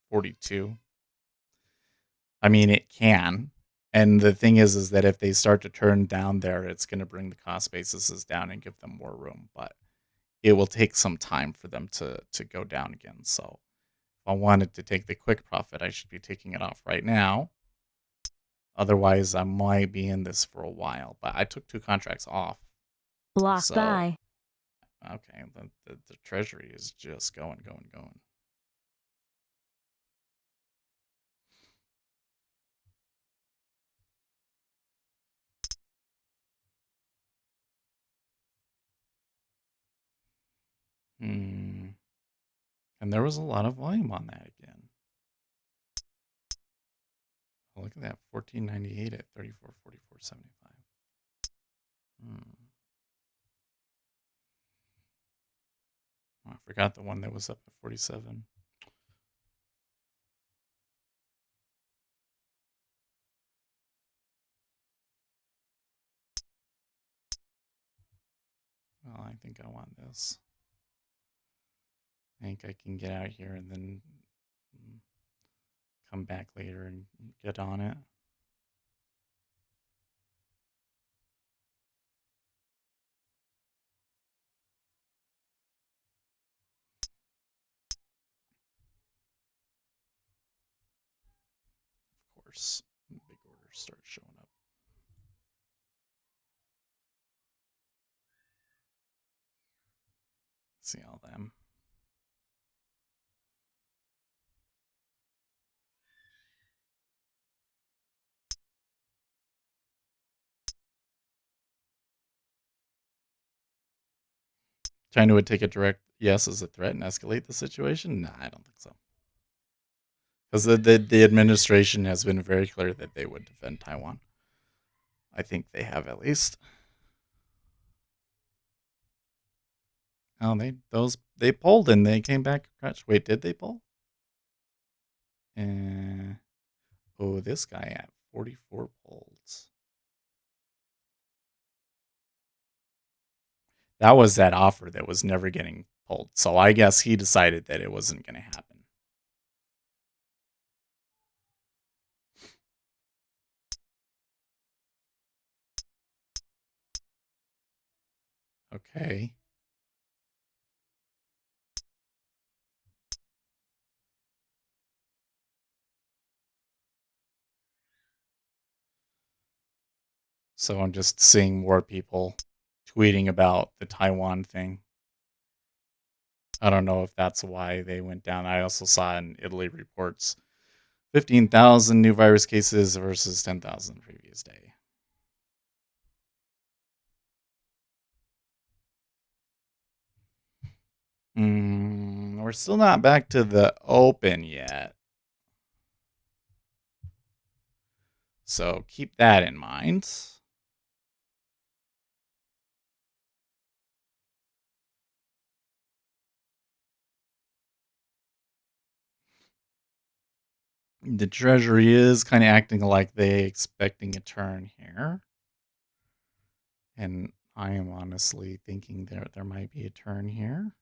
42. I mean, it can. And the thing is that if they start to turn down there, it's going to bring the cost bases down and give them more room. But it will take some time for them to go down again. So if I wanted to take the quick profit, I should be taking it off right now. Otherwise, I might be in this for a while. But I took 2 contracts off. Block So buy. Okay, the treasury is just going. And there was a lot of volume on that again. Oh, look at that, 1498 at 34.44.75. Oh, I forgot the one that was up at 47. Well, I think I want this. I think I can get out here and then come back later and get on it. Of course, big orders start showing up. See all them. China would take a direct yes as a threat and escalate the situation? Nah, I don't think so. Because the administration has been very clear that they would defend Taiwan. I think they have at least. Oh, they polled and they came back. Wait, did they poll? Oh, this guy at 44 polls. That was that offer that was never getting pulled. So I guess he decided that it wasn't going to happen. Okay. So I'm just seeing more people tweeting about the Taiwan thing. I don't know if that's why they went down. I also saw in Italy reports 15,000 new virus cases versus 10,000 the previous day. We're still not back to the open yet. So keep that in mind. The Treasury is kind of acting like they expecting a turn here. And I am honestly thinking there might be a turn here.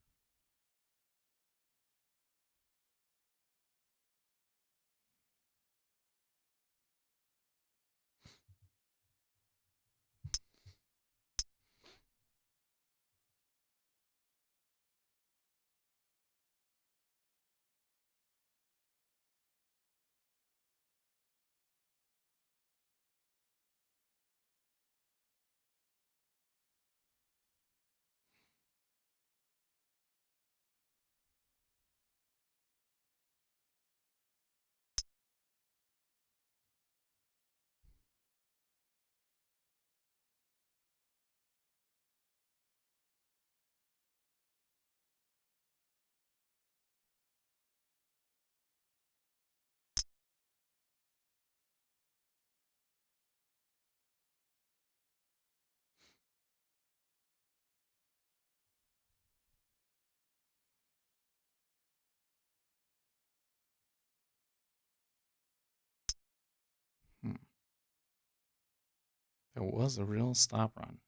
There was a real stop run.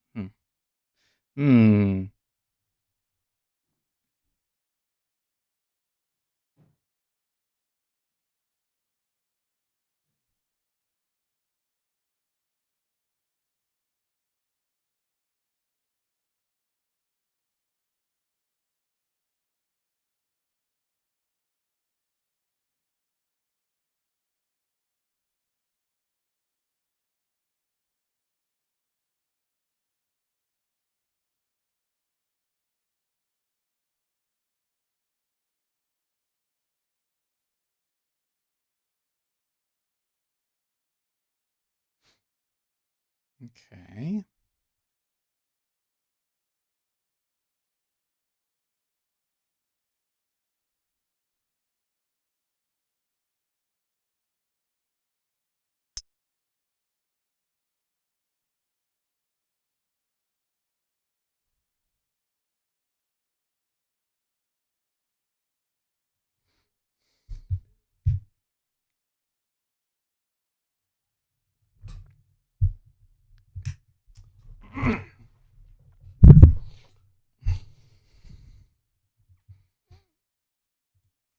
Okay.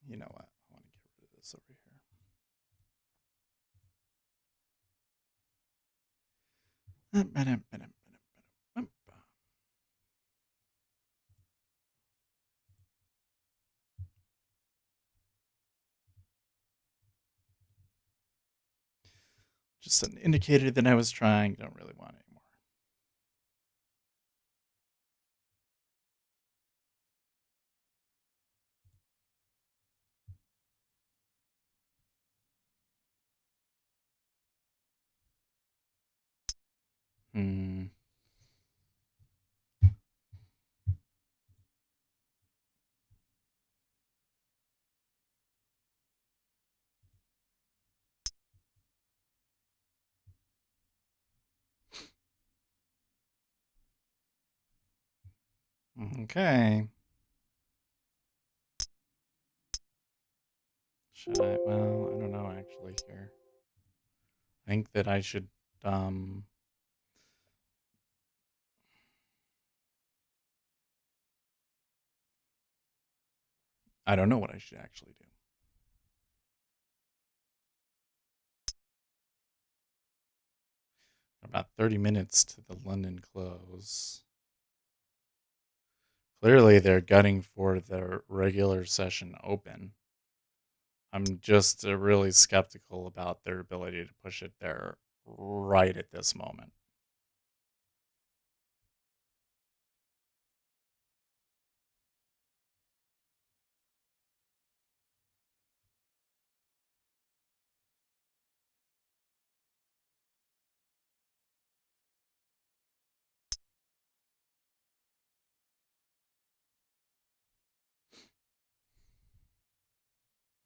You know what? I want to get rid of this over here. Just an indicator that I was trying. Don't really want it anymore. Okay. Should I? Well, I don't know actually here. I think that I should, I don't know what I should actually do. About 30 minutes to the London close. Clearly, they're gunning for their regular session open. I'm just really skeptical about their ability to push it there right at this moment.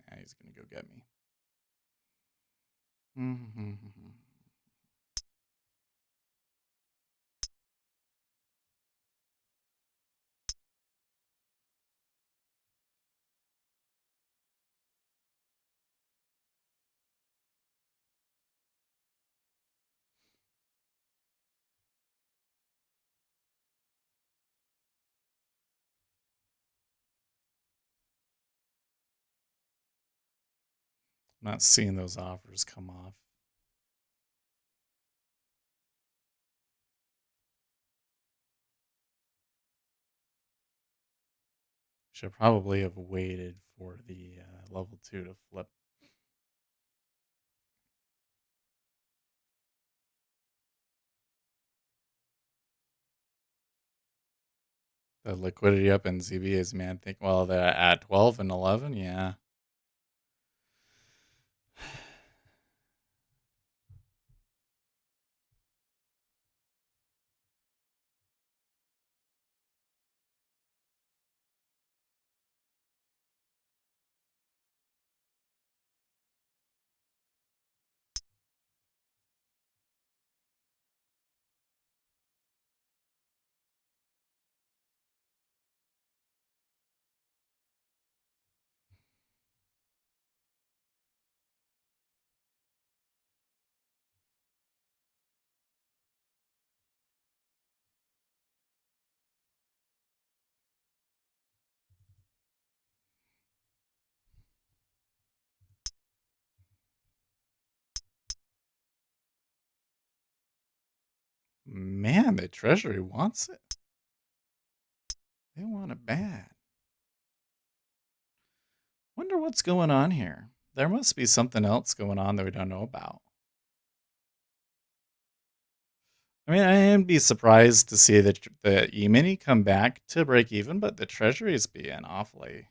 Yeah, he's going to go get me. I'm not seeing those offers come off. Should probably have waited for the level 2 to flip. The liquidity up in ZB is, man, well, they're at 12 and 11, yeah. Man, the Treasury wants it. They want it bad. Wonder what's going on here. There must be something else going on that we don't know about. I mean, I wouldn't be surprised to see the E-mini come back to break even, but the Treasury is being awfully.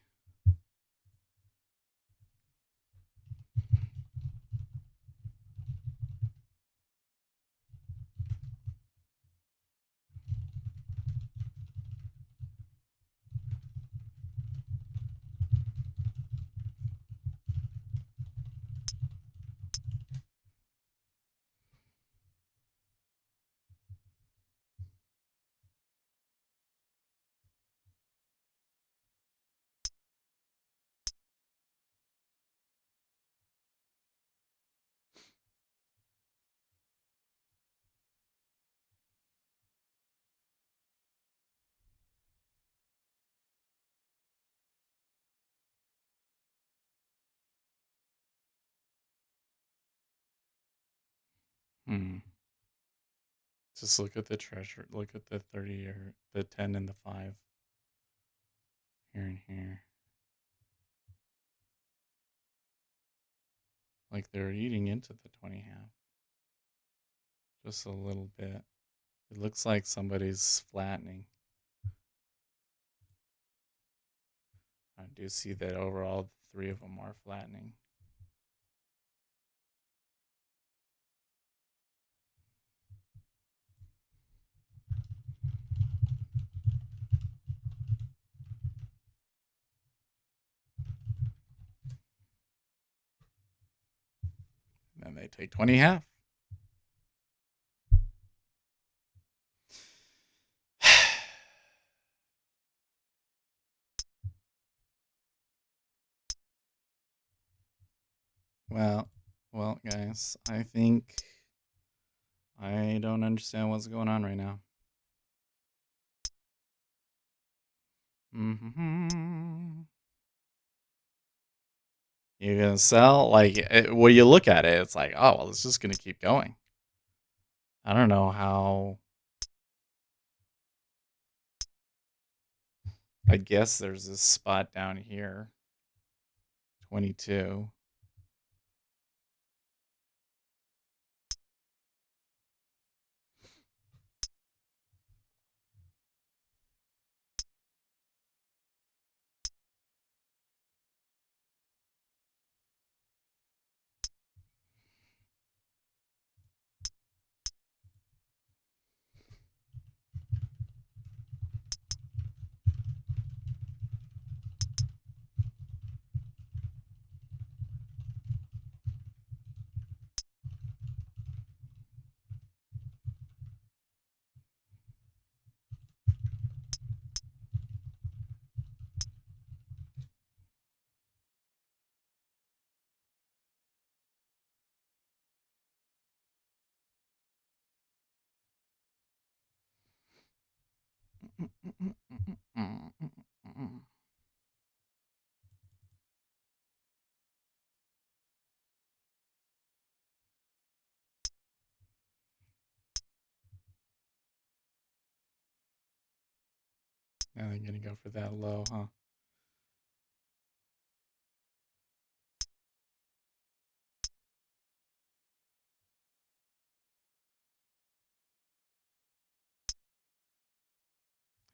Just look at the treasure. Look at the 30 or the 10 and the 5 here and here. Like they're eating into the 20 half. Just a little bit. It looks like somebody's flattening. I do see that overall, the 3 of them are flattening. And then they take 20 half. Well, guys, I think I don't understand what's going on right now. You're gonna sell? Like, when you look at it, it's like, oh, well, it's just gonna keep going. I don't know how. I guess there's this spot down here, 22. Now they're gonna go for that low, huh?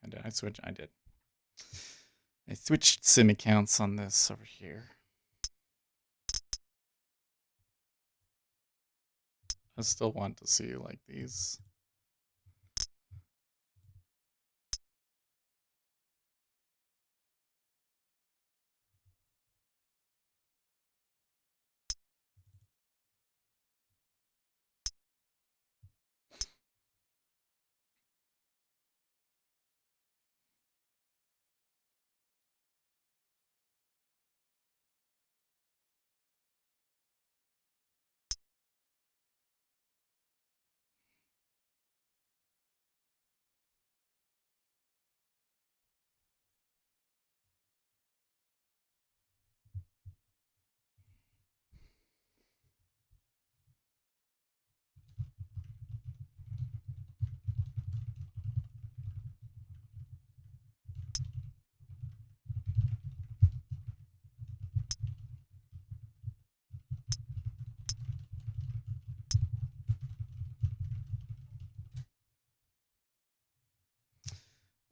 And did I switch? I did. I switched sim accounts on this over here. I still want to see like these.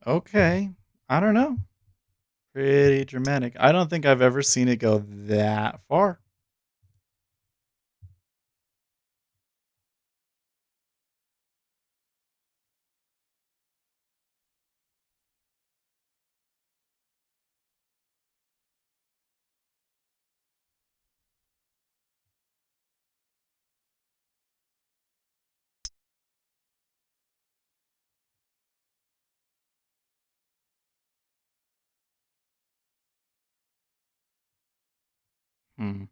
Okay, I don't know. Pretty dramatic. I don't think I've ever seen it go that far. Hmm.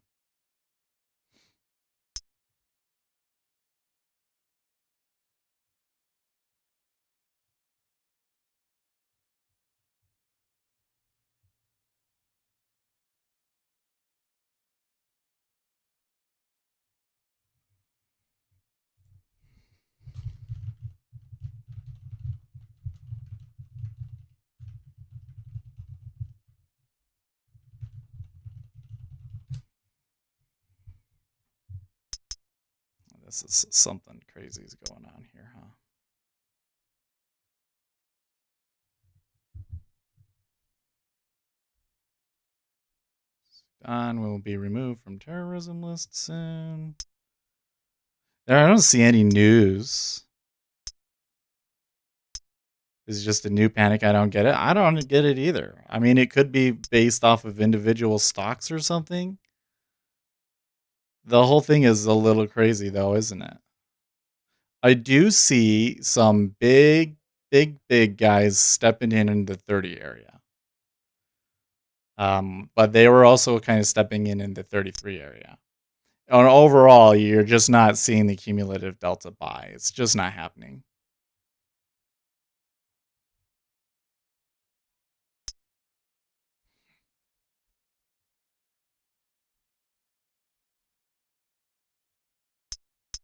This is something crazy is going on here, huh? Sudan will be removed from terrorism list soon. I don't see any news. Is it just a new panic? I don't get it. I don't get it either. I mean, it could be based off of individual stocks or something. The whole thing is a little crazy, though, isn't it? I do see some big guys stepping in the 30 area. But they were also kind of stepping in the 33 area. And overall, you're just not seeing the cumulative delta buy. It's just not happening.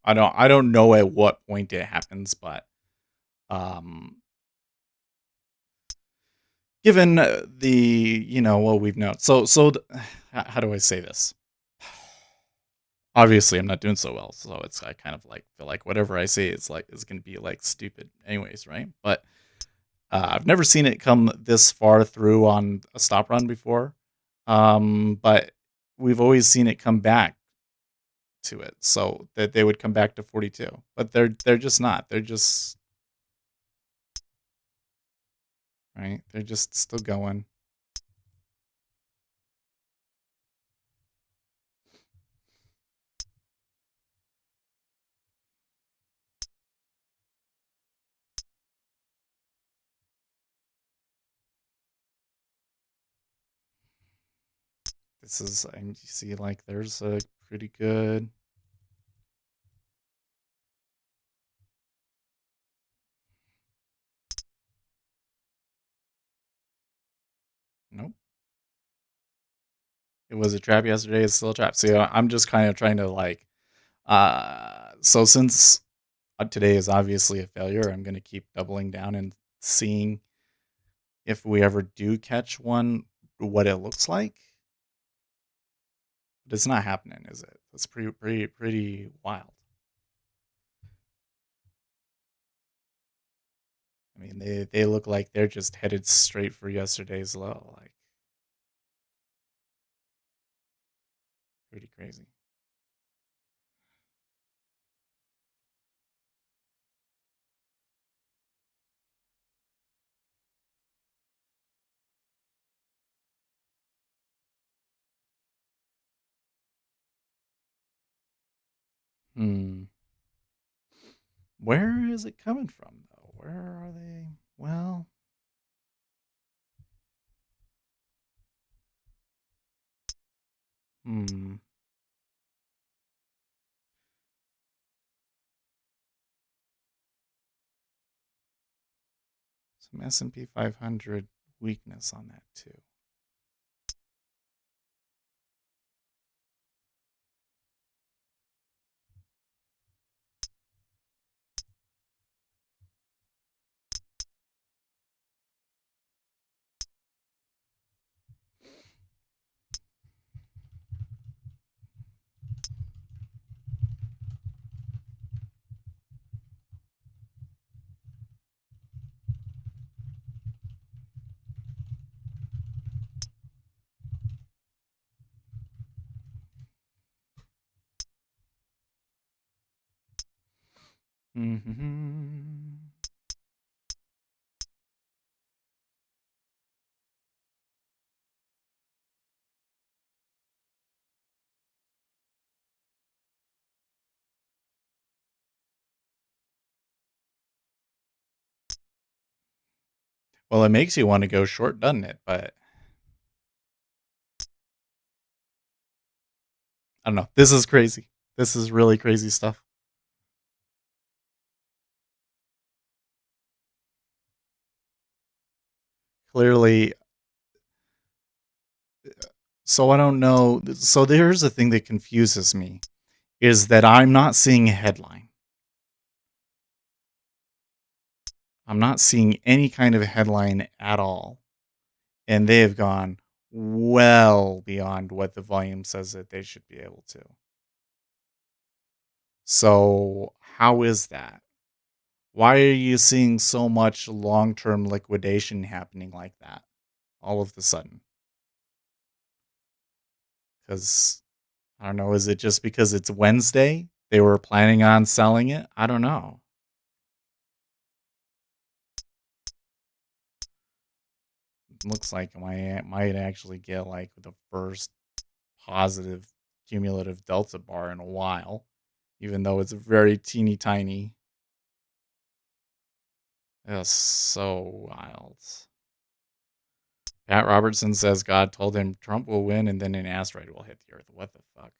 I don't know at what point it happens, but given the what we've known, so how do I say this? Obviously, I'm not doing so well, so it's I kind of like feel like whatever I say is gonna be like stupid, anyways, right? But I've never seen it come this far through on a stop run before, but we've always seen it come back to it, so that they would come back to 42, but they're just not. They're just right. They're just still going. This is, and you see, like, there's a pretty good. Nope. It was a trap yesterday. It's still a trap. So I'm just kind of trying to like, so since today is obviously a failure, I'm going to keep doubling down and seeing if we ever do catch one, what it looks like. But it's not happening, is it? It's pretty wild. I mean, they look like they're just headed straight for yesterday's low. Like, pretty crazy. Where is it coming from, though? Where are they? Well, some S&P 500 weakness on that too. Well, it makes you want to go short, doesn't it? But I don't know. This is crazy. This is really crazy stuff. Clearly, so I don't know. So there's the thing that confuses me is that I'm not seeing a headline. I'm not seeing any kind of headline at all. And they have gone well beyond what the volume says that they should be able to. So how is that? Why are you seeing so much long-term liquidation happening like that all of the sudden? Because I don't know, is it just because it's Wednesday? They were planning on selling it? I don't know. It looks like I might actually get like the first positive cumulative delta bar in a while, even though it's very teeny tiny. It's so wild. Pat Robertson says God told him Trump will win and then an asteroid will hit the Earth. What the fuck?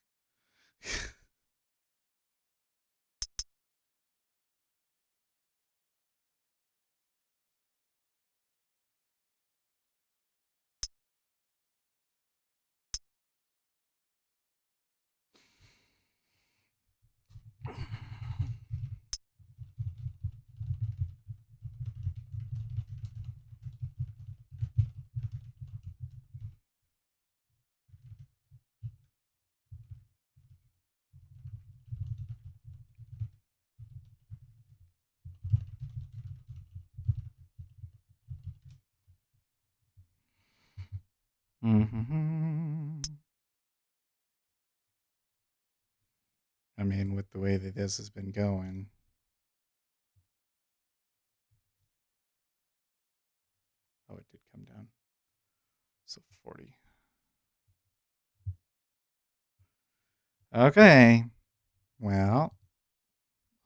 Mm-hmm. I mean, with the way that this has been going. Oh, it did come down. So 40. Okay. Well,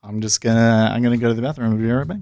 I'm gonna go to the bathroom and be right back.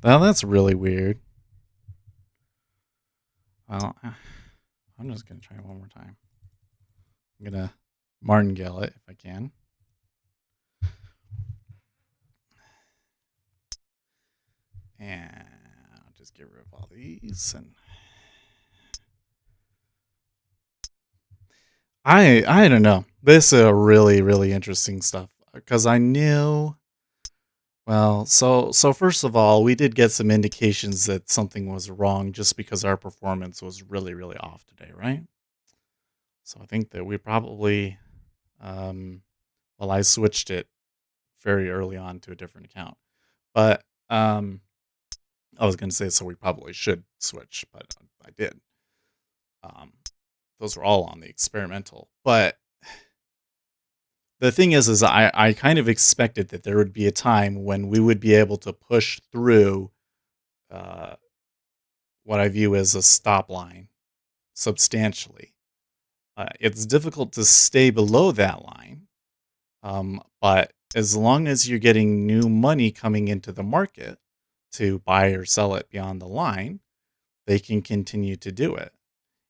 Well, that's really weird. Well, I'm just gonna try one more time. I'm gonna martingale it if I can. And I'll just get rid of all these and I don't know. This is a really, really interesting stuff because I knew. Well, so first of all, we did get some indications that something was wrong just because our performance was really, really off today, right? So I think that we probably, um, well, I switched it very early on to a different account, but I was going to say so we probably should switch, but I did. Um, those were all on the experimental, but the thing is I kind of expected that there would be a time when we would be able to push through uh, what I view as a stop line substantially. It's difficult to stay below that line, but as long as you're getting new money coming into the market to buy or sell it beyond the line, they can continue to do it.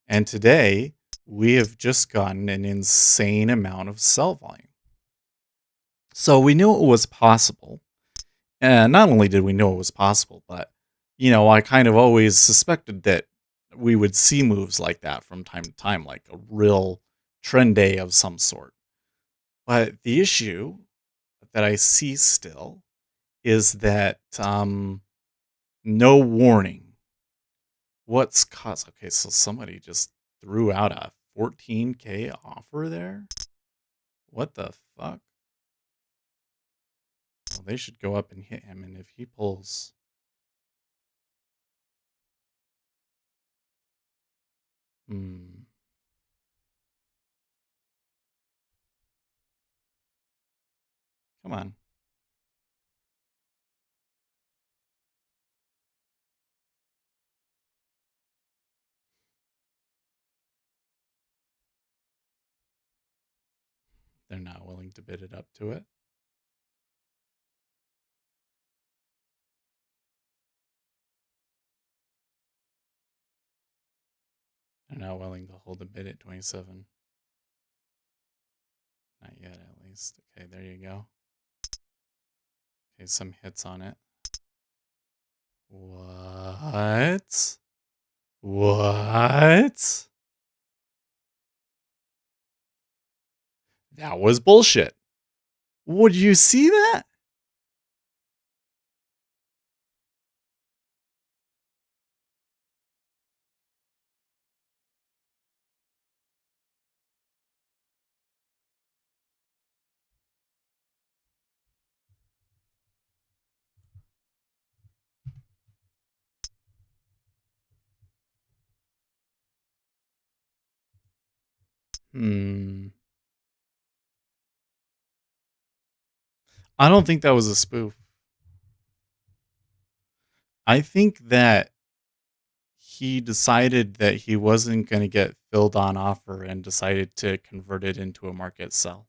And today, we have just gotten an insane amount of sell volume. So we knew it was possible. And not only did we know it was possible, but, I kind of always suspected that we would see moves like that from time to time, like a real trend day of some sort. But the issue that I see still is that no warning. What's caused? Okay, so somebody just threw out a 14K offer there. What the fuck? Well, they should go up and hit him, and if he pulls, hmm, come on. They're not willing to bid it up to it. They're not willing to hold the bid at 27. Not yet, at least. Okay, there you go. Okay, some hits on it. What? What? That was bullshit. Would you see that? Hmm. I don't think that was a spoof. I think that he decided that he wasn't going to get filled on offer and decided to convert it into a market sell.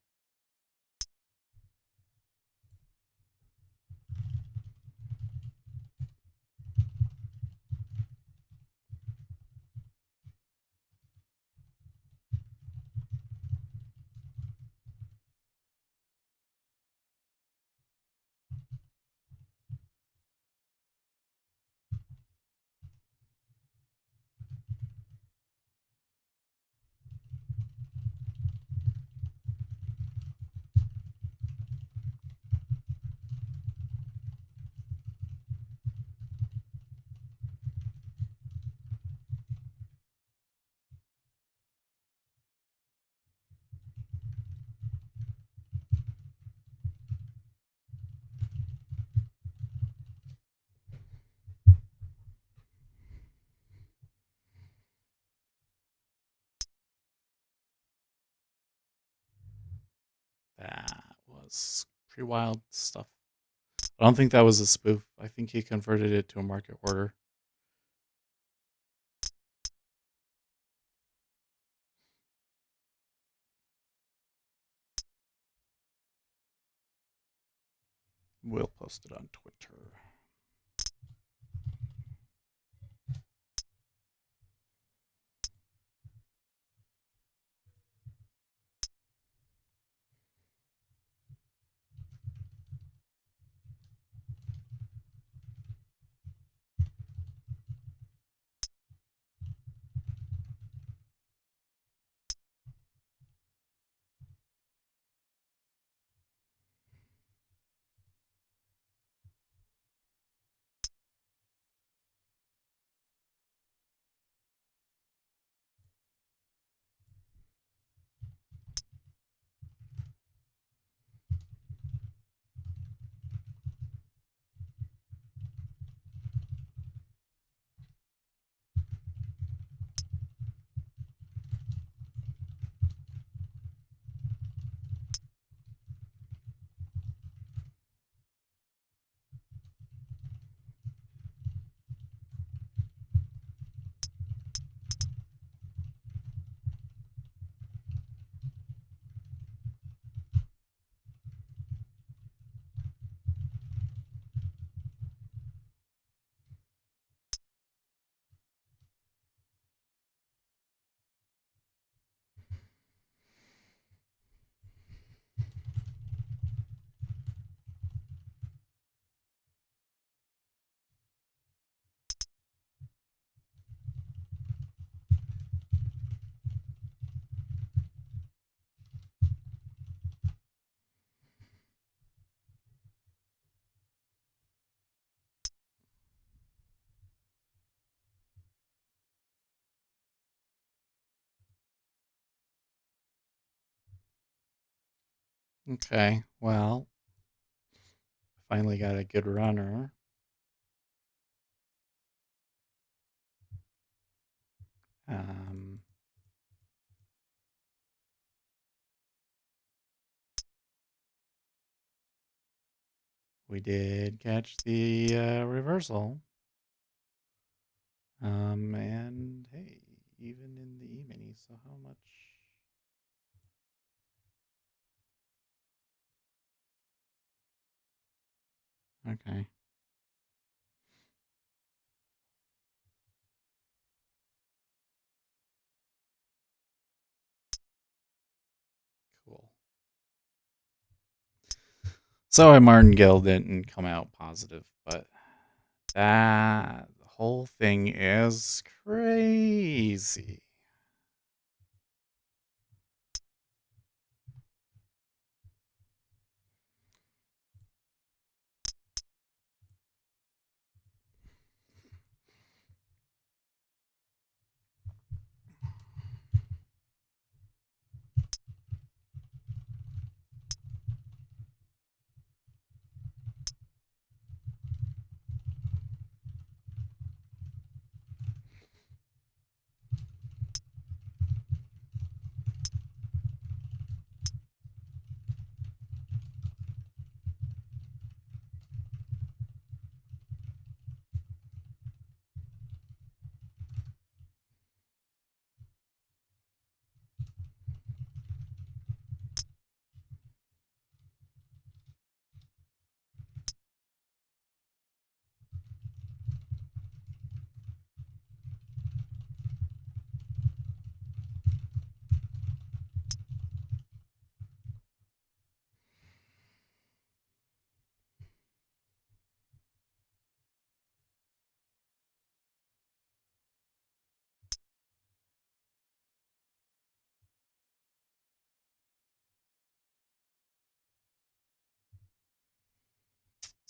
That was pretty wild stuff. I don't think that was a spoof. I think he converted it to a market order. We'll post it on Twitter. Okay, well, finally got a good runner. Um, we did catch the reversal. And hey, even in the E-mini, so how much? Okay. Cool. So a martingale didn't come out positive, but that whole thing is crazy.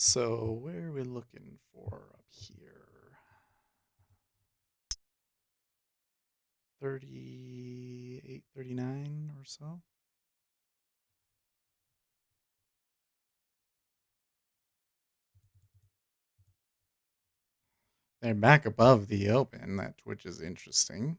So where are we looking for up here? 38, 39 or so? They're back above the open, which is interesting.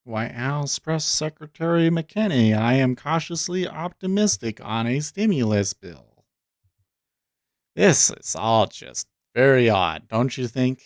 White House Press Secretary McKinney, I am cautiously optimistic on a stimulus bill. This is all just very odd, don't you think?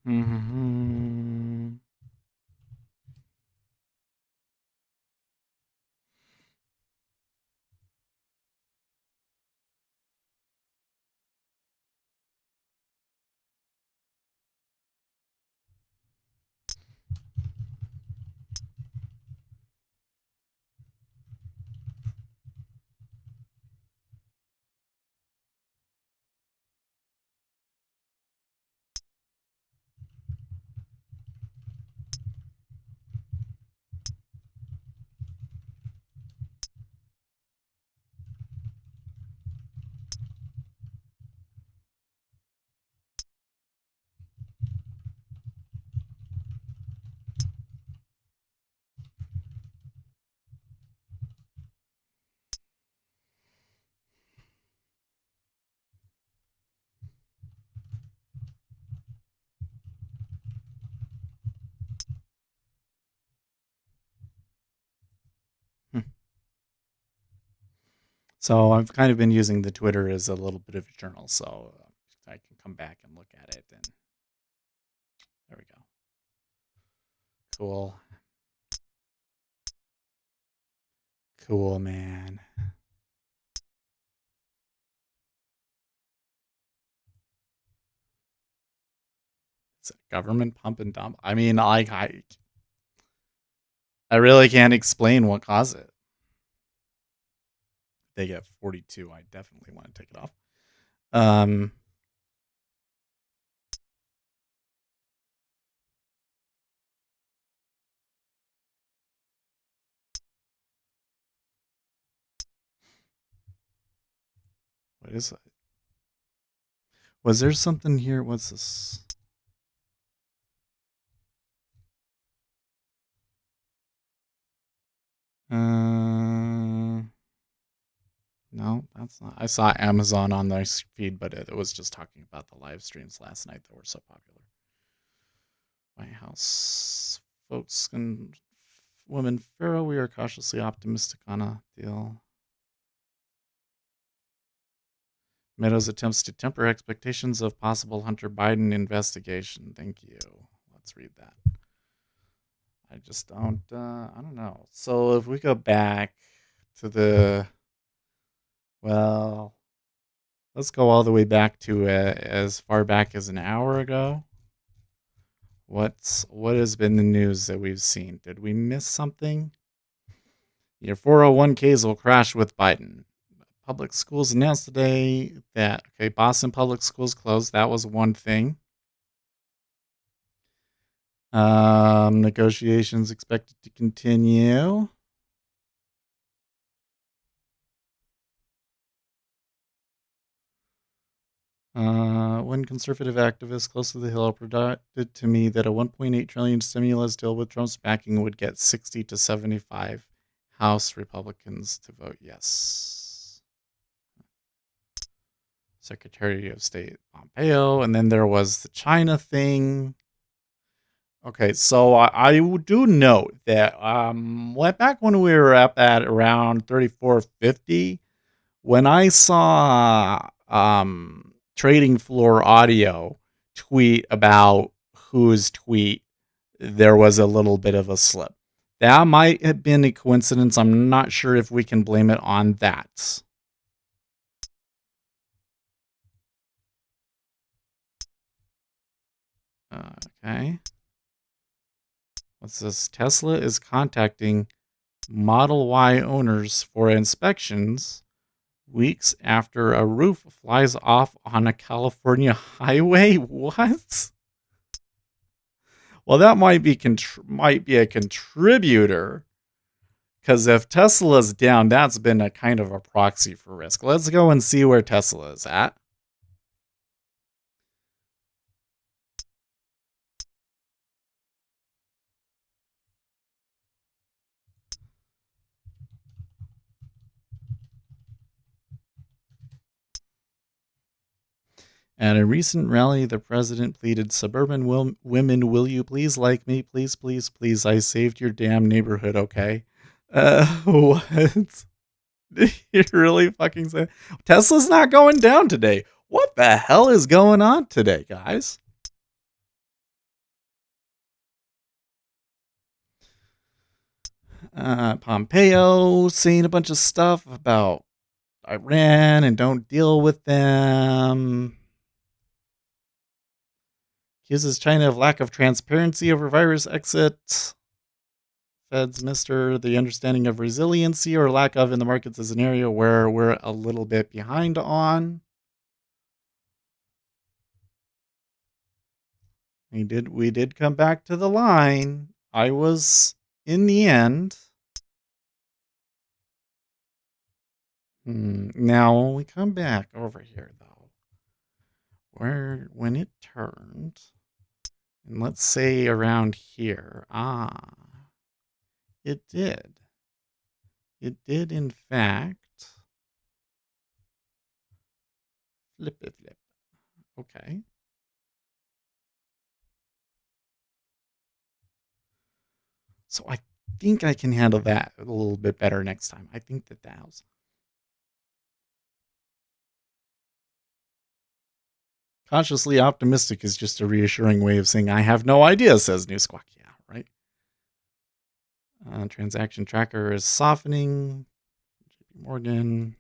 Mm-hmm. So I've kind of been using the Twitter as a little bit of a journal, so I can come back and look at it. And there we go. Cool. Cool, man. Is it government pump and dump? I mean, like, I really can't explain what caused it. They get 42. I definitely want to take it off. What is it? Was there something here? What's this? No, that's not. I saw Amazon on their feed, but it was just talking about the live streams last night that were so popular. White House votes and women Pharaoh. We are cautiously optimistic on a deal. Meadows attempts to temper expectations of possible Hunter Biden investigation. Thank you. Let's read that. I just don't. I don't know. So if we go back to the, well, let's go all the way back to as far back as an hour ago. What has been the news that we've seen? Did we miss something? Your 401ks will crash with Biden. Public schools announced today that Boston public schools closed. That was one thing. Negotiations expected to continue. One conservative activist close to the Hill predicted to me that a $1.8 trillion stimulus deal with Trump's backing would get 60 to 75 House Republicans to vote yes. Secretary of State Pompeo, and then there was the China thing. Okay, so I do note that back when we were up at around 3450, when I saw Trading Floor Audio tweet about whose tweet, there was a little bit of a slip. That might have been a coincidence. I'm not sure if we can blame it on that. Okay. What's this? Tesla is contacting Model Y owners for inspections weeks after a roof flies off on a California highway. What? Well, that might be a contributor, because if Tesla's down, that's been a kind of a proxy for risk. Let's go and see where Tesla is at. At a recent rally, the president pleaded, "Suburban women, will you please like me? Please, please, please. I saved your damn neighborhood, okay?" What? You really fucking say Tesla's not going down today? What the hell is going on today, guys? Pompeo saying a bunch of stuff about Iran and don't deal with them. Accuses China of lack of transparency over virus exit. Feds mister the understanding of resiliency or lack of in the markets as an area where we're a little bit behind on. We did come back to the line. I was in the end. Now when we come back over here though, when it turned, and let's say around here, it did. It did in fact flip. Okay. So I think I can handle that a little bit better next time. I think that was Cautiously optimistic is just a reassuring way of saying I have no idea, says New Squawk. Yeah, right. Transaction tracker is softening. JP Morgan.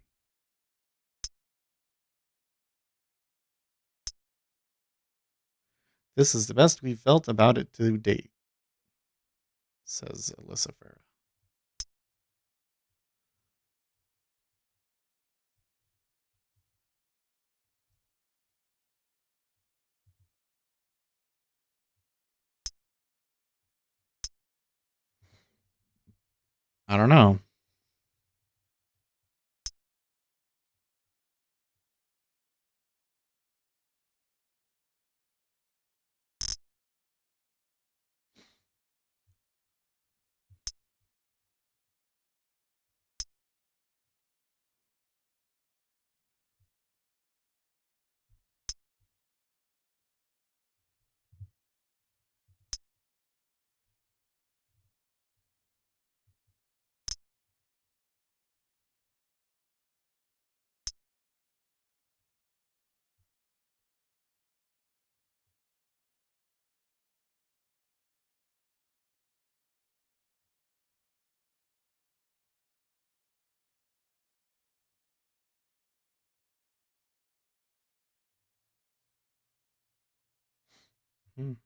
This is the best we've felt about it to date, says Alyssa Farah. I don't know. You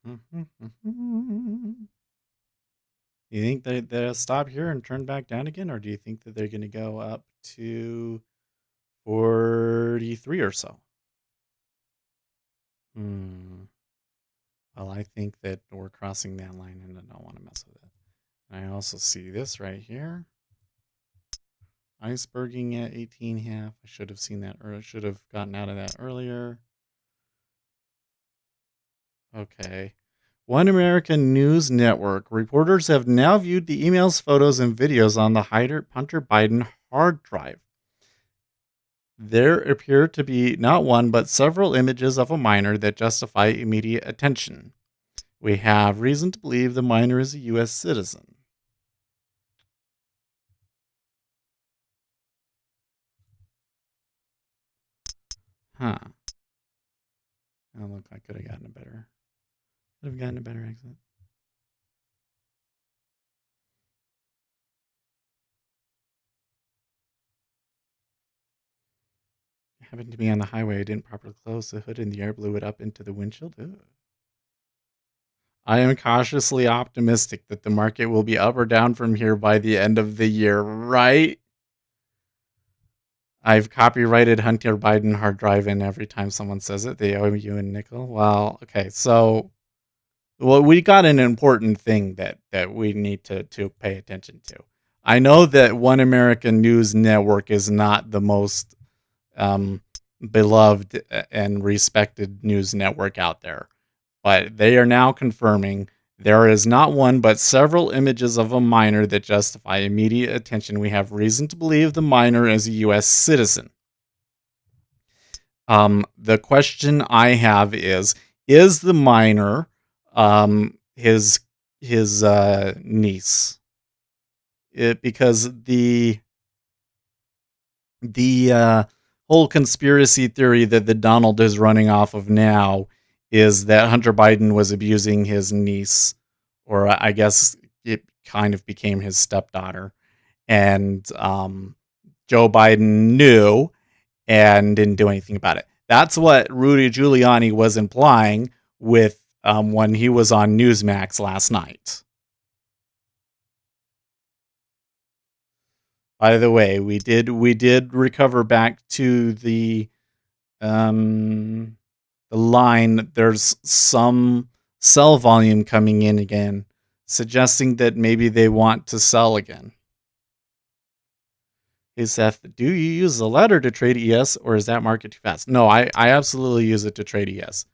think they'll stop here and turn back down again, or do you think that they're going to go up to 43 or so? Well, I think that we're crossing that line and I don't want to mess with it. I also see this right here. Iceberging at 18.5. I should have seen that, or I should have gotten out of that earlier. Okay. One American News Network. Reporters have now viewed the emails, photos, and videos on the Hunter Biden hard drive. There appear to be not one, but several images of a minor that justify immediate attention. We have reason to believe the minor is a U.S. citizen. Huh. Oh, look, I could have gotten a better exit. It happened to be on the highway. I didn't properly close the hood and the air blew it up into the windshield. Ooh. I am cautiously optimistic that the market will be up or down from here by the end of the year, right? I've copyrighted Hunter Biden hard drive, and every time someone says it, they owe you a nickel. Well, okay, so we got an important thing that we need to pay attention to. I know that One American News Network is not the most beloved and respected news network out there, but they are now confirming there is not one but several images of a minor that justify immediate attention. We have reason to believe the minor is a U.S. citizen. The question I have is the minor his niece? Because the whole conspiracy theory that the Donald is running off of now is that Hunter Biden was abusing his niece, or I guess it kind of became his stepdaughter, and Joe Biden knew and didn't do anything about it. That's what Rudy Giuliani was implying with when he was on Newsmax last night. By the way, we did recover back to the line. There's some sell volume coming in again, suggesting that maybe they want to sell again. Hey Seth, do you use the ladder to trade ES, or is that market too fast? No, I absolutely use it to trade ES.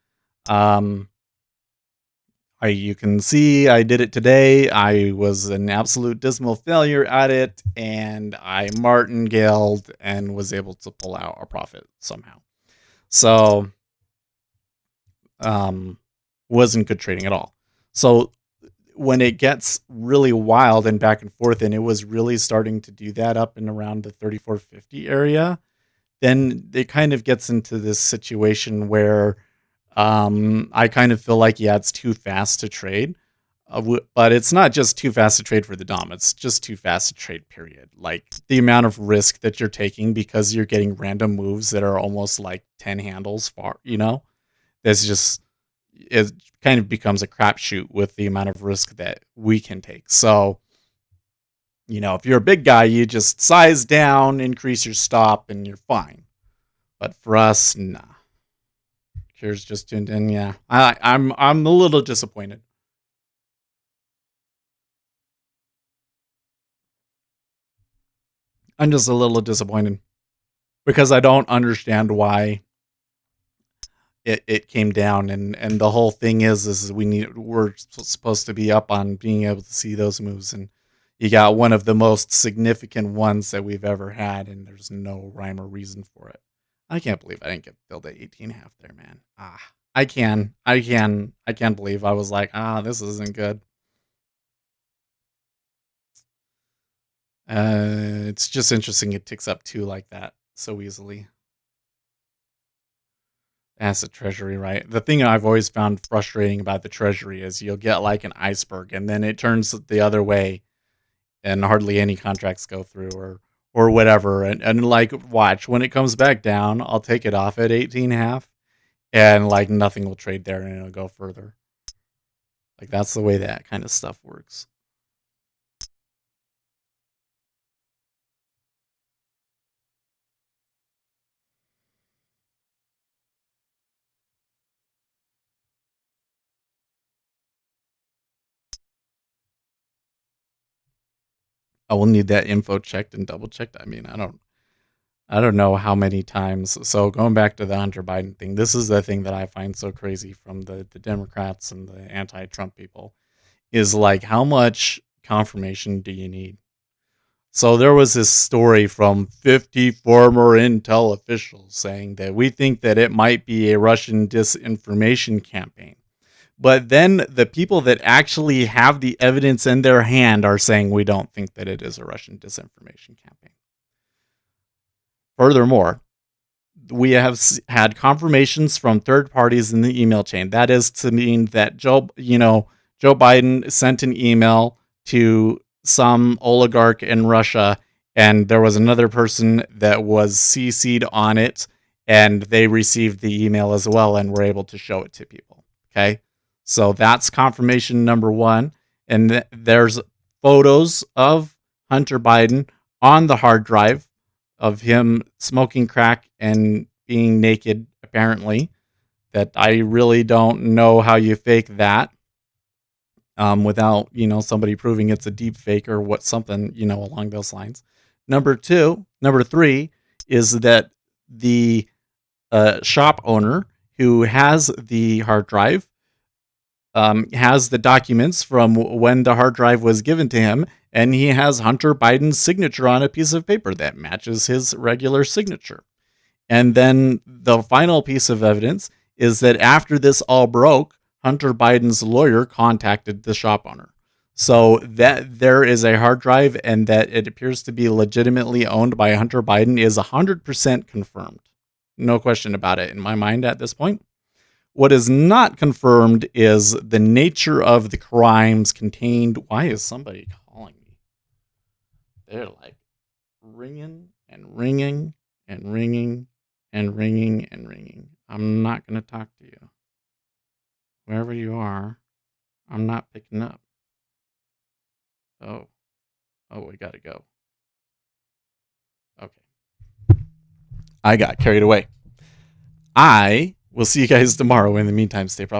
You can see I did it today. I was an absolute dismal failure at it, and I martingaled and was able to pull out a profit somehow. So, wasn't good trading at all. So when it gets really wild and back and forth, and it was really starting to do that up and around the 34.50 area, then it kind of gets into this situation where I kind of feel like, yeah, it's too fast to trade. But it's not just too fast to trade for the Dom. It's just too fast to trade, period. Like, the amount of risk that you're taking because you're getting random moves that are almost like 10 handles far, it's just, it kind of becomes a crapshoot with the amount of risk that we can take. So, if you're a big guy, you just size down, increase your stop, and you're fine. But for us, nah. Here's just tuned in. Yeah, I'm a little disappointed. I'm just a little disappointed because I don't understand why it came down, and the whole thing is we're supposed to be up on being able to see those moves, and you got one of the most significant ones that we've ever had, and there's no rhyme or reason for it. I can't believe I didn't get filled at 18.5 there, man. I can't believe I was like, this isn't good. It's just interesting it ticks up 2 like that so easily. Asset treasury, right? The thing I've always found frustrating about the treasury is you'll get like an iceberg and then it turns the other way and hardly any contracts go through or whatever. And like, watch, when it comes back down, I'll take it off at 18.5 and like nothing will trade there and it'll go further. Like, that's the way that kind of stuff works. I will need that info checked and double checked. I mean, I don't know how many times. So going back to the Hunter Biden thing, this is the thing that I find so crazy from the Democrats and the anti-Trump people is like, how much confirmation do you need? So there was this story from 50 former intel officials saying that we think that it might be a Russian disinformation campaign. But then the people that actually have the evidence in their hand are saying we don't think that it is a Russian disinformation campaign. Furthermore, we have had confirmations from third parties in the email chain. That is to mean that Joe Biden sent an email to some oligarch in Russia, and there was another person that was CC'd on it, and they received the email as well and were able to show it to people. Okay, so that's confirmation number one. And there's photos of Hunter Biden on the hard drive of him smoking crack and being naked, apparently. That I really don't know how you fake that without, somebody proving it's a deep fake or what something, along those lines. Number three is that the shop owner who has the hard drive has the documents from when the hard drive was given to him, and he has Hunter Biden's signature on a piece of paper that matches his regular signature. And then the final piece of evidence is that after this all broke, Hunter Biden's lawyer contacted the shop owner. So that there is a hard drive and that it appears to be legitimately owned by Hunter Biden is 100% confirmed. No question about it in my mind at this point. What is not confirmed is the nature of the crimes contained. Why is somebody calling me? They're like ringing and ringing and ringing and ringing and ringing. I'm not going to talk to you. Wherever you are, I'm not picking up. Oh, we got to go. Okay. I got carried away. I will see you guys tomorrow. In the meantime, stay profitable.